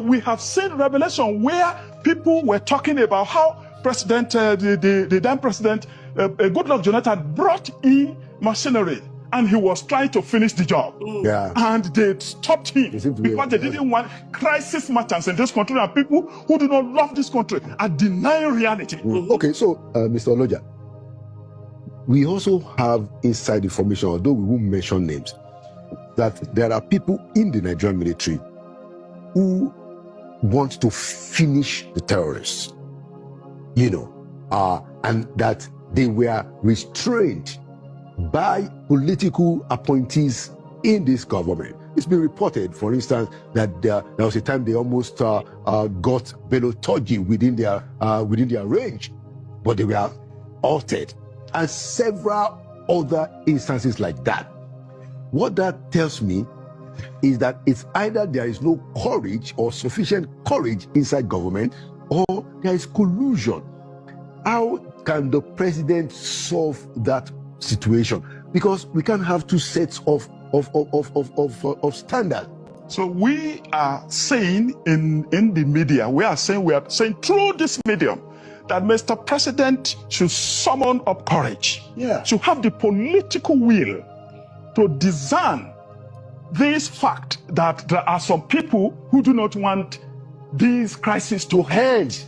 We have seen revelation where people were talking about how President, the then President, Goodluck Jonathan brought in machinery, and he was trying to finish the job. Yeah. And they stopped him because they didn't want crisis merchants in this country, and people who do not love this country are denying reality. Okay, so Mr. Oloja, we also have inside information, although we won't mention names, that there are people in the Nigerian military who want to finish the terrorists, you know, and that they were restrained by political appointees in this government. It's been reported, for instance, that there was a time they almost got Bello Turji within their range, but they were altered, and several other instances like that. What that tells me is that it's either there is no courage or sufficient courage inside government, or there is collusion. How can the president solve that situation? Because we can't have two sets of standards. So we are saying in the media, we are saying through this medium that Mr. President should summon up courage. Yeah. Should have the political will to discern this fact that there are some people who do not want these crises to end.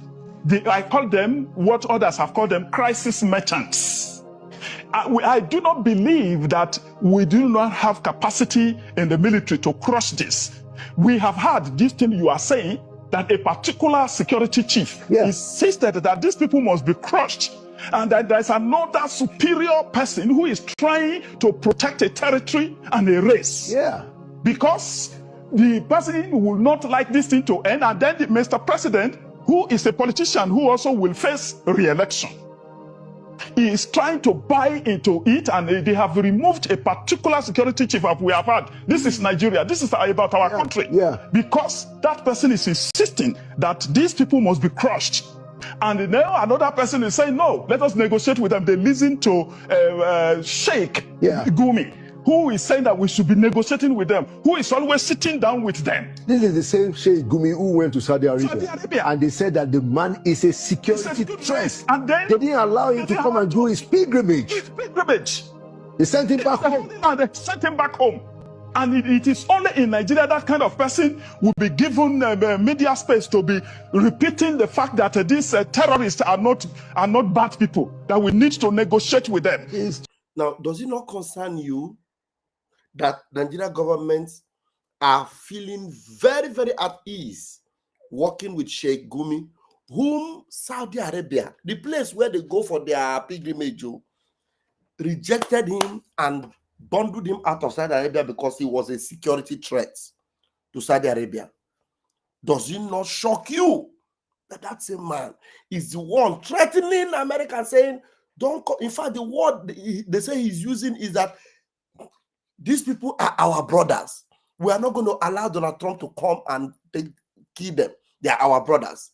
I call them, what others have called them, crisis merchants. I do not believe that we do not have capacity in the military to crush this. We have had this thing you are saying, that a particular security chief insisted that these people must be crushed, and that there's another superior person who is trying to protect a territory and a race. Yeah. Because the person will not like this thing to end, and then Mr. President, who is a politician who also will face re-election, he is trying to buy into it, and they have removed a particular security chief that we have had. This is Nigeria. This is about our country. Yeah. Because that person is insisting that these people must be crushed. And now another person is saying, no, let us negotiate with them. They listen to Sheikh Gumi, who is saying that we should be negotiating with them, who is always sitting down with them. This is the same Sheikh Gumi who went to Saudi Arabia. And they said that the man is a security threat. And then they didn't allow him to come and do his pilgrimage. They sent him back home. They sent him back home. And it is only in Nigeria that kind of person will be given media space to be repeating the fact that these terrorists are not bad people, that we need to negotiate with them. Now, does it not concern you that the Nigerian government are feeling very, very at ease working with Sheikh Gumi, whom Saudi Arabia, the place where they go for their pilgrimage, rejected him and bundled him out of Saudi Arabia because he was a security threat to Saudi Arabia? Does it not shock you that that same man is the one threatening America, saying, don't come? In fact, the word they say he's using is that these people are our brothers. We are not going to allow Donald Trump to come and kill them. They are our brothers.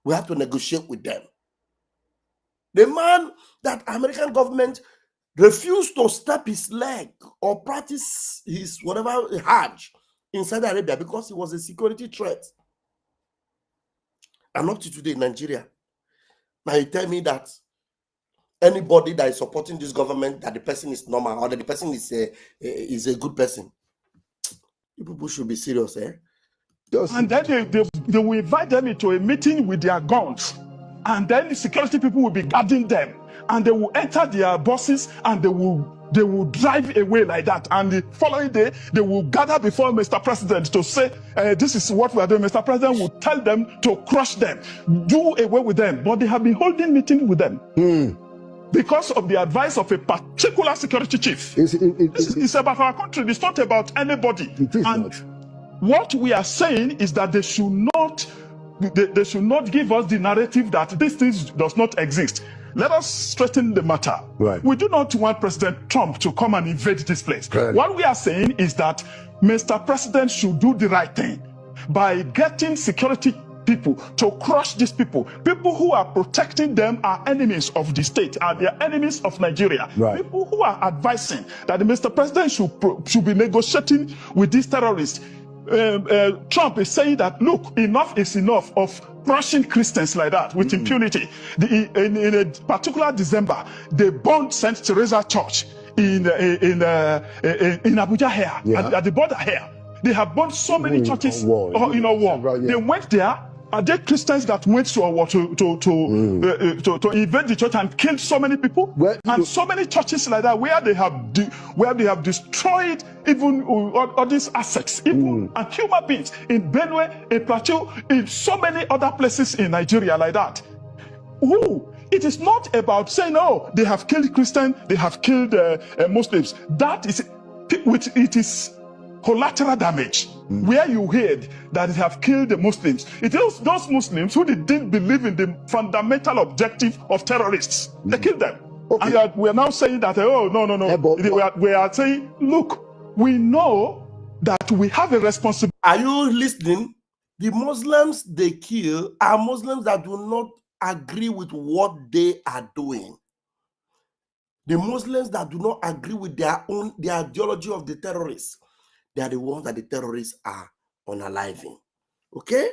We have to negotiate with them. The man that American government refused to step his leg or practice his whatever Hajj in Saudi Arabia because he was a security threat. And up to today in Nigeria, now you tell me that anybody that is supporting this government, that the person is normal or that the person is a good person. You people should be serious, eh? And then they will invite them into a meeting with their guns. And then the security people will be guarding them. And they will enter their buses and they will drive away like that. And the following day, they will gather before Mr. President to say, this is what we are doing. Mr. President will tell them to crush them, do away with them. But they have been holding meetings with them. Because of the advice of a particular security chief. It's about our country. It's not about anybody. And what we are saying is that they should not give us the narrative that this thing does not exist. Let us straighten the matter. Right. We do not want President Trump to come and invade this place. Right. What we are saying is that Mr. President should do the right thing by getting security people to crush these people. People who are protecting them are enemies of the state, and they are enemies of Nigeria. Right. People who are advising that Mr. President should be negotiating with these terrorists. Trump is saying that, look, enough is enough of crushing Christians like that with impunity. In a particular December, they burned St. Teresa Church in Abuja here, at the border here. They have burned so many churches in a war. Right, yeah. They went there. Are there Christians that went to a war to invade the church and killed so many people? And so many churches like that where they have destroyed even all these assets, even and human beings in Benue, in Plateau, in so many other places in Nigeria like that. It is not about saying, oh, they have killed Christians, they have killed Muslims. That is, it is collateral damage. Where you heard that they have killed the Muslims. It is those Muslims who didn't believe in the fundamental objective of terrorists. They killed them. Okay. And we are now saying that, oh, no. We are saying, look, we know that we have a responsibility. Are you listening? The Muslims they kill are Muslims that do not agree with what they are doing. The Muslims that do not agree with the ideology of the terrorists, they are the ones that the terrorists are unaliving. Okay?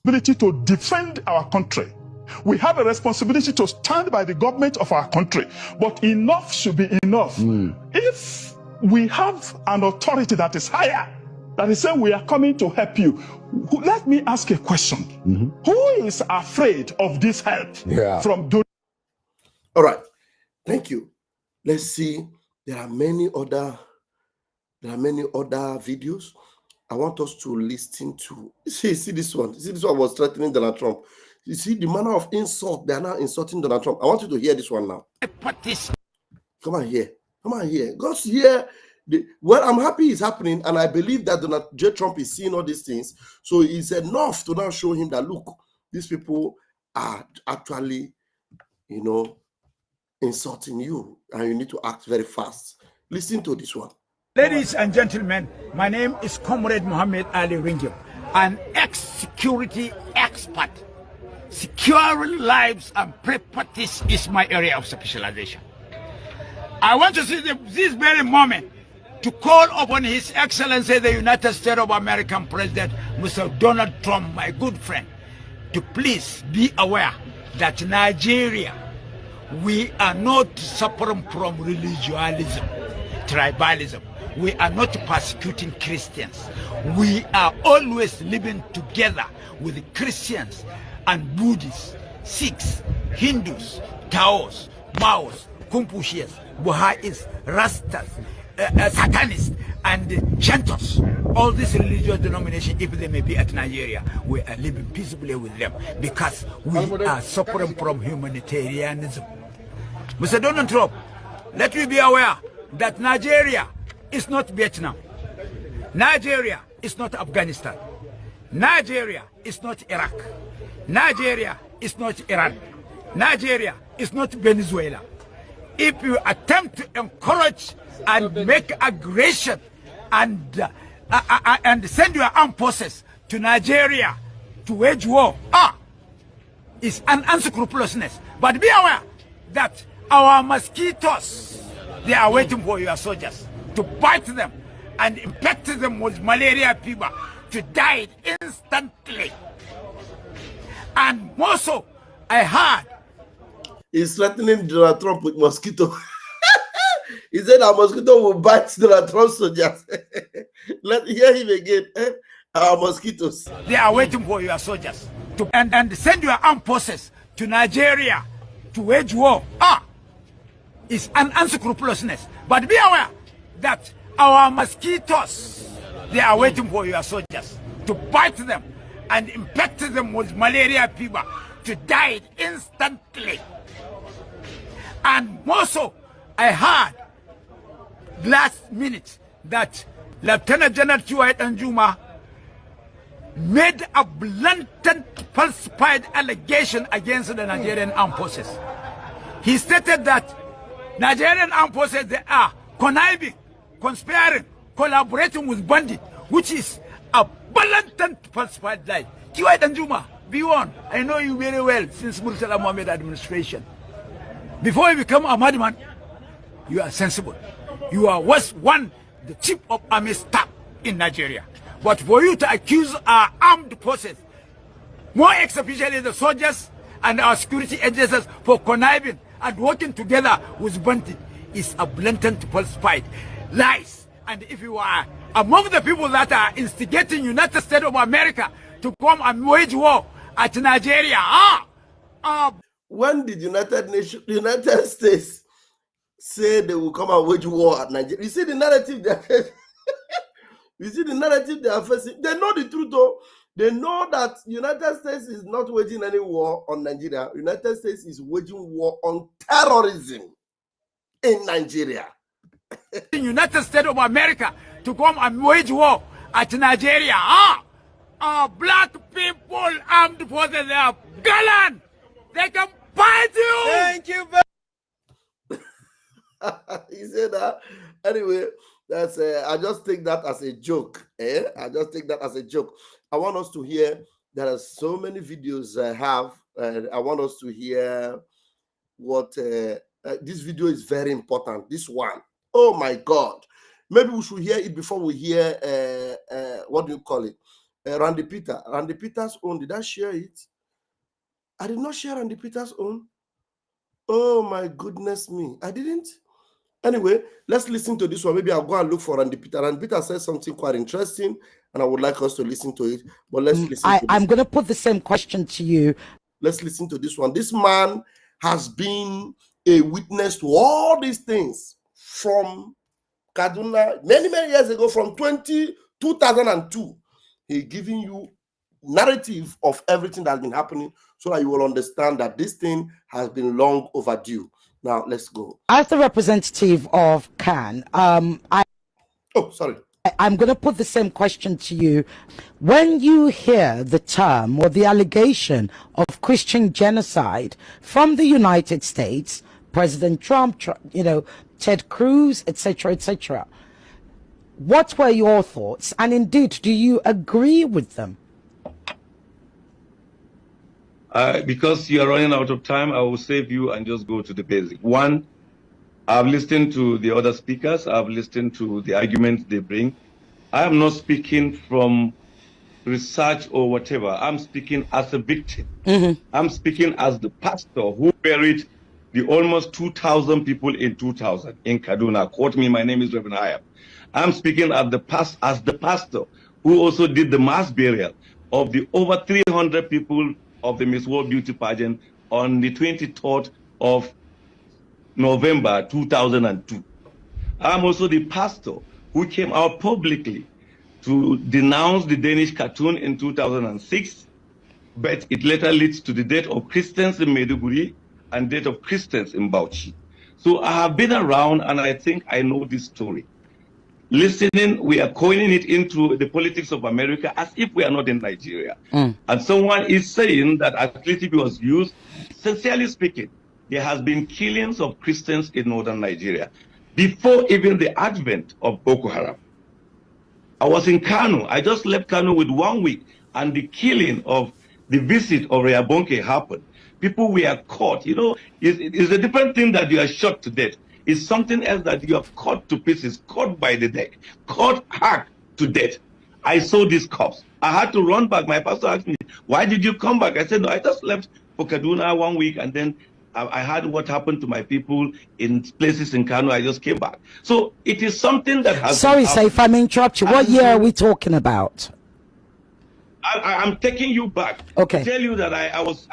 Ability to defend our country. We have a responsibility to stand by the government of our country. But enough should be enough. If we have an authority that is higher, that is saying we are coming to help you, let me ask a question. Who is afraid of this help from doing? All right. Thank you. Let's see. There are many other videos I want us to listen to. See this one. See this one was threatening Donald Trump. You see the manner of insult they are now insulting Donald Trump. I want you to hear this one now. Come on here. Come on here. God's here. Well, I'm happy it's happening, and I believe that Donald J. Trump is seeing all these things. So it's enough to now show him that, look, these people are actually, insulting you, and you need to act very fast. Listen to this one. Ladies and gentlemen, my name is Comrade Mohammed Ali Ringim, an ex-security expert. Securing lives and properties is my area of specialization. I want to see this very moment to call upon His Excellency, the United States of America President, Mr. Donald Trump, my good friend, to please be aware that Nigeria, we are not suffering from religiosism, tribalism. We are not persecuting Christians. We are always living together with Christians and Buddhists, Sikhs, Hindus, Taos, Maos, Confucians, Baha'is, Rastas, Satanists, and Shantos. All these religious denominations, if they may be at Nigeria, we are living peaceably with them because we are suffering from humanitarianism. Mr. Donald Trump, let me be aware that Nigeria is not Vietnam. Nigeria is not Afghanistan. Nigeria is not Iraq. Nigeria is not Iran. Nigeria is not Venezuela. If you attempt to encourage and make aggression and send your armed forces to Nigeria to wage war, it's an unscrupulousness. But be aware that our mosquitoes, they are waiting for your soldiers to bite them and infect them with malaria fever to die instantly. And more so, I heard he's threatening Donald Trump with mosquito. He said a mosquito will bite Donald Trump soldiers. Let's hear him again. Our mosquitoes. They are waiting for your soldiers to and send your armed forces to Nigeria to wage war. It's an unscrupulousness. But be aware that our mosquitoes, they are waiting for your soldiers to bite them and infect them with malaria fever to die instantly. And more so, I heard last minute that Lieutenant General Chiwai Danjuma made a blatant falsified allegation against the Nigerian armed forces. He stated that Nigerian armed forces, they are conniving, conspiring, collaborating with bandits, which is a blatant falsified lie. Chiwai Danjuma, be warned. I know you very well since Murtala Mohammed administration. Before you become a madman, you are sensible. You are the chief of army staff in Nigeria. But for you to accuse our armed forces, more especially the soldiers and our security agencies, for conniving and working together with bandits, is a blatant falsified lies. And if you are among the people that are instigating United States of America to come and wage war at Nigeria, when did United States say they will come and wage war at Nigeria? You see the narrative that you see the narrative they are facing. They know the truth though. They know that United States is not waging any war on Nigeria. United States is waging war on terrorism in Nigeria. United States of America to come and wage war at Nigeria. Black people, armed forces, they are gallant. They can fight you. Thank you. He said that. Anyway, that's I just take that as a joke. I just take that as a joke. I want us to hear. There are so many videos I have. I want us to hear what this video is very important. This one. Oh my God. Maybe we should hear it before we hear what do you call it? Randy Peter. Randy Peter's own. Did I share it? I did not share Randy Peter's own. Oh my goodness me. I didn't. Anyway, let's listen to this one. Maybe I'll go and look for Randy Peter. Randy Peter says something quite interesting, and I would like us to listen to it. But let's listen. I'm going to put the same question to you. Let's listen to this one. This man has been a witness to all these things from Kaduna many years ago, from 2002. He's giving you narrative of everything that has been happening so that you will understand that this thing has been long overdue. Now, let's go. As the representative of CAN, I'm going to put the same question to you. When you hear the term or the allegation of Christian genocide from the United States, President Trump, Ted Cruz, etc., what were your thoughts? And indeed, do you agree with them? Because you are running out of time, I will save you and just go to the basic. One, I've listened to the other speakers. I've listened to the arguments they bring. I am not speaking from research or whatever. I'm speaking as a victim. I'm speaking as the pastor who buried the almost 2,000 people in 2000 in Kaduna. Quote me, my name is Reverend Hayab. I'm speaking as the pastor who also did the mass burial of the over 300 people of the Miss World Beauty pageant on the 23rd of November 2002. I'm also the pastor who came out publicly to denounce the Danish cartoon in 2006, but it later leads to the death of Christians in Maiduguri and death of Christians in Bauchi. So I have been around and I think I know this story. Listening, we are coining it into the politics of America as if we are not in Nigeria. And someone is saying that Atletico was used. Sincerely speaking, there has been killings of Christians in northern Nigeria before even the advent of Boko Haram. I was in Kano. I just left Kano with 1 week, and the killing of the visit of Reabonke happened. People were caught. It's a different thing that you are shot to death. It's something else that you are caught to pieces, caught by the neck, caught hacked to death. I saw these cops. I had to run back. My pastor asked me, why did you come back? I said, no, I just left for Kaduna 1 week, and then I heard what happened to my people in places in Kano. I just came back. So it is something that has... Sorry, sir, if I may interrupt you. What year are we talking about? I'm taking you back to tell you that I was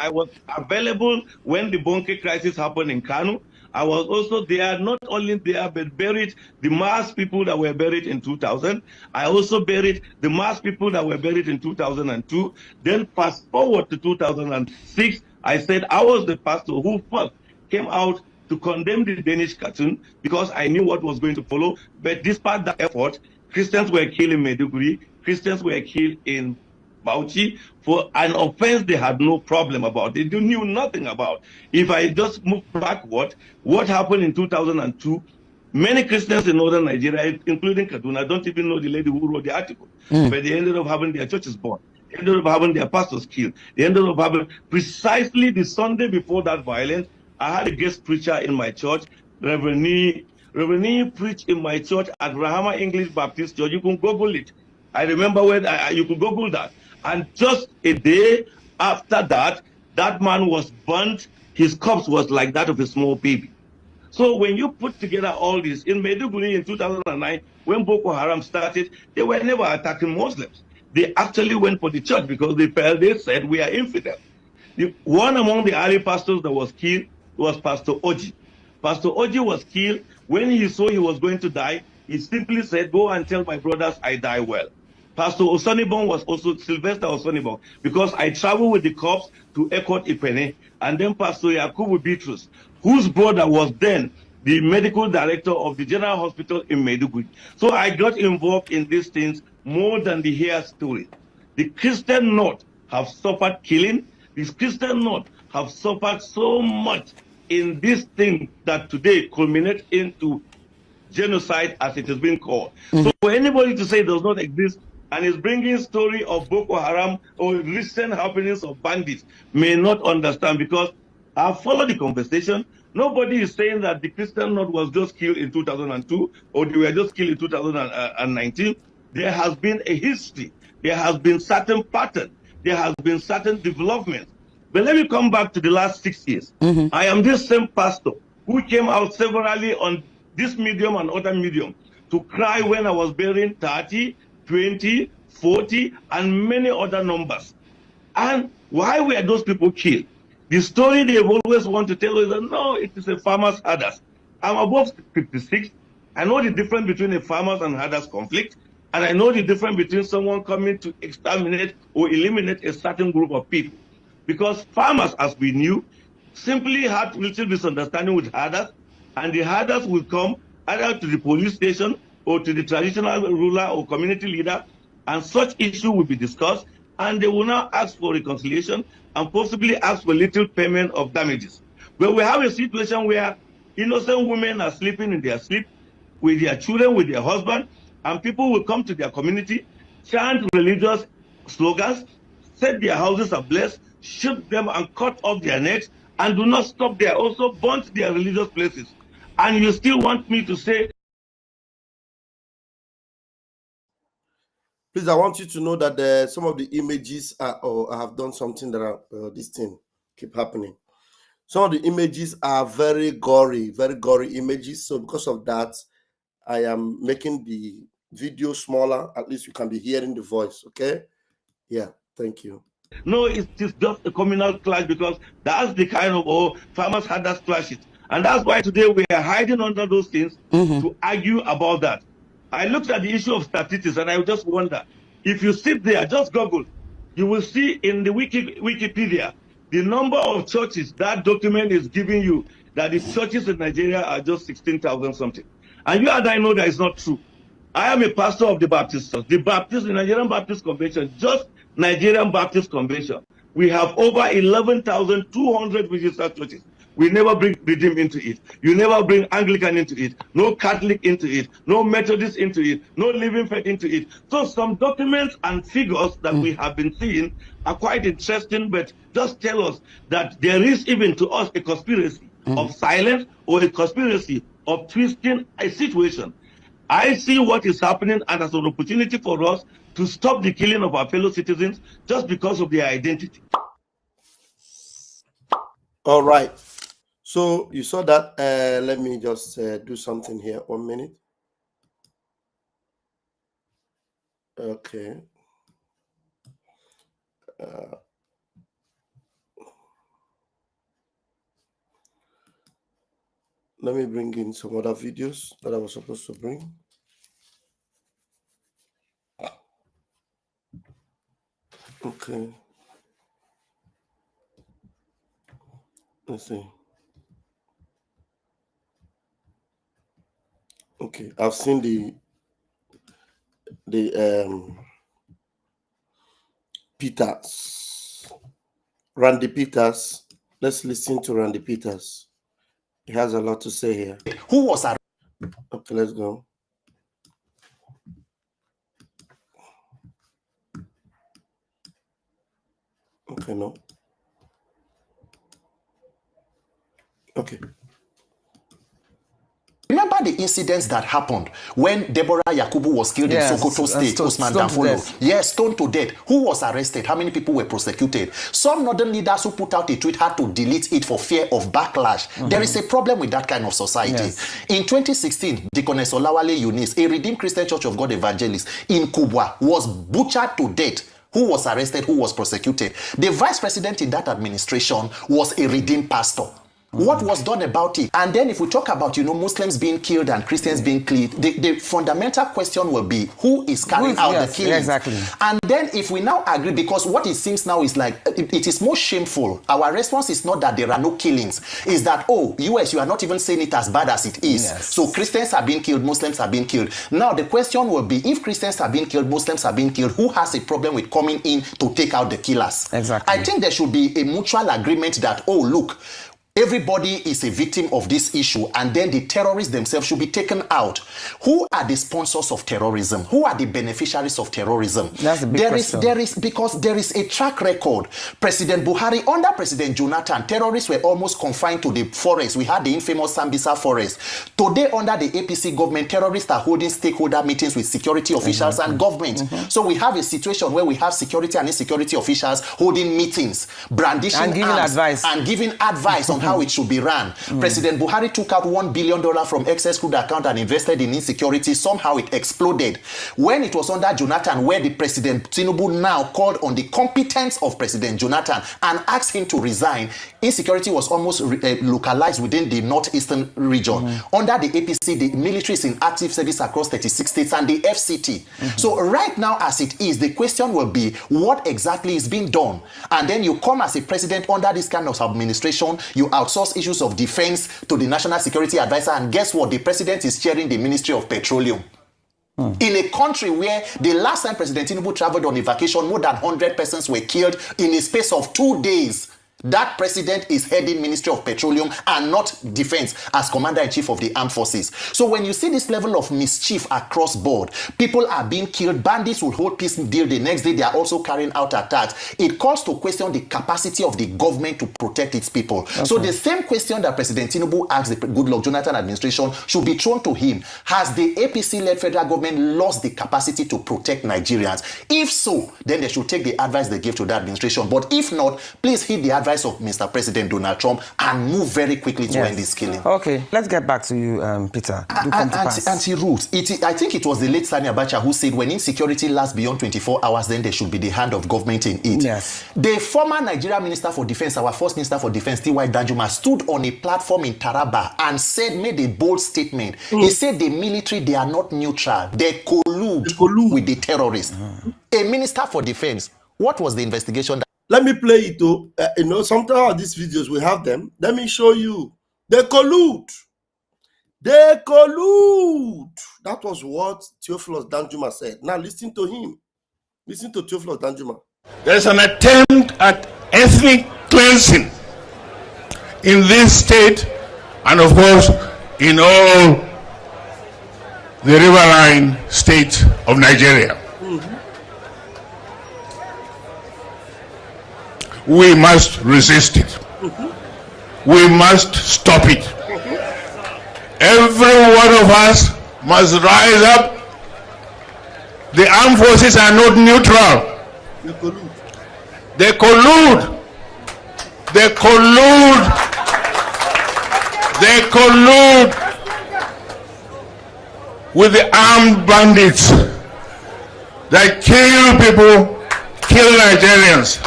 available when the Bonke crisis happened in Kanu. I was also there, not only there, but buried the mass people that were buried in 2000. I also buried the mass people that were buried in 2002. Then fast forward to 2006, I said I was the pastor who first came out to condemn the Danish cartoon because I knew what was going to follow. But despite that effort, Christians were killed in Maiduguri, Christians were killed in Bauchi for an offense they had no problem about. They knew nothing about. If I just move backward, what happened in 2002, many Christians in northern Nigeria, including Kaduna, don't even know the lady who wrote the article. But they ended up having their churches burned. They ended up having their pastors killed. They ended up having, precisely the Sunday before that violence, I had a guest preacher in my church, Reverend Nee preached in my church at Rahama English Baptist Church. You can Google it. I remember when you could Google that. And just a day after that, that man was burnt. His corpse was like that of a small baby. So when you put together all this, in Maiduguri in 2009, when Boko Haram started, they were never attacking Muslims. They actually went for the church because they said we are infidel. One among the early pastors that was killed was Pastor Oji. Pastor Oji was killed. When he saw he was going to die, he simply said, go and tell my brothers I die well. Pastor Osonibon was also Sylvester Osonibon, because I traveled with the corpse to Ekot Ipene, and then Pastor Yakubu Bitrus, whose brother was then the medical director of the General Hospital in Maiduguri. So I got involved in these things more than the hair story. The Christian North have suffered killing. The Christian North have suffered so much in this thing that today culminates into genocide, as it has been called. So for anybody to say it does not exist and is bringing story of Boko Haram or recent happenings of bandits may not understand, because I followed the conversation. Nobody is saying that the Christian North was just killed in 2002 or they were just killed in 2019. There has been a history. There has been certain pattern. There has been certain developments. But let me come back to the last 6 years. I am this same pastor who came out severally on this medium and other medium to cry when I was bearing 30, 20, 40, and many other numbers. And why were those people killed? The story they always want to tell is that, no, it is a farmer's herders. I'm above 56. I know the difference between a farmer's and herders conflict. And I know the difference between someone coming to exterminate or eliminate a certain group of people. Because farmers, as we knew, simply had little misunderstanding with herders, and the herders will come either to the police station or to the traditional ruler or community leader, and such issue will be discussed, and they will now ask for reconciliation and possibly ask for little payment of damages. But we have a situation where innocent women are sleeping in their sleep with their children, with their husband, and people will come to their community, chant religious slogans, set their houses ablaze, shoot them and cut off their necks, and do not stop there, also burnt their religious places. And you still want me to say... Please, I want you to know that some of the images are, I have done something that are, this thing keep happening. Some of the images are very gory images. So because of that, I am making the video smaller. At least you can be hearing the voice, okay? Yeah, thank you. No, it is just a communal clash, because that's the kind of farmers had that clashes. And that's why today we are hiding under those things to argue about that. I looked at the issue of statistics and I just wonder, if you sit there, just Google, you will see in the Wikipedia, the number of churches that document is giving you that the churches in Nigeria are just 16,000 something. And you and I know that is not true. I am a pastor of the Baptist Church. The Nigerian Baptist Convention, just Nigerian Baptist Convention, we have over 11,200 registered churches. We never bring Redeem into it. You never bring Anglican into it. No Catholic into it. No Methodist into it. No Living Faith into it. So some documents and figures that we have been seeing are quite interesting, but just tell us that there is even to us a conspiracy of silence or a conspiracy of twisting a situation. I see what is happening and as an opportunity for us to stop the killing of our fellow citizens just because of their identity. All right. So you saw that. Let me just do something here. 1 minute. Okay. Let me bring in some other videos that I was supposed to bring. Okay. Let's see. Okay, I've seen the Peters, Randy Peters. Let's listen to Randy Peters. He has a lot to say here. Who was arrested? Okay, let's go. Okay, no. Okay. Remember the incidents that happened when Deborah Yakubu was killed in Sokoto State, Usman Danfolo? Yes, stoned to death. Who was arrested? How many people were prosecuted? Some northern leaders who put out a tweet had to delete it for fear of backlash. There is a problem with that kind of society. In 2016, Deaconess Olawale Eunice, a Redeemed Christian Church of God evangelist in Kubwa, was butchered to death. Who was arrested? Who was prosecuted? The vice president in that administration was a redeemed pastor. What was done about it? And then if we talk about, Muslims being killed and Christians being killed, the fundamental question will be, who is carrying out the killing? Exactly. And then if we now agree, because what it seems now is like, it is more shameful. Our response is not that there are no killings. Is that, US, you are not even saying it as bad as it is. So Christians are being killed, Muslims are being killed. Now the question will be, if Christians are being killed, Muslims are being killed, who has a problem with coming in to take out the killers? Exactly. I think there should be a mutual agreement that, look, everybody is a victim of this issue, and then the terrorists themselves should be taken out. Who are the sponsors of terrorism? Who are the beneficiaries of terrorism? That's a big question. Because there is a track record. President Buhari, under President Jonathan, terrorists were almost confined to the forest. We had the infamous Sambisa forest. Today, under the APC government, terrorists are holding stakeholder meetings with security officials and government. So we have a situation where we have security and insecurity officials holding meetings, brandishing and giving arms, advice. and giving advice on how it should be ran. President Buhari took out $1 billion from excess crude account and invested in insecurity. Somehow it exploded. When it was under Jonathan, where the President Tinubu now called on the competence of President Jonathan and asked him to resign, insecurity was almost localized within the northeastern region. Under the APC, the military is in active service across 36 states and the FCT. So right now, as it is, the question will be, what exactly is being done? And then you come as a president under this kind of administration, you outsource issues of defense to the National Security Advisor, and guess what? The president is chairing the Ministry of Petroleum. In a country where the last time President Tinubu traveled on a vacation, more than 100 persons were killed in a space of 2 days. That president is heading Ministry of Petroleum and not Defense as Commander-in-Chief of the Armed Forces. So when you see this level of mischief across board, people are being killed, bandits will hold peace deal, the next day they are also carrying out attacks. It calls to question the capacity of the government to protect its people. Okay. So the same question that President Tinubu asked the Goodluck Jonathan administration should be thrown to him. Has the APC-led federal government lost the capacity to protect Nigerians? If so, then they should take the advice they give to the administration. But if not, please heed the advice of Mr. President Donald Trump and move very quickly to end this killing. Okay, let's get back to you, Peter. Anti-roots. I think it was the late Sani Abacha who said when insecurity lasts beyond 24 hours, then there should be the hand of government in it. Yes. The former Nigerian Minister for Defense, our first Minister for Defense, T.Y. Danjuma, stood on a platform in Taraba and made a bold statement. He said the military, they are not neutral. They collude with the terrorists. A Minister for Defense. What was the investigation? Let me play it though. Sometimes these videos, we have them. Let me show you. They collude. They collude. That was what Theophilus Danjuma said. Now listen to him. Listen to Theophilus Danjuma. There's an attempt at ethnic cleansing in this state and of course in all the riverine states of Nigeria. We must resist it. We must stop it. Every one of us must rise up. The armed forces are not neutral. They collude. They collude. They collude with the armed bandits that kill people, kill Nigerians.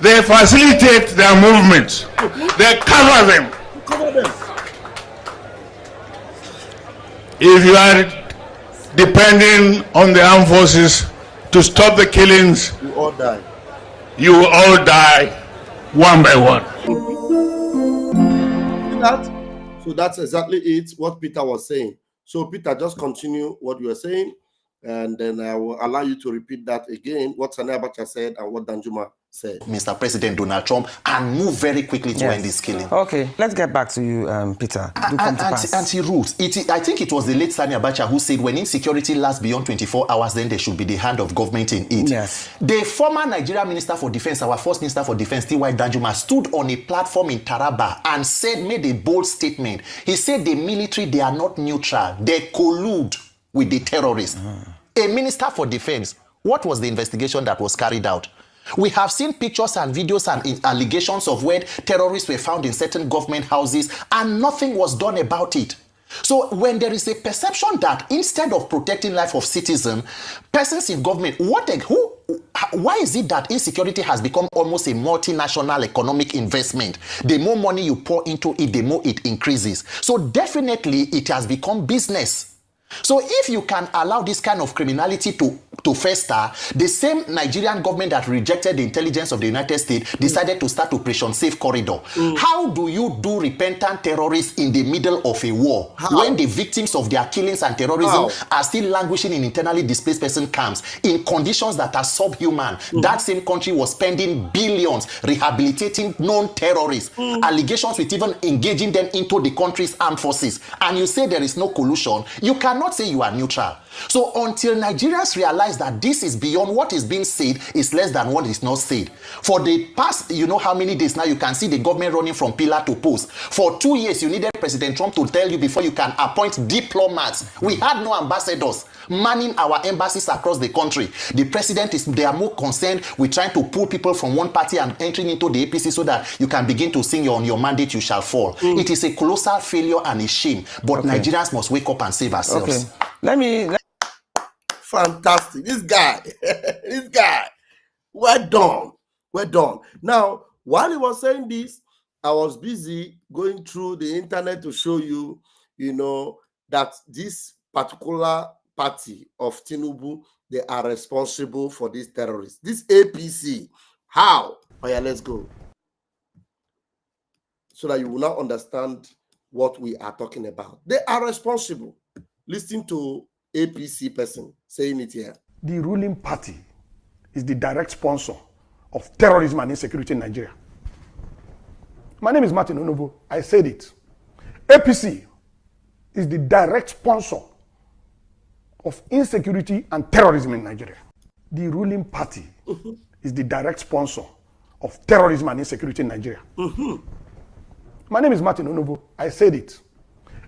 They facilitate their movements. They cover them. If you are depending on the armed forces to stop the killings, You all die. you will all die one by one. See that? So that's exactly it, what Peter was saying. So Peter, just continue what you were saying, and then I will allow you to repeat that again, what Sani Abacha said and what Danjuma said. Mr. President Donald Trump, and move very quickly to end this killing. Okay, let's get back to you, Peter. Do come to pass. Anti-Ruth, I think it was the late Sani Abacha who said when insecurity lasts beyond 24 hours, then there should be the hand of government in it. Yes. The former Nigerian Minister for Defense, our first Minister for Defense, T.Y. Danjuma, stood on a platform in Taraba and made a bold statement. He said the military, they are not neutral. They collude with the terrorists. A Minister for Defense, what was the investigation that was carried out? We have seen pictures and videos and allegations of where terrorists were found in certain government houses and nothing was done about it. So when there is a perception that instead of protecting life of citizens, persons in government, why is it that insecurity has become almost a multinational economic investment? The more money you pour into it, the more it increases. So definitely it has become business. So if you can allow this kind of criminality to fester, the same Nigerian government that rejected the intelligence of the United States decided to start Operation Safe Corridor. How do you do repentant terrorists in the middle of a war when the victims of their killings and terrorism are still languishing in internally displaced person camps in conditions that are subhuman? That same country was spending billions rehabilitating known terrorists, allegations with even engaging them into the country's armed forces. And you say there is no collusion. You cannot say you are neutral. So until Nigerians realize that this is beyond what is being said is less than what is not said. For the past, you know how many days now you can see the government running from pillar to post. For 2 years, you needed President Trump to tell you before you can appoint diplomats. We had no ambassadors manning our embassies across the country. The president they are more concerned with trying to pull people from one party and entering into the APC so that you can begin to sing on your mandate you shall fall. It is a colossal failure and a shame. But Nigerians must wake up and save ourselves. Okay. Fantastic. This guy, well done. Well done. Now, while he was saying this, I was busy going through the internet to show you, that this particular party of Tinubu, they are responsible for these terrorists. This APC, how? Oh yeah, let's go. So that you will now understand what we are talking about. They are responsible. Listen to APC person saying it here. The ruling party is the direct sponsor of terrorism and insecurity in Nigeria. My name is Martin Onovo. I said it. APC is the direct sponsor of insecurity and terrorism in Nigeria. The ruling party is the direct sponsor of terrorism and insecurity in Nigeria. My name is Martin Onovo. I said it.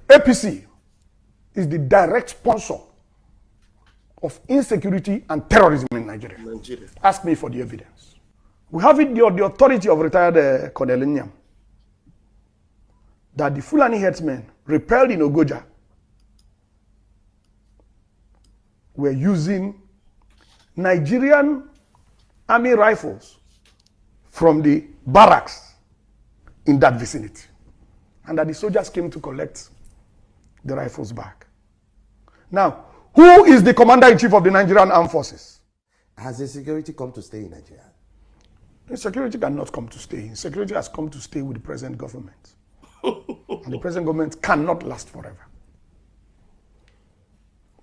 APC is the direct sponsor of insecurity and terrorism in Nigeria. Ask me for the evidence. We have it, the authority of retired Colonel Nyam, that the Fulani headsmen repelled in Ogoja were using Nigerian army rifles from the barracks in that vicinity, and that the soldiers came to collect the rifles back. Now, who is the commander-in-chief of the Nigerian Armed Forces? Has insecurity come to stay in Nigeria? Insecurity cannot come to stay. Insecurity has come to stay with the present government. And the present government cannot last forever.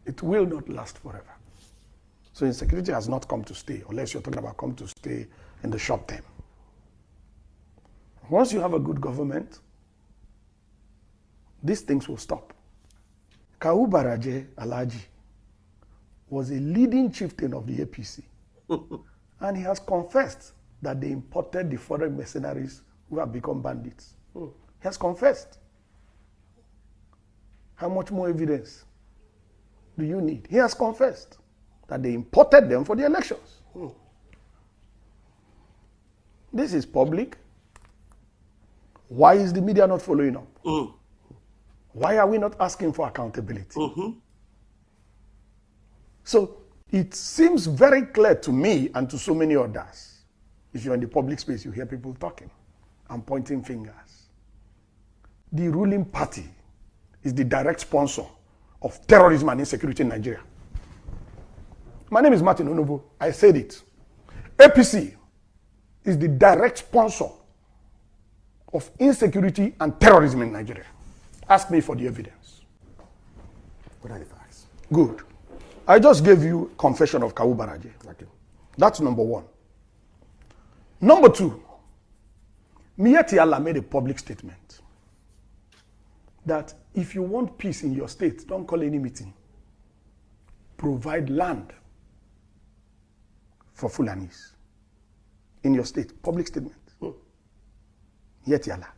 It will not last forever. So insecurity has not come to stay, unless you're talking about come to stay in the short term. Once you have a good government, these things will stop. Kawu Baraje Alhaji was a leading chieftain of the APC. And he has confessed that they imported the foreign mercenaries who have become bandits. He has confessed. How much more evidence do you need? He has confessed that they imported them for the elections. This is public. Why is the media not following up? Why are we not asking for accountability? So It seems very clear to me and to so many others. If you're in the public space, you hear people talking and pointing fingers. The ruling party is the direct sponsor of terrorism and insecurity in Nigeria. My name is Martin Onobo. I said it. APC is the direct sponsor of insecurity and terrorism in Nigeria. Ask me for the evidence. What are the facts? Good. I just gave you confession of Kawu Baraje. Okay. That's number one. Number two, Miyetti Allah made a public statement that if you want peace in your state, don't call any meeting. Provide land for Fulanis in your state. Public statement. Miyetti Allah.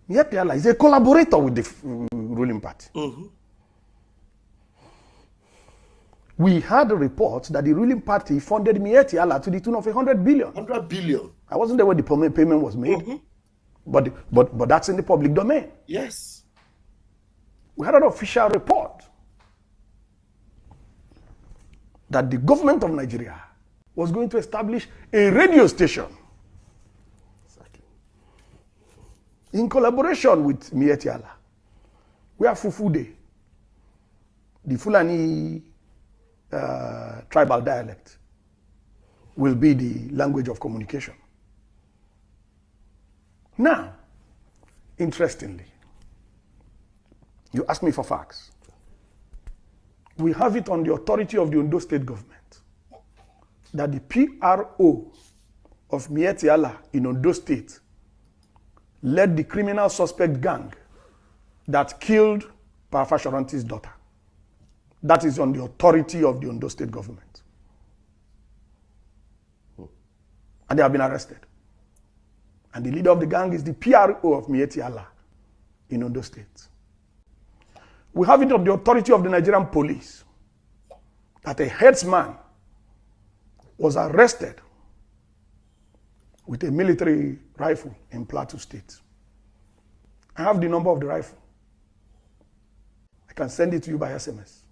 Miyetti Allah is a collaborator with the ruling party. We had a report that the ruling party funded Miyetti Allah to the tune of 100 billion. 100 billion. I wasn't there when the payment was made. But that's in the public domain. Yes. We had an official report that the government of Nigeria was going to establish a radio station in collaboration with Miyetti Allah, where Fufude, the Fulani tribal dialect, will be the language of communication. Now, interestingly, you ask me for facts. We have it on the authority of the Ondo State government that the PRO of Miyetti Allah in Ondo State led the criminal suspect gang that killed Parafashoranti's daughter. That is on the authority of the Ondo State government. And they have been arrested. And the leader of the gang is the PRO of Miyetti Allah in Ondo State. We have it on the authority of the Nigerian police that a headsman was arrested with a military rifle in Plateau State. I have the number of the rifle. I can send it to you by SMS.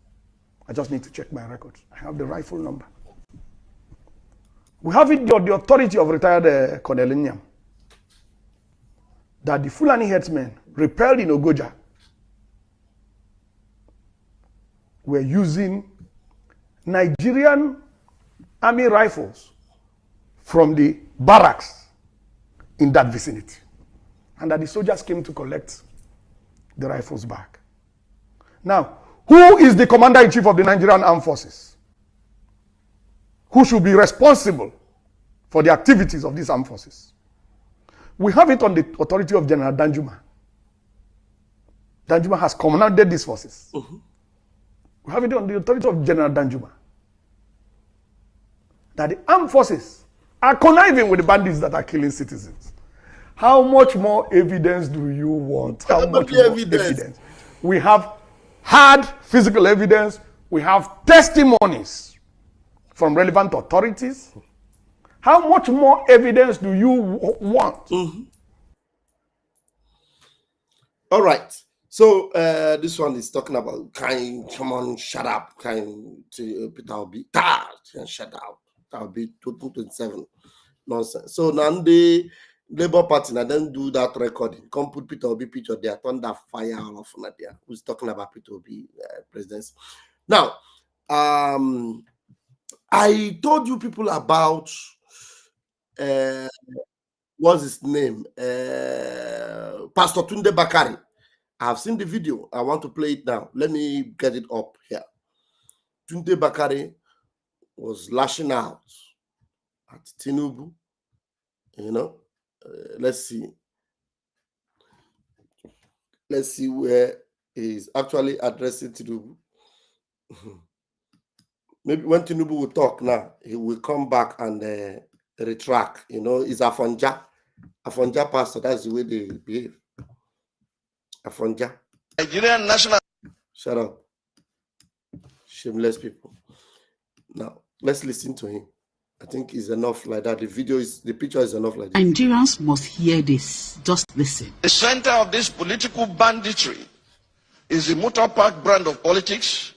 I just need to check my records. I have the rifle number. We have it on the authority of retired Colonel Inyam that the Fulani headsmen repelled in Ogoja were using Nigerian army rifles from the barracks in that vicinity, and that the soldiers came to collect the rifles back. Now, who is the commander-in-chief of the Nigerian Armed Forces? Who should be responsible for the activities of these armed forces? We have it on the authority of General Danjuma. Danjuma has commanded these forces. We have it on the authority of General Danjuma that the armed forces are conniving with the bandits that are killing citizens. How much more evidence do you want? How much more evidence? We have hard physical evidence. We have testimonies from relevant authorities. How much more evidence do you want? All right. So this one is talking about come on, shut up, to Peter Obi, shut up. That'll be 2027 nonsense. So now the Labour Party now then do that recording. Come put Peter Obi picture there, thunder fire all of Nadia, who's talking about Peter Obi presidency. Now, I told you people about what's his name? Pastor Tunde Bakari. I have seen the video. I want to play it now. Let me get it up here. Tunde Bakari was lashing out at Tinubu. You know, let's see. Let's see where he's actually addressing Tinubu. Maybe when Tinubu will talk now, he will come back and retract. You know, it's Afonja pastor. That's the way they behave. Afonja. Nigerian national. Shut up. Shameless people. Now, let's listen to him. I think it's enough like that. The picture is enough like that. Nigerians must hear this. Just listen. The center of this political banditry is the motor park brand of politics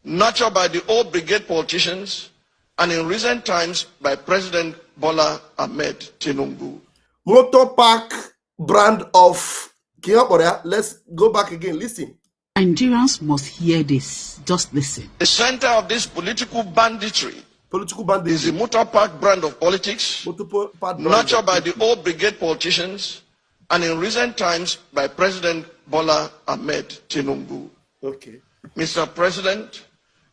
nurtured by the old brigade politicians, and in recent times by President Bola Ahmed Tinubu. Motor Park brand of Kiyoborea. Let's go back again. Listen. Nigerians must hear this. Just listen. The center of this political banditry is the Motor Park brand of politics, nurtured by the old brigade politicians, and in recent times by President Bola Ahmed Tinubu. Okay. Mr. President,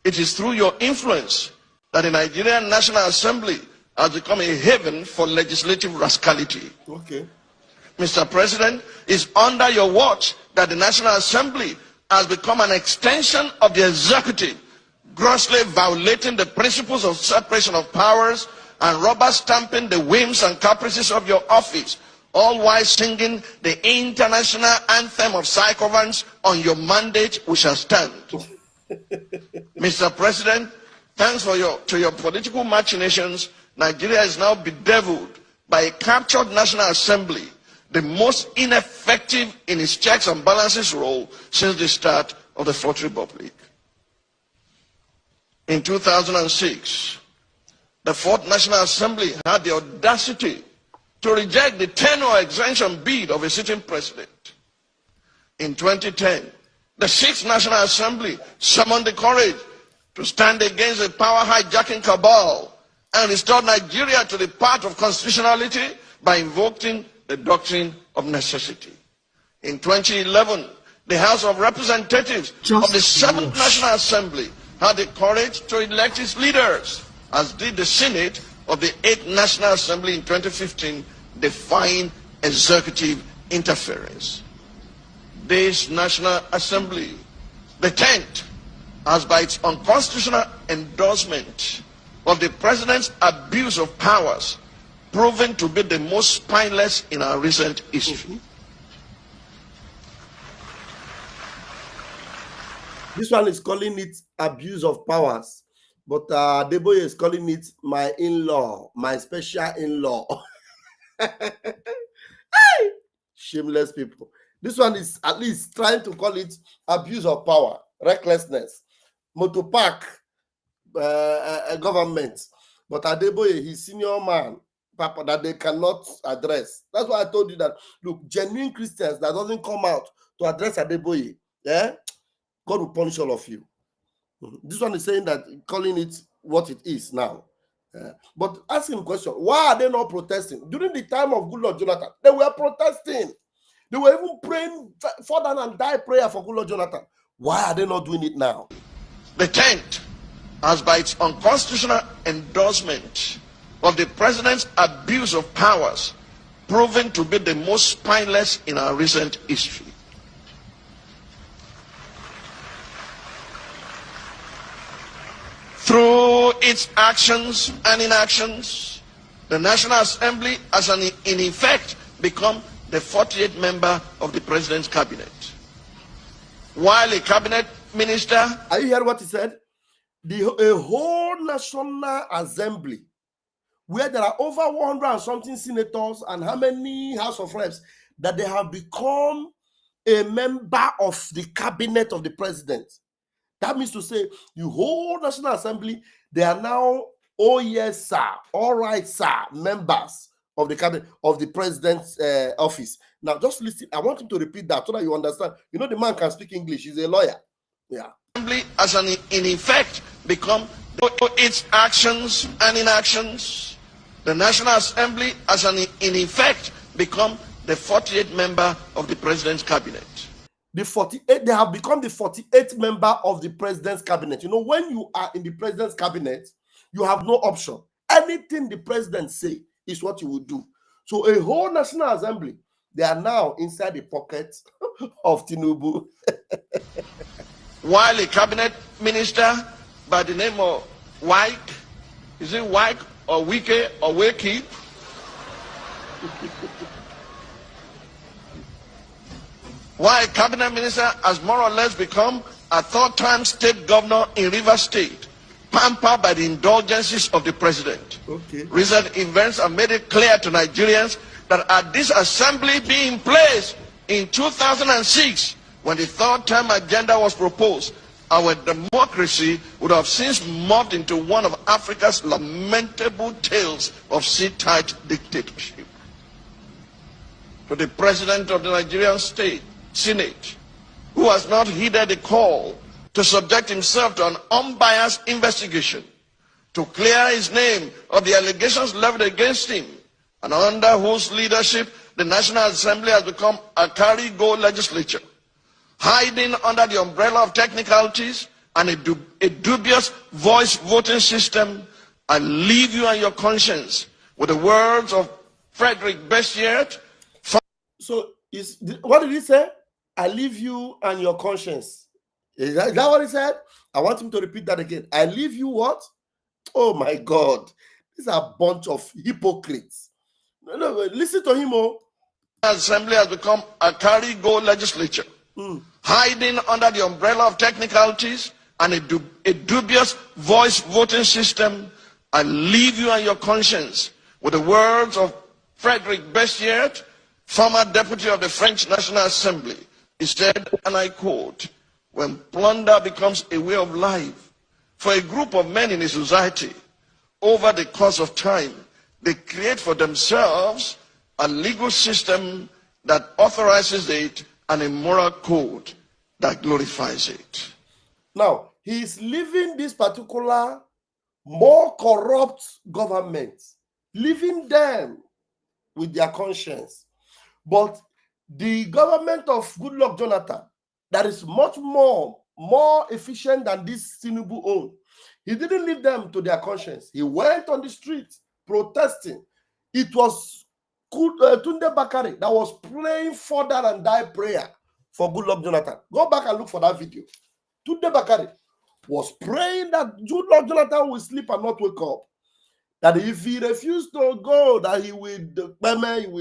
it is through your influence that the Nigerian National Assembly has become a haven for legislative rascality. Okay. Mr. President, it's under your watch that the National Assembly has become an extension of the executive, grossly violating the principles of separation of powers and rubber stamping the whims and caprices of your office, all while singing the international anthem of sycophants. On your mandate we shall stand. Mr. President, thanks to your political machinations, Nigeria is now bedeviled by a captured National Assembly, the most ineffective in its checks and balances role since the start of the Fourth Republic. In 2006, the Fourth National Assembly had the audacity to reject the tenure exemption bid of a sitting president. In 2010, the Sixth National Assembly summoned the courage to stand against the power hijacking cabal and restore Nigeria to the path of constitutionality by invoking the doctrine of necessity. In 2011, the House of Representatives of the Seventh National Assembly had the courage to elect its leaders, as did the Senate of the Eighth National Assembly in 2015, defying executive interference. This National Assembly, the 10th, has by its unconstitutional endorsement of the President's abuse of powers proven to be the most spineless in our recent history. This one is calling it abuse of powers, but Adeboye is calling it my in-law, my special in-law. Shameless people. This one is at least trying to call it abuse of power, recklessness, motor park government. But Adeboye, his senior man, Papa, that they cannot address. That's why I told you that, look, genuine Christians that doesn't come out to address Adeboye, yeah, God will punish all of you. This one is saying that, calling it what it is now. But asking the question, why are they not protesting? During the time of Goodluck Jonathan, they were protesting. They were even praying, fall down and die prayer for Goodluck Jonathan. Why are they not doing it now? The 10th has by its unconstitutional endorsement of the President's abuse of powers proven to be the most spineless in our recent history. Through its actions and inactions, the National Assembly has in effect become the 48th member of the President's cabinet. While a cabinet minister... Are you hearing what he said? A whole National Assembly where there are over 100 and something senators and how many House of Reps that they have become a member of the cabinet of the President. That means to say, the whole National Assembly, they are now, oh yes, sir, all right, sir, members of the cabinet of the President's office. Now, just listen. I want him to repeat that so that you understand. You know, the man can speak English. He's a lawyer. Yeah. Assembly has in effect become its actions and inactions. The National Assembly has in effect become the 48th member of the President's cabinet. The 48, they have become the 48th member of the President's cabinet. You know, when you are in the President's cabinet, you have no option. Anything the President say is what you will do. So a whole National Assembly, they are now inside the pocket of Tinubu. While a cabinet minister by the name of Wike, is it Wike or Wike or Wakey? Why a cabinet minister has more or less become a third-time state governor in Rivers State, pampered by the indulgences of the President. Okay. Recent events have made it clear to Nigerians that at this assembly being placed in 2006, when the third-term agenda was proposed, our democracy would have since morphed into one of Africa's lamentable tales of sit-tight dictatorship. To the President of the Nigerian State, Senate, who has not heeded the call to subject himself to an unbiased investigation, to clear his name of the allegations leveled against him, and under whose leadership the National Assembly has become a carry-go legislature, hiding under the umbrella of technicalities and a dubious voice voting system, I leave you and your conscience with the words of Frederick Bessiert. So, what did he say? I leave you and your conscience. Is that what he said? I want him to repeat that again. I leave you what? Oh my God. These are a bunch of hypocrites. No, listen to him. The Assembly has become a carry-go legislature, hiding under the umbrella of technicalities and a dubious voice voting system. I leave you and your conscience with the words of Frederick Bessiert, former deputy of the French National Assembly. He said, and I quote, "When plunder becomes a way of life for a group of men in a society, over the course of time, they create for themselves a legal system that authorizes it and a moral code that glorifies it." Now, he is leaving this particular more corrupt government, leaving them with their conscience. But the government of Goodluck Jonathan, that is much more efficient than this Tinubu own, he didn't leave them to their conscience. He went on the street protesting. It was Tunde Bakare that was praying further and die prayer for Goodluck Jonathan. Go back and look for that video. Tunde Bakare was praying that Goodluck Jonathan will sleep and not wake up. That if he refused to go, that he will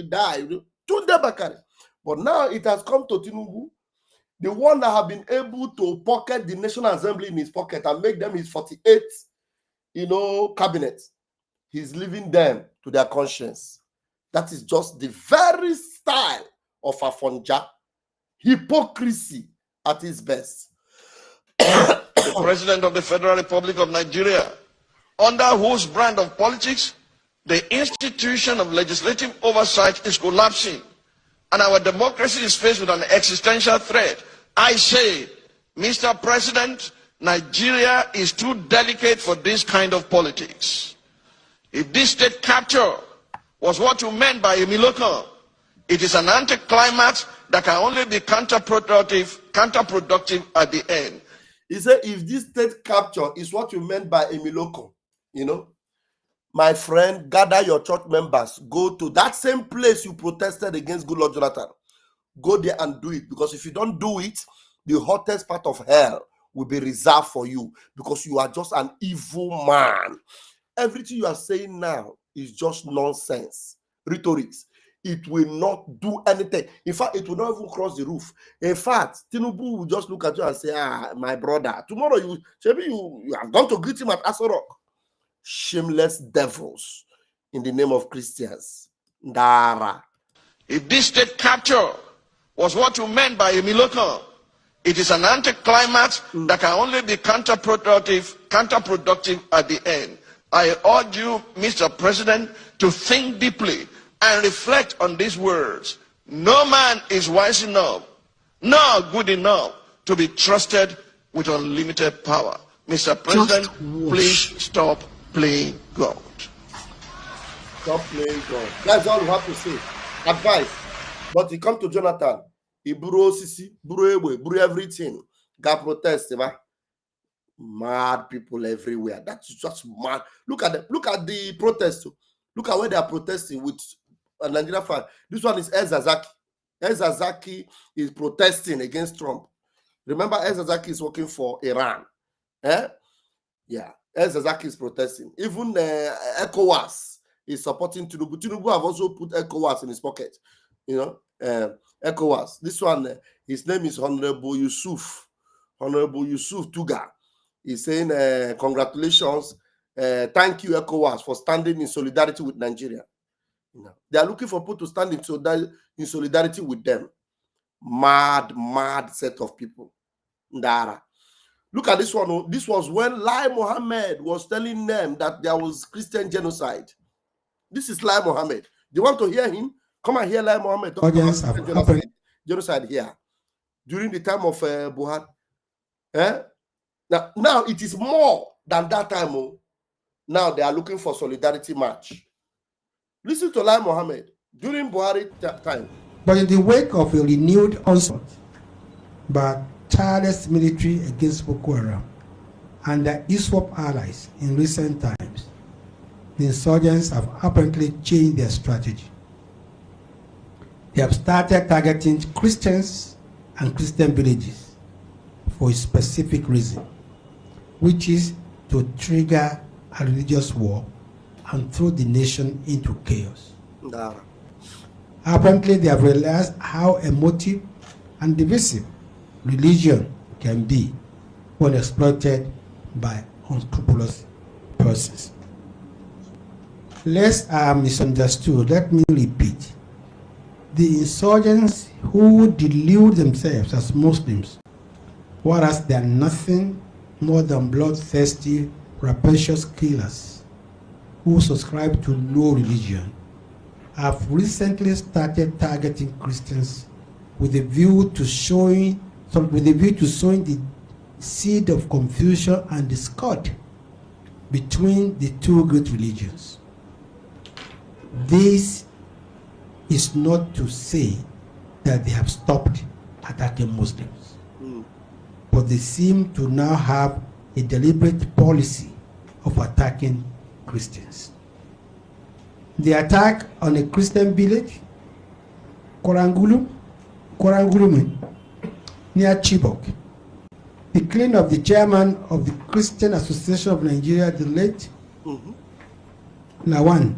die. Tunde Bakare. But now it has come to Tinubu, the one that have been able to pocket the National Assembly in his pocket and make them his 48th, cabinet. He's leaving them to their conscience. That is just the very style of Afonja. Hypocrisy at its best. The President of the Federal Republic of Nigeria, under whose brand of politics the institution of legislative oversight is collapsing and our democracy is faced with an existential threat. I say, Mr. President, Nigeria is too delicate for this kind of politics. If this state capture was what you meant by Emiloko, it is an anticlimax that can only be counterproductive at the end. He said, if this state capture is what you meant by Emiloko, my friend, gather your church members, go to that same place you protested against Goodluck Jonathan. Go there and do it, because if you don't do it, the hottest part of hell will be reserved for you, because you are just an evil man. Everything you are saying now is just nonsense, rhetorics. It will not do anything. In fact, it will not even cross the roof. In fact, Tinubu will just look at you and say, my brother, tomorrow you have gone to greet him at Aso Rock. Shameless devils in the name of Christians. Dara. If this state capture was what you meant by Emiloko, it is an anticlimax that can only be counterproductive at the end. I urge you, Mr. President, to think deeply and reflect on these words. No man is wise enough, nor good enough to be trusted with unlimited power. Mr. President, please stop playing God. Stop playing God. That's all we have to say. Advice. But he come to Jonathan. He bro Sisi, bro Ewe, bro everything. Got protest, mad people everywhere. That's just mad. Look at the protest. Look at where they are protesting with a Nigerian flag. This one is Ezazaki. Ezazaki is protesting against Trump. Remember, Ezazaki is working for Iran. Yeah. Ezazaki is protesting. Even ECOWAS is supporting Tinubu. Tinubu have also put ECOWAS in his pocket. ECOWAS. This one, his name is Honorable Yusuf Tuga. He's saying, congratulations. Thank you, ECOWAS, for standing in solidarity with Nigeria. They are looking for people to stand in solidarity with them. Mad set of people. Ndara. Look at this one. Oh. This was when Lai Mohammed was telling them that there was Christian genocide. This is Lai Mohammed. Do you want to hear him? Come and hear Lai Mohammed talk about genocide here during the time of Buhari. Now it is more than that time. Oh. Now they are looking for solidarity march. Listen to Lai Mohammed during Buhari time. But in the wake of a renewed onslaught by tireless military against Boko Haram and their ISWAP allies in recent times, the insurgents have apparently changed their strategy. They have started targeting Christians and Christian villages for a specific reason, which is to trigger a religious war and throw the nation into chaos. Apparently, they have realized how emotive and divisive religion can be when exploited by unscrupulous persons. Lest I am misunderstood, let me repeat. The insurgents who delude themselves as Muslims, whereas they are nothing more than bloodthirsty, rapacious killers who subscribe to no religion, have recently started targeting Christians with a view to sowing the seed of confusion and discord between the two great religions. This is not to say that they have stopped attacking Muslims, but they seem to now have a deliberate policy of attacking Christians. The attack on a Christian village, Korangulume, near Chibok, the killing of the chairman of the Christian Association of Nigeria, the late Lawan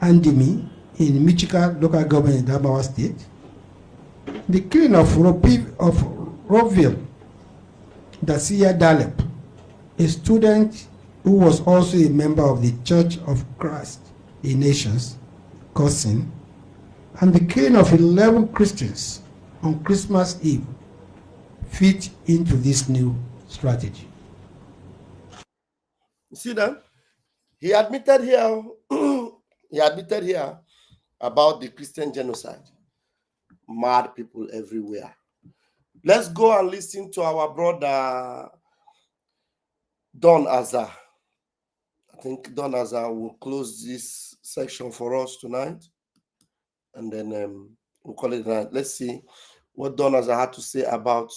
Andimi, in Michigan local government in Adamawa State, the killing of Roville Dacia Dalep, a student who was also a member of the Church of Christ in Nations, cousin, and the killing of 11 Christians on Christmas Eve fit into this new strategy. You see that? He admitted here, about the Christian genocide. Mad people everywhere. Let's go and listen to our brother Don Azar. I think Don Azar will close this section for us tonight. And then we'll call it tonight. Let's see what Don Azar had to say about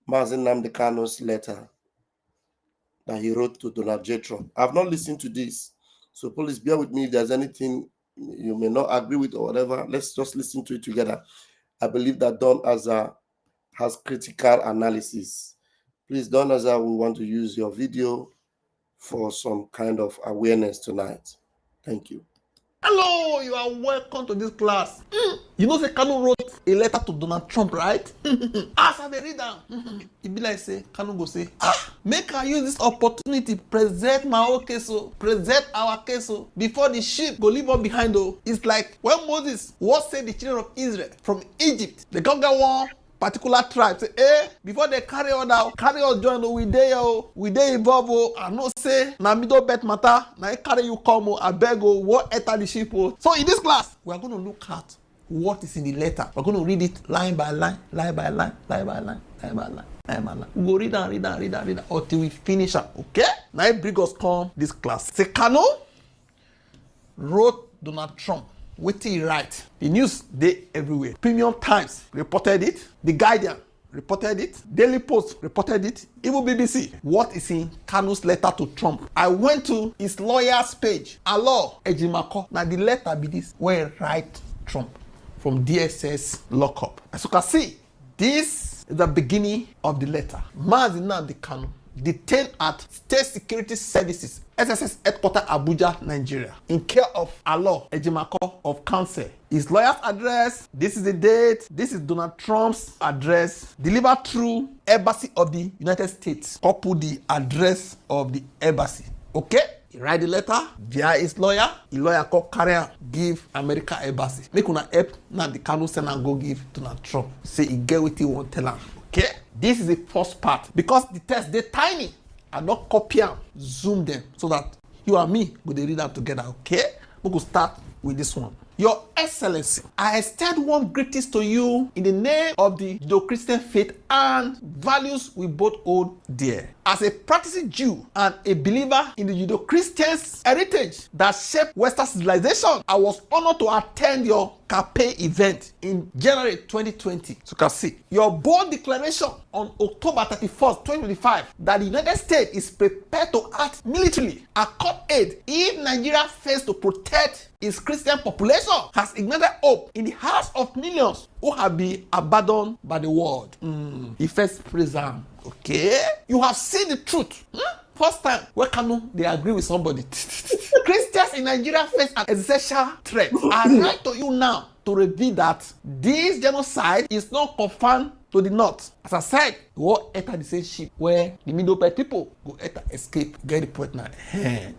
Mazi Nnamdi Kanu's letter that he wrote to Donald J. Trump. I've not listened to this, so please bear with me if there's anything you may not agree with or whatever. Let's just listen to it together. I believe that Don Azar has critical analysis. Please, Don Azar, we want to use your video for some kind of awareness tonight. Thank you. Hello, you are welcome to this class. You know, say Kanu wrote a letter to Donald Trump, right? As I read them, it be like say, Kanu go say, make I use this opportunity present my own case, present our case before the ship go leave us behind. It's like when Moses was sent the children of Israel from Egypt, they come get one particular tribe say, before they carry us join, we dey involve, I know say na middle bet matter, na carry you come, I beg what enter the ship. So in this class, we are going to look at what is in the letter. We're going to read it line by line, line by line, line by line, line by line, line by line. We go read and until we finish it, okay? Now it bring us come this class. Say Kanu wrote Donald Trump. What he write? The news they everywhere. Premium Times reported it. The Guardian reported it. Daily Post reported it. Even BBC. What is in Kanu's letter to Trump? I went to his lawyer's page. Alo Ejimako. Now the letter be this. Where write Trump from DSS lockup. As you can see, this is the beginning of the letter. Mazi Nnamdi Kanu detained at State Security Services, SSS headquarters Abuja, Nigeria, in care of Alo Ejimako of Counsel. His lawyer's address, this is the date, this is Donald Trump's address, delivered through Embassy of the United States. Couple the address of the embassy. Okay? He write the letter via his lawyer. His lawyer called carrier give America embassy. Make una help Nnamdi Kanu send and go give Donald Trump. Say he get what he want tell him. Okay? This is the first part because the text they tiny. I not copy them, zoom them so that you and me will read them together. Okay, we will start with this one. Your Excellency, I extend warm greetings to you in the name of the Judeo-Christian faith and values we both hold dear. As a practicing Jew and a believer in the Judeo-Christian heritage that shaped Western civilization, I was honored to attend your campaign event in January 2020. So you can see your bold declaration on October 31st, 2025 that the United States is prepared to act militarily, accord aid if Nigeria fails to protect its Christian population has ignited hope in the hearts of millions who have been abandoned by the world. He first praise them. Okay, you have seen the truth. First time, where can they agree with somebody? Christians in Nigeria face an existential threat. I write to you now to reveal that this genocide is not confined to the north. As I said, we all enter the same ship where the Middle Belt people go enter, escape, get the point now.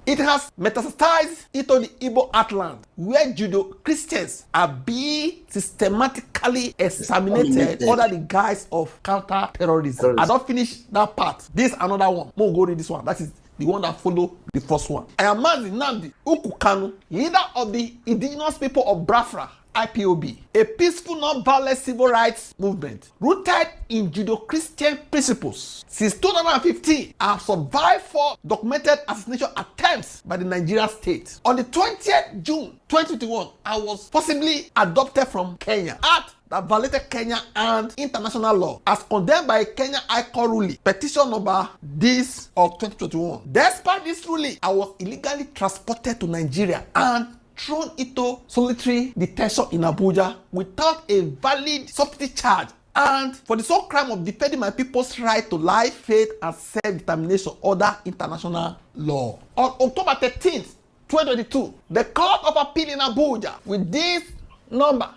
It has metastasized into the Igbo heartland where Judeo-Christians are being systematically exterminated under the guise of counter-terrorism. I don't finish that part. This is another one. We'll go read this one. That is the one that follow the first one. I am Mazi Nnamdi Ukukanu, leader of the indigenous people of Biafra, IPOB, a peaceful, non-violent civil rights movement rooted in Judeo-Christian principles. Since 2015, I have survived 4 documented assassination attempts by the Nigerian state. On the 20th June 2021, I was forcibly adopted from Kenya that violated Kenya and international law as condemned by Kenya High Court ruling, petition number this of 2021. Despite this ruling, I was illegally transported to Nigeria and thrown into solitary detention in Abuja without a valid substitute charge and for the sole crime of defending my people's right to life, faith, and self-determination under international law. On October 13th, 2022, the Court of Appeal in Abuja with this number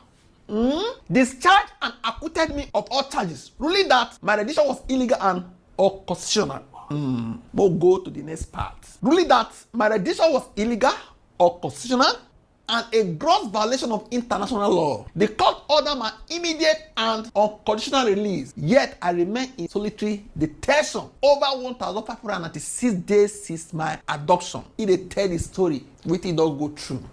discharged and acquitted me of all charges, ruling that my rendition was illegal and unconstitutional. We'll go to the next part. Ruling that my rendition was illegal or constitutional and a gross violation of international law. The court ordered my immediate and unconditional release, yet I remain in solitary detention over 1,596 days since my adoption. It tell the story which it don't go through.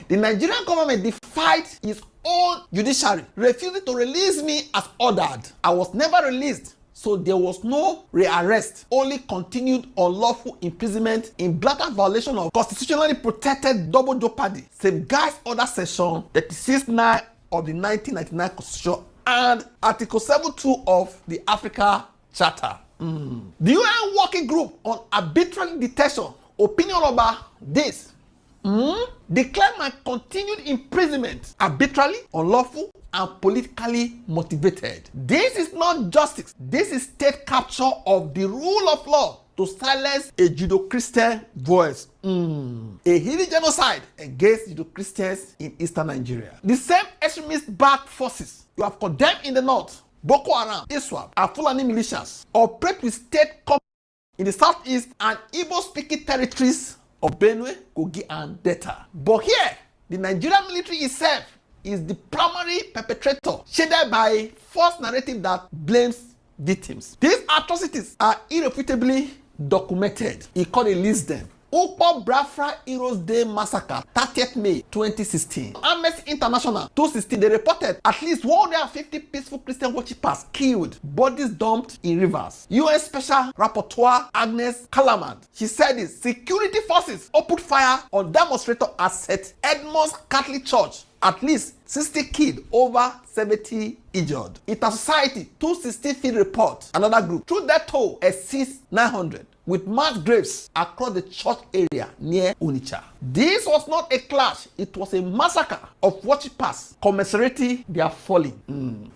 The Nigerian government defied its own judiciary, refusing to release me as ordered. I was never released. So there was no rearrest, only continued unlawful imprisonment in blatant violation of constitutionally protected double jeopardy, safeguards under section 36(9) of the 1999 Constitution and Article 7(2) of the Africa Charter. The UN Working Group on Arbitrary Detention, opinion about this, declared my continued imprisonment arbitrarily, unlawful, and politically motivated. This is not justice. This is state capture of the rule of law to silence a Judeo-Christian voice. A hidden genocide against Judeo-Christians in eastern Nigeria. The same extremist-backed forces you have condemned in the north, Boko Haram, ISWAP, and Fulani militias, operate with state companies in the southeast and Igbo-speaking territories of Benue, Kogi, and Delta. But here, the Nigerian military itself is the primary perpetrator, shaded by false narrative that blames victims. These atrocities are irrefutably documented. He called a list them. Ukpo Biafra Heroes Day Massacre, 30th May 2016. Amnesty International, 2016, they reported at least 150 peaceful Christian worshippers killed, bodies dumped in rivers. UN Special Rapporteur Agnes Callamard, she said this, security forces opened fire on demonstrators at St. Edmund's Catholic Church. At least 60 killed, over 70 injured. Inter-Society 260 field report, another group, true death toll exceeds 900. With mass graves across the church area near Onitsha. This was not a clash, it was a massacre of worshippers commiserating their falling.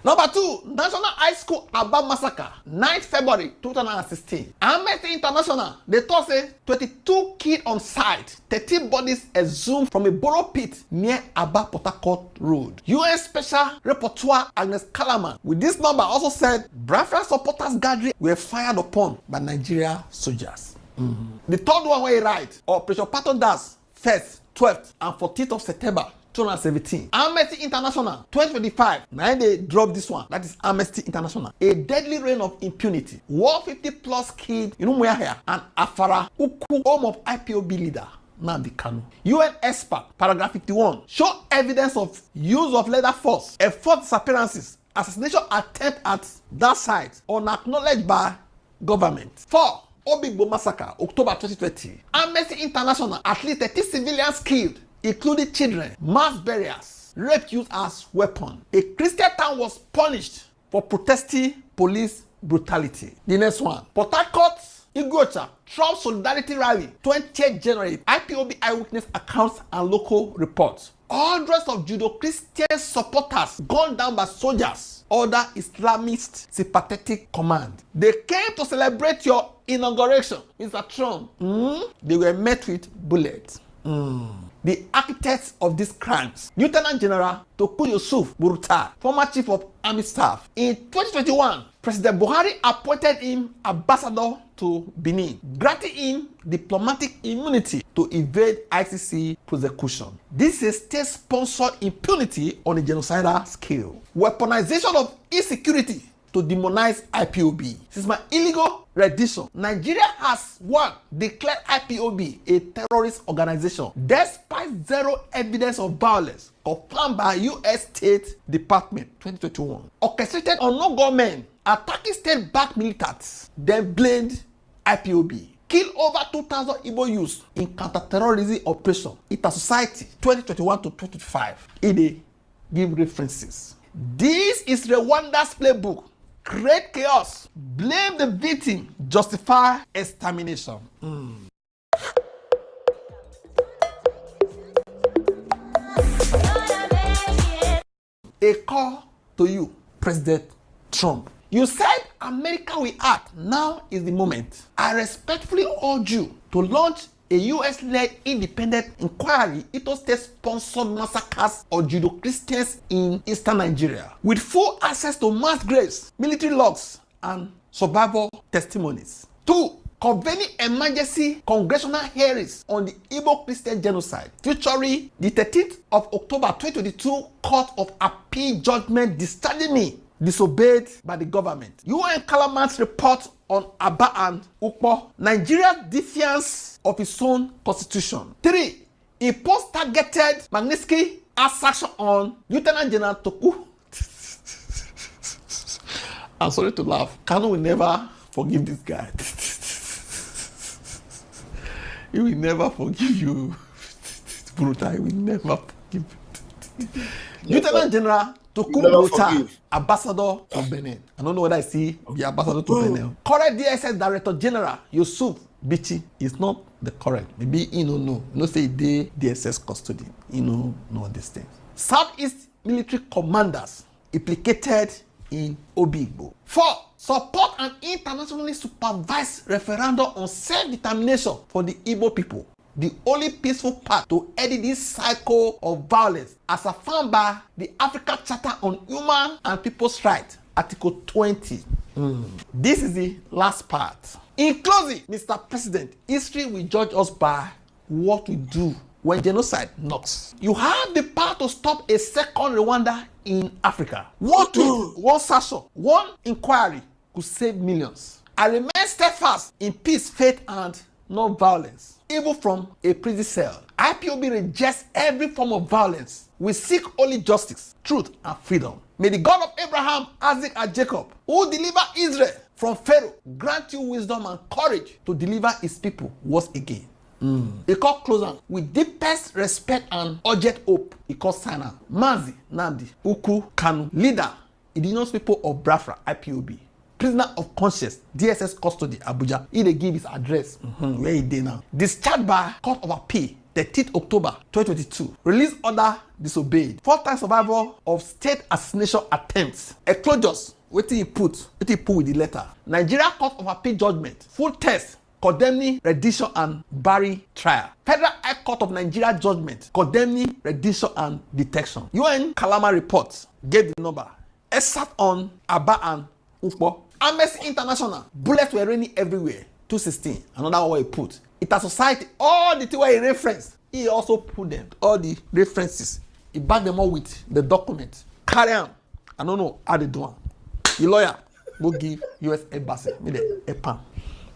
Number 2, National High School Aba Massacre, 9th February 2016. Amnesty International, they thought say 22 killed on site, 13 bodies exhumed from a borrow pit near Aba Port Harcourt Road. UN Special Rapporteur Agnes Callamard, with this number, also said Biafra supporters gathering were fired upon by Nigeria soldiers. The third one where he write, Operation Patton Das, 1st, 12th, and 14th of September 2017. Amnesty International 2025. Now they drop this one. That is Amnesty International. A deadly reign of impunity. 150 plus killed in Umuahia and Afara Uku, home of IPOB leader Nnamdi Kanu. UN expert, paragraph 51, show evidence of use of lethal force, enforced disappearances, assassination attempt at that site unacknowledged by government. 4. Obigbo massacre, October 2020. Amnesty International, at least 30 civilians killed, including children, mass burials, rape used as weapon. A Christian town was punished for protesting police brutality. The next one, Port Harcourt, Igocha, Trump Solidarity Rally, 20th January, IPOB eyewitness accounts and local reports. Hundreds of Judo-Christian supporters gunned down by soldiers under Islamist sympathetic command. They came to celebrate your inauguration, Mr. Trump. They were met with bullets. The architects of these crimes, Lieutenant General Toku Yusuf Burutai, former Chief of Army Staff. In 2021, President Buhari appointed him ambassador to Benin, granting him diplomatic immunity to evade ICC prosecution. This is state-sponsored impunity on a genocidal scale. Weaponization of insecurity to demonize IPOB. Since my illegal rendition, Nigeria has one declared IPOB a terrorist organization despite zero evidence of violence confirmed by U.S. State Department 2021. Orchestrated unknown gunmen attacking state-backed militants, then blamed IPOB. Killed over 2,000 Igbo youths in counter-terrorism operation. Ita Society 2021 to 2025. They give references. This is Rwanda's playbook. Create chaos, blame the victim, justify extermination. A call to you, President Trump. You said America will act. Now is the moment. I respectfully urge you to launch a US-led independent inquiry into state-sponsored massacres of Judo-Christians in eastern Nigeria, with full access to mass graves, military logs, and survivor testimonies. 2. Convening emergency congressional hearings on the Igbo Christian genocide, featuring the 13th of October 2022 Court of Appeal judgment discharging me disobeyed by the government. UN Calaman's report on Aba and Ukpo, Nigeria's defiance of its own constitution. 3. Impose targeted Magnitsky action on Lieutenant General Toku. I'm sorry to laugh. Kanu will never forgive this guy. He will never forgive you. Brutal. He will never forgive you. Lieutenant General Toku Burutai, ambassador to Benin. I don't know whether I see the ambassador to Benin. Current DSS Director General Yusuf Bichi is not the correct. Maybe he no know. No say they DSS custody. He no know these things. Southeast military commanders implicated in Obigbo. 4. Support an internationally supervised referendum on self-determination for the Igbo people. The only peaceful path to end this cycle of violence, as affirmed by the African Charter on Human and People's Rights, Article 20. This is the last part. In closing, Mr. President, history will judge us by what we do when genocide knocks. You have the power to stop a second Rwanda in Africa. One tweet, one session, one inquiry could save millions. I remain steadfast in peace, faith, and non-violence. Even from a prison cell, IPOB rejects every form of violence. We seek only justice, truth, and freedom. May the God of Abraham, Isaac, and Jacob, who delivered Israel from Pharaoh, grant you wisdom and courage to deliver his people once again. He called closer with deepest respect and urgent hope. He called Sana, Mazi, Nnamdi, Uku, Kanu, leader, indigenous people of Biafra, IPOB. Prisoner of conscience, DSS custody, Abuja. He dey give his address. Where he dey now? Discharged by Court of Appeal, 13th October 2022. Release order disobeyed. 4-time survivor of state assassination attempts. Eclosures. Wetin he put with the letter. Nigeria Court of Appeal judgment. Full test condemning rendition and Barry trial. Federal High Court of Nigeria judgment condemning rendition and detection. UN Kalama report gave the number. Except on Aba and Ukpo. Amnesty International, bullets were raining everywhere. 216, another one he put. Ita Society, all the things he referenced, he also put them. All the references, He backed them up with the document. Carry on. I don't know how they do it. The lawyer go give US embassy a pan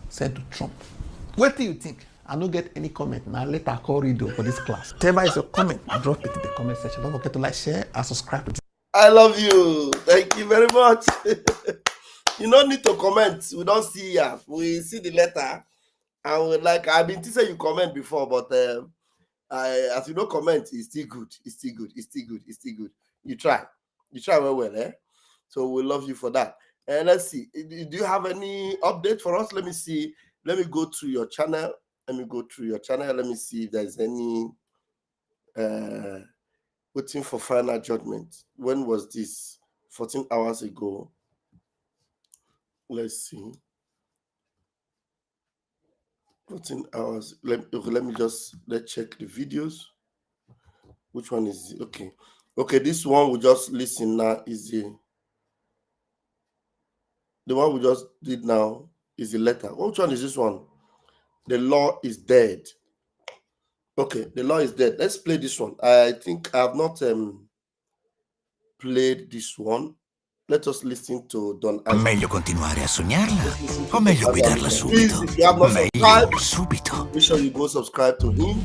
sent to Trump. What do you think? I don't get any comment. Now let her call read for this class. Whatever is your comment, drop it in the comment section. Don't forget to like, share, and subscribe. I love you. Thank you very much. You don't need to comment. We don't see ya. We see the letter. And we like, I've been saying you comment before, but as you don't comment, it's still good. It's still good. It's still good. It's still good. You try. You try very well, eh? So we love you for that. And let's see. Do you have any update for us? Let me see. Let me go to your channel. Let me go through your channel. Let me see if there's any waiting for final judgment. When was this? 14 hours ago. Let's see. 14 hours. Let's check the videos. Which one is it? Okay. Okay, this one we just listen now is the one we just did now is the letter. Which one is this one? The law is dead. Okay, the law is dead. Let's play this one. I think I have not played this one. Let us listen to Don Isaac. Meglio continuare a sognarla o meglio guidarla subito? Please, if you have not subscribed, subito. Make sure you go subscribe to him.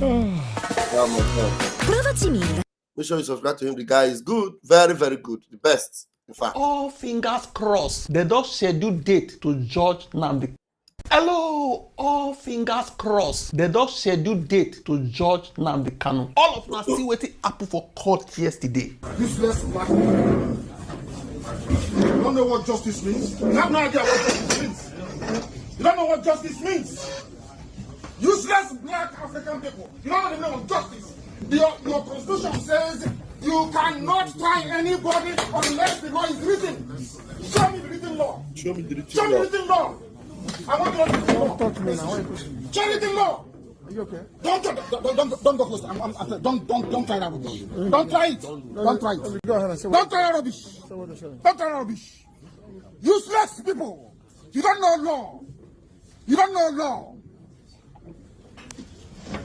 Make sure you subscribe to him. The guy is good. Very, very good. The best, in fact. All fingers crossed. The dog scheduled date to judge Nnamdi. Hello, all fingers crossed. The dog scheduled date to judge Nnamdi Kanu. All of us still waiting happen for court yesterday. Useless black man. You don't know what justice means? You have no idea what justice means. You don't know what justice means. Useless black African people. You don't know the meaning of justice. Your constitution says you cannot try anybody unless the law is written. Show me the written law. Show me the written Show me the written law. I want to know the written law. Talk to me now. Show me the written law. Are you okay? Don't go close. Don't try that with me. Don't try it. Don't try it. Go ahead and say Don't try that rubbish. Don't try that rubbish. Useless people. You don't know law. You don't know law.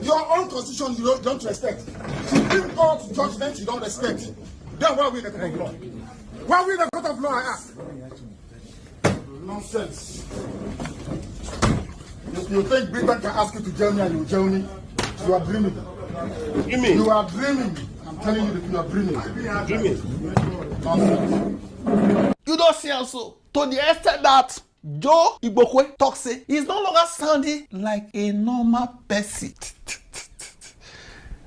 Your own constitution you don't respect. Supreme Court judgment you don't respect. Then why are we in the court of law? Why are we in the court of law, I ask? Nonsense. You think Britain can ask you to jail me and you jail me? You are dreaming. Dreaming? You are dreaming. I'm telling you that you are dreaming. Dreaming? Nonsense. You don't see also to the extent that Joe Igbokwe talk say he's no longer sounding like a normal person.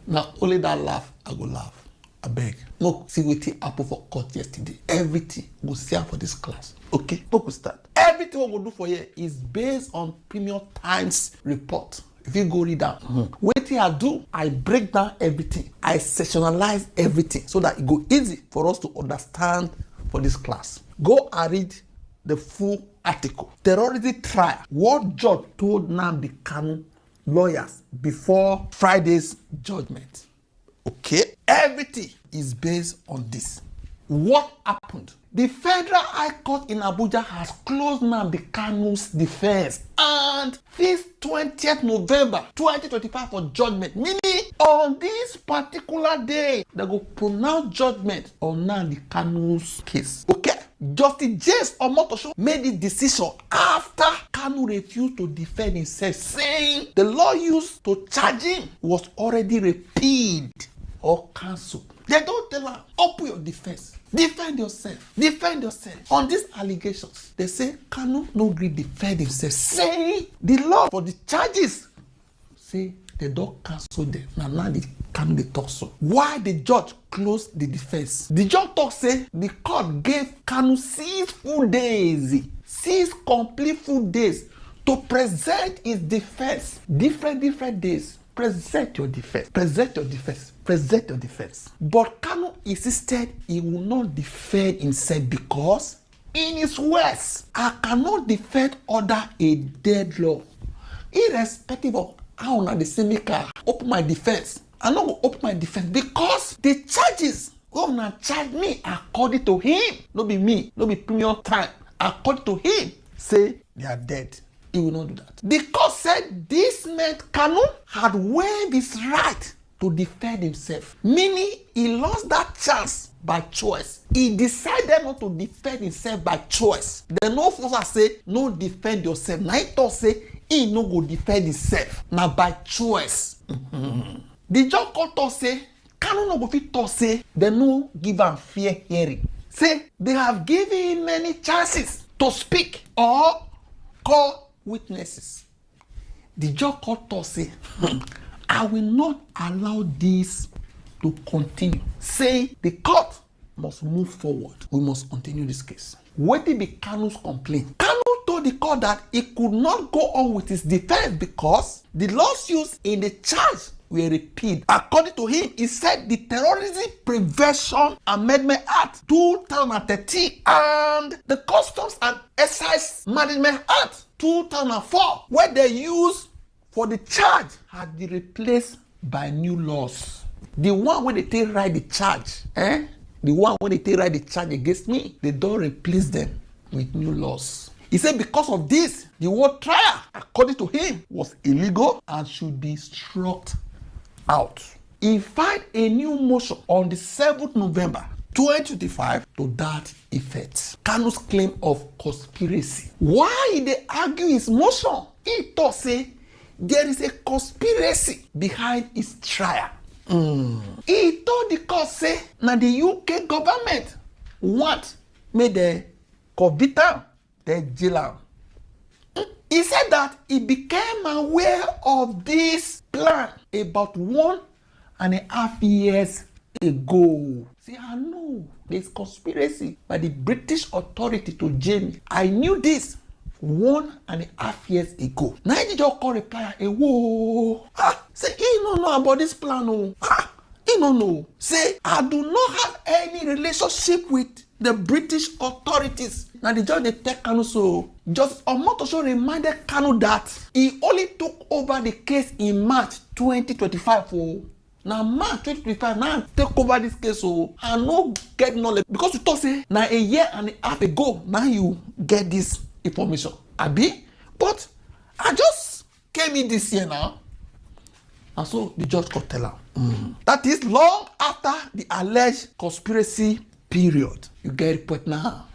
Now only that laugh I go laugh. I beg. No see wetin happen for court yesterday. Everything go see for this class. Okay, we go start. Everything we go do for here is based on Premium Times report. If you go read that, wetin I do, I break down everything. I sectionalize everything so that it go easy for us to understand for this class. Go and read the full article. Terrorism trial. What judge told Nnamdi Kanu lawyers before Friday's judgment? Okay, everything is based on this. What happened? The Federal High Court in Abuja has closed Nnamdi Kanu's defense, and this 20th November 2025 for judgment, meaning on this particular day, they go pronounce judgment on Nnamdi Kanu's case. Okay? Justice James Omotosho made this decision after Kanu refused to defend himself, saying the law used to charge him was already repealed or cancelled. They don't tell her, open your defense. Defend yourself. Defend yourself. On these allegations, they say Kanu no agree defend himself, saying the law for the charges, say they don't cancel them. Now the Kanu they talk so. Why the judge closed the defense? The judge talk say the court gave Kanu 6 full days, 6 complete full days to present his defense. Different days. Present your defense. Present your defense. Present your defense. But Kanu insisted he will not defend himself because in his words, I cannot defend under a dead law. Irrespective of how now the same car open my defense. I not go open my defense because the charges governor charge me according to him. No be me, no be Premium Time. According to him, say they are dead. He will not do that. The court said this meant Kanu had waived his right to defend himself. Meaning he lost that chance by choice. He decided not to defend himself by choice. The no force say no defend yourself. Now he thought say he no go defend himself. Now by choice. The judge court say Kanu no go fit talk say they no give am fair hearing. Say they have given him many chances to speak or call witnesses. The judge court say I will not allow this to continue. Say the court must move forward. We must continue this case. What did be Kanu's complaint? Kanu told the court that he could not go on with his defense because the lawsuits in the charge were repeated. According to him, he said the Terrorism Prevention Amendment Act 2013 and the Customs and Excise Management Act 2004, where they used for the charge, had been replaced by new laws. The one where they take write the charge, the one where they take write the charge against me, they don't replace them with new laws. He said because of this, the whole trial, according to him, was illegal and should be struck out. He filed a new motion on the 7th November 2025 to that effect. Kanu's claim of conspiracy. Why did they argue his motion? He thought say there is a conspiracy behind his trial. He told the court say now the UK government want me the convict am, the jail am. He said that he became aware of this plan about 1.5 years ago. See, I know there's conspiracy by the British authority to jail me. I knew this 1.5 years ago. Now he just call reply, whoa. Say, he don't know about this plan. He don't know. Say, I do not have any relationship with the British authorities. Now the judge they take Kanu so just Omotosho reminded Kanu that he only took over the case in March 2025. Now March 2025 now take over this case so I no get knowledge because you thought say now 1.5 years ago now you get this information. Abi, but I just came in this year now. And so the judge could tell her. That is long after the alleged conspiracy period. You get it put now.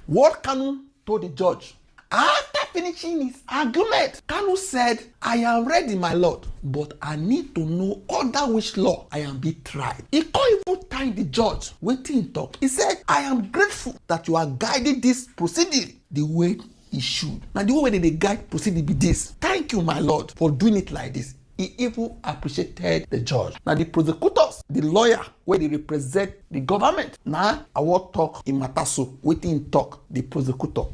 What Kanu told the judge? After finishing his argument, Kanu said, I am ready, my lord, but I need to know under which law I am being tried. He can't even thank the judge. Waiting in talk. He said, I am grateful that you are guiding this proceeding the way it should. Now the way they guide proceeding be this. Thank you, my lord, for doing it like this. He even appreciated the judge. Now the prosecutors, the lawyer, where they represent the government. Now I will talk in Mataso, waiting talk the prosecutor.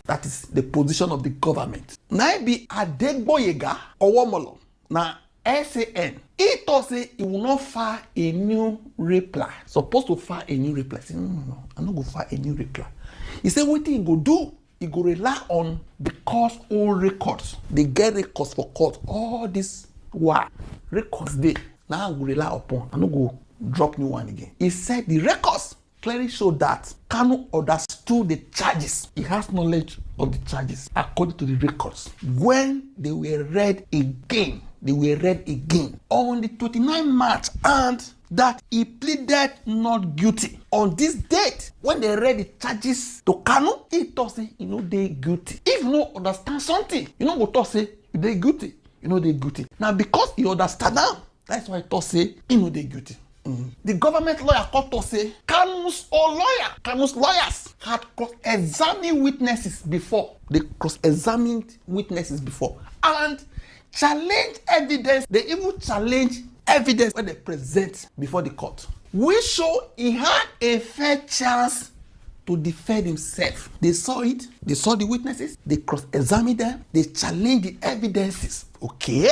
That is the position of the government. Now be Adeboye or Womolo. Now SAN. He thought say he will not file a new reply. Supposed to file a new reply. Say, no, I'm not going to file a new reply. He said what he go do? He go rely on the court's own records. They get records for court. All this records they now will rely upon. I'm not going to drop new one again. He said the records clearly show that Kanu understood the charges. He has knowledge of the charges according to the records. When they were read again on the 29th March, and that he pleaded not guilty. On this date, when they read the charges to Kanu, he thought say, they guilty. If you no understand something, you know go talk say, they guilty. They guilty. Now because he understand now, that's why he thought say, they guilty. The government lawyer court to say Kanu's lawyers had cross-examined witnesses before. They cross-examined witnesses before and challenged evidence. They even challenged evidence when they present before the court. We show he had a fair chance to defend himself. They saw it. They saw the witnesses. They cross-examined them. They challenged the evidences. Okay?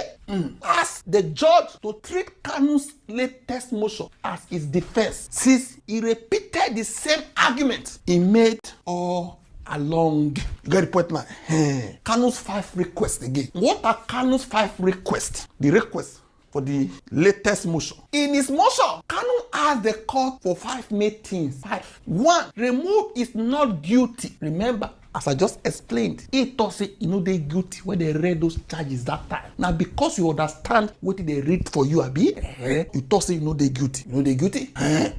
Ask the judge to treat Kanu's latest motion as his defense, since he repeated the same argument he made all along. You get the point now? Kanu's 5 requests again. What are Kanu's 5 requests? The request for the latest motion. In his motion, Kanu asked the court for 5 main things. 5. 1. Remove is not guilty. Remember, as I just explained, he thought say you know they guilty when they read those charges that time. Now because you understand what they read for you, Abi, you thought say you know they guilty. You know they guilty?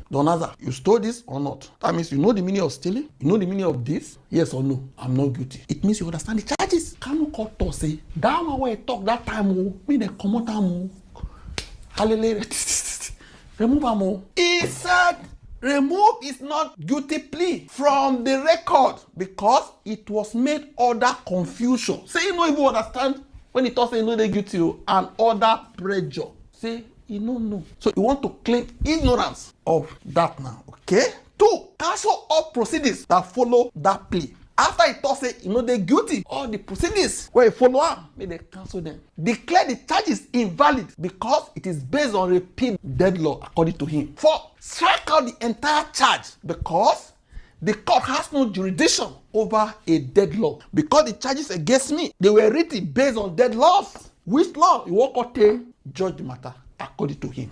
Don't answer. You stole this or not? That means you know the meaning of stealing. You know the meaning of this? Yes or no? I'm not guilty. It means you understand the charges. Can you call to say that one where I talk that time? Me they come out time. Hallelujah. Remove am. He said. Remove is not guilty plea from the record because it was made under confusion. Say you no even understand when he talks say you know they guilty and other pressure. Say you don't know. So you want to claim ignorance of that now. Okay? 2. Cancel all proceedings that follow that plea. After he thought say you know they guilty, all the proceedings where you follow am, may they cancel them. Declare the charges invalid because it is based on repeat deadlock according to him. 4. Strike out the entire charge because the court has no jurisdiction over a deadlock. Because the charges against me, they were written based on deadlocks. Which law you walk out to judge the matter according to him.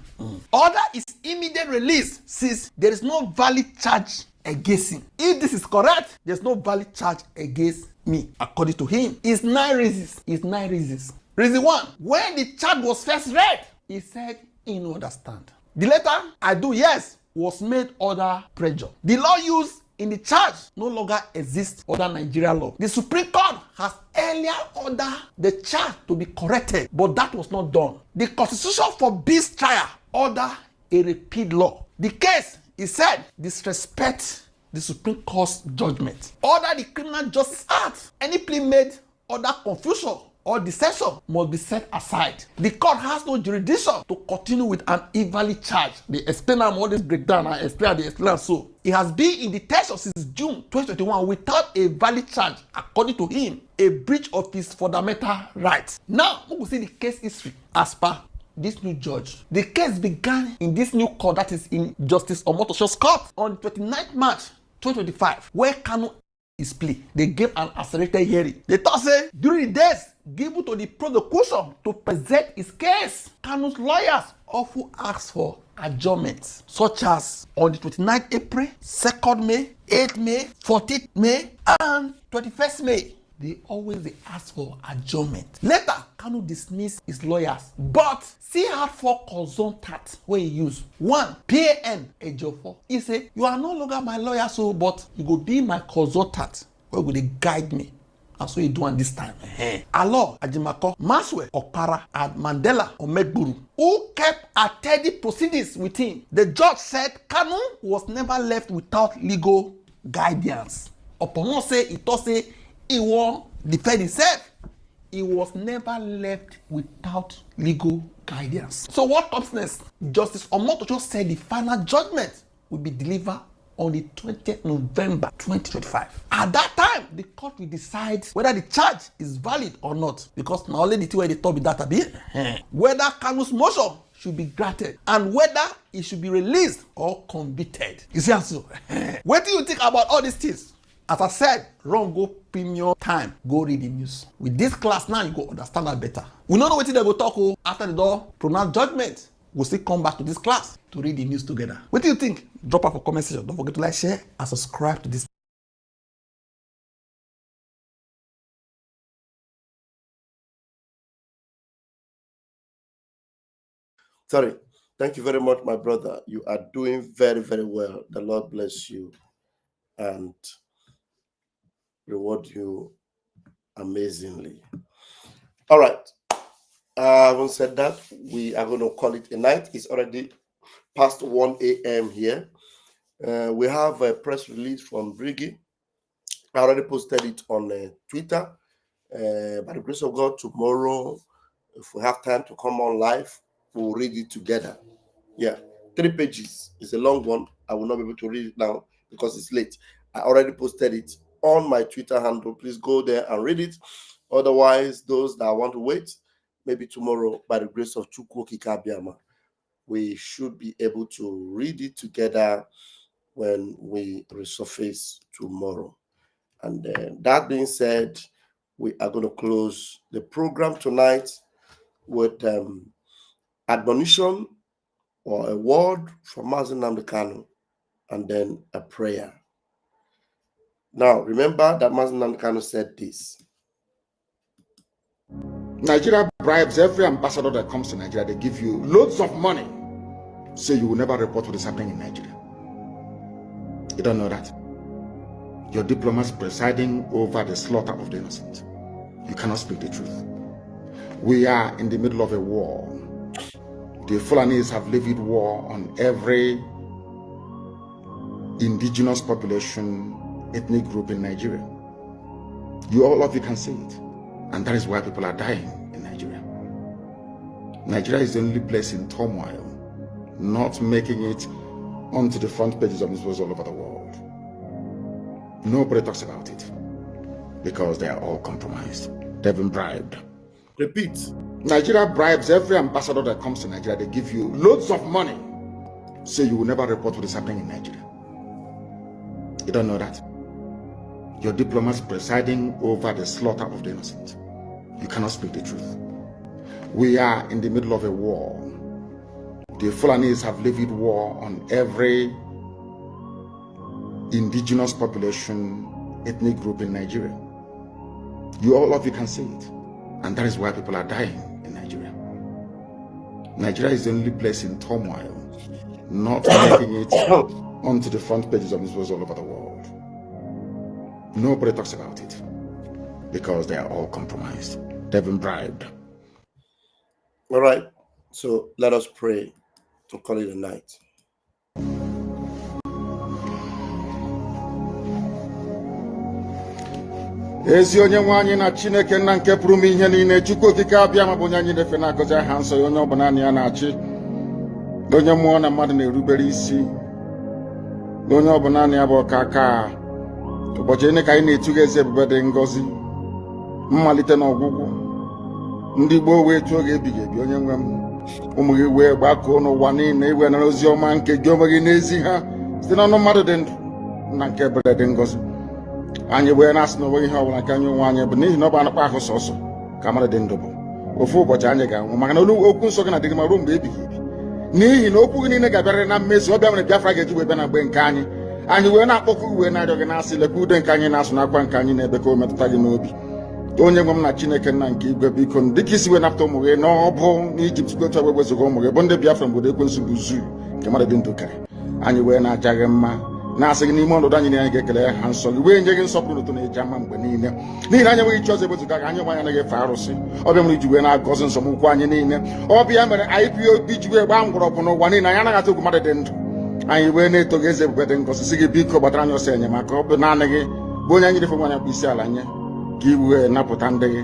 Order is immediate release since there is no valid charge against him. If this is correct, there's no valid charge against me according to him. It's 9 reasons. It's 9 reasons. Reason 1, when the charge was first read, he said he no understand. The letter I do yes was made under pressure. The law used in the charge no longer exists under Nigerian law. The Supreme Court has earlier ordered the charge to be corrected, but that was not done. The Constitution forbids trial under a repeat law. The case, he said, disrespect the Supreme Court's judgment. Order the Criminal Justice Act. Any plea made under confusion or deception must be set aside. The court has no jurisdiction to continue with an invalid charge. They explain all this breakdown and explain so. It has been in detention since June 2021 without a valid charge, according to him, a breach of his fundamental rights. Now, we will see the case history as per this new judge. The case began in this new court, that is in Justice Omotosho's court, on 29th March 2025, where Kanu is plea. They gave an accelerated hearing. They thought say during the days given to the prosecution to present his case, Kanu's lawyers often asked for adjournments, such as on the 29th April, 2nd May, 8th May, 14th May, and 21st May. They always ask for adjournment. Later, Kanu dismissed his lawyers, but still had 4 consultants where he used. 1, PAN Ejiofor. He said, you are no longer my lawyer, so but you go be my consultant. Where will they guide me? That's what you do on this time. Alo Ajimako, Maswe Okpara, and Mandela Omegburu, who kept attending proceedings with him. The judge said Kanu was never left without legal guidance. Upon say he thought say he won't defend himself. He was never left without legal guidance. So what comes next? Justice Omotosho said the final judgment will be delivered on the 20th November 2025. At that time, the court will decide whether the charge is valid or not. Because now only the two where they talk with that be whether Kanu's motion should be granted and whether he should be released or convicted. You see, so what do you think about all these things? As I said, run go premium time, go read the news. With this class now, you go understand that better. We don't know what they go talk after the door pronounce judgment. We'll still come back to this class to read the news together. What do you think? Drop off a comment section. Don't forget to like, share, and subscribe to this. Sorry. Thank you very much, my brother. You are doing very, very well. The Lord bless you and reward you amazingly. All right. Having said that, we are going to call it a night. It's already past 1 a.m. here. We have a press release from Briggy. I already posted it on Twitter. By the grace of God, tomorrow, if we have time to come on live, we'll read it together. Yeah, 3 pages. It's a long one. I will not be able to read it now because it's late. I already posted it on my Twitter handle. Please go there and read it. Otherwise, those that want to wait, maybe tomorrow, by the grace of Chukwu Kabiama, we should be able to read it together when we resurface tomorrow. And that being said, we are going to close the program tonight with admonition or a word from Mazi Nnamdi Kanu and then a prayer. Now, remember that Mazen Kanu said this. Nigeria bribes every ambassador that comes to Nigeria. They give you loads of money. So you will never report what is happening in Nigeria. You don't know that. Your diplomats presiding over the slaughter of the innocent. You cannot speak the truth. We are in the middle of a war. The Fulanis have levied war on every indigenous population, ethnic group in Nigeria. All of you can see it. And that is why people are dying in Nigeria. Nigeria is the only place in turmoil, not making it onto the front pages of newspapers all over the world. Nobody talks about it because they are all compromised. They've been bribed. Repeat. Nigeria bribes every ambassador that comes to Nigeria. They give you loads of money. So you will never report what is happening in Nigeria. You don't know that. Your diplomats presiding over the slaughter of the innocent. You cannot speak the truth. We are in the middle of a war. The Fulanis have levied war on every indigenous population, ethnic group in Nigeria. All of you can see it. And that is why people are dying in Nigeria. Nigeria is the only place in turmoil, not making it onto the front pages of newspapers all over the world. Nobody talks about it because they are all compromised. They've been bribed. All right. So let us pray and call it a night. Ezi onye nwe anyị na Chineke nna nke pụrụ m ihe niile, Chukwu okike abịa ma bụ onye anyị na-efe na-agọzi aha nsọ ya, onye ọbụla na ya na-achị, onye mmụọ na mmadụ na-erubere isi, onye ọbụla na ya bụ ọka aka. Ụbọchị ene ka anyị na-etugha eze ebube dị ngọzi, mmalite na ọgwụgwụ. Ndị gboo wee tụọ oge ebighị ebi, onye nwe m, ụmụ gị wee gbakọọ n'ụwa niile iwe nara ozi ọma nke gị onwe gị n'ezi ha site n'ọnụ mmadụ dị ndụ na nke ebere dị ngọzi. Anyị wee na-asị na onwe ihe ọbụla nke anyị onwe anyị bụ n'ihi na ọ bụ anakpa ahụ sọsọ ka mmadụ dị ndụ bụ. Ofu ụbọchị anyị ga-anwụ maka na okwu nsọ gị na-adịgị ma ruo mgbe ebighị ebi. N'ihi na okwu gị niile ga-abịarịrị na mmezu. Ọbịa mere Biafra ga-eji wee bịa na mgbe nke anyị. Anyị wee na-akpọkụ uwe na-arịọ gị na-asị lekwa ude nke anyị na-asụ n'akwa nke anyị na-ebe ka o metụta gị n'obi. Onye nwe m na Chineke nna nke igwe, biko dịka isi wee napụta ụmụ gị n'ọbụ n'Ijipt ka otu wee wezuga ụmụ gị bụ ndị Biafra mgbe ekwensu bụ zuu nke mmadụ dị ndụ kere. Anyị wee na-aja gị mma na-asị gị n'ime ọnọdụ anyị na anyị ga-ekele ha nsọ gị wee nye gị nsọpụrụ ụtọ na-eji ama mgbe niile. N'ihi na anyị enweghị chi ọzọ ewezuga gị, anyị nwe anyị anaghị efe arụsị. Ọbịa mere iji wee na-agọzi nsọmụkwụ anyị niile. Ọbịa mere IPOB ji wee gbaa mgbọrọgwụ n'ụwa niile. Anyị anaghị atụ egwu mmadụ dị ndụ. Anyị wee na-eto gị eze ebube dị ngọzi, sị gị biko gbatara anyị ọsọ enyemaka. Ọ bụ naanị gị bụ onye anyị refe nwa anyị bụ isi ala nye ka i wee napụta ndị gị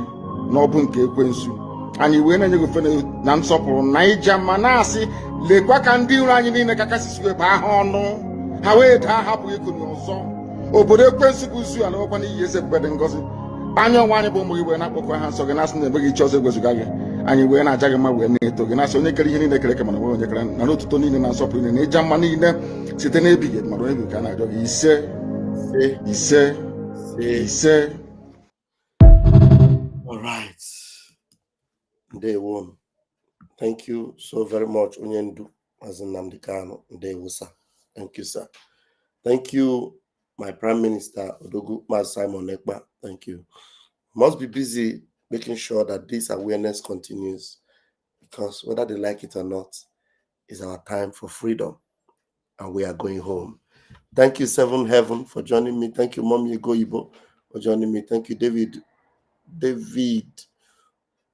n'ọbụ nke ekwensu. Anyị wee na-enye gị ofe na nsọpụrụ na ija ma na-asị lekwa ka ndị iro anyị niile ka kasị wee baa ha ọnụ, ha wee daa hapụ ịkụnye ọzọ. Obodo ekwensu bụ usu ala nwekwa n'ihi eze ebube dị ngọzi. Anya ọnwa anyị bụ ụmụ gị wee na-akpọkọ ha nsọ gị na-asị na emeghị chi ọzọ egwezuga gị. Anyị wee na-aja gị mma wee na-eto gị na-asị onye kere ihe niile kere eke mana nwee onye kere na n'otuto niile na nsọpụrụ niile na ịja mma niile site n'ebighị ebi mara ebi ka a na-arịọ gị ise ise ise. All right. Ndewo. Thank you so very much, Onyendu Nnamdi Kanu. Ndewo, sir. Thank you, sir. Thank you, my Prime Minister, Odogu Mas Simon Ekpa. Thank you. Must be busy making sure that this awareness continues, because whether they like it or not, is our time for freedom, and we are going home. Thank you, Seven Heaven, for joining me. Thank you, Mommy Goibo, for joining me. Thank you, David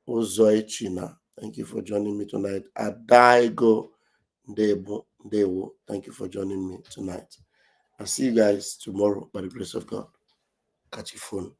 Ozoichina. Thank you for joining me tonight. Adaigo Dewo. Thank you for joining me tonight. I'll see you guys tomorrow by the grace of God. Catch your phone.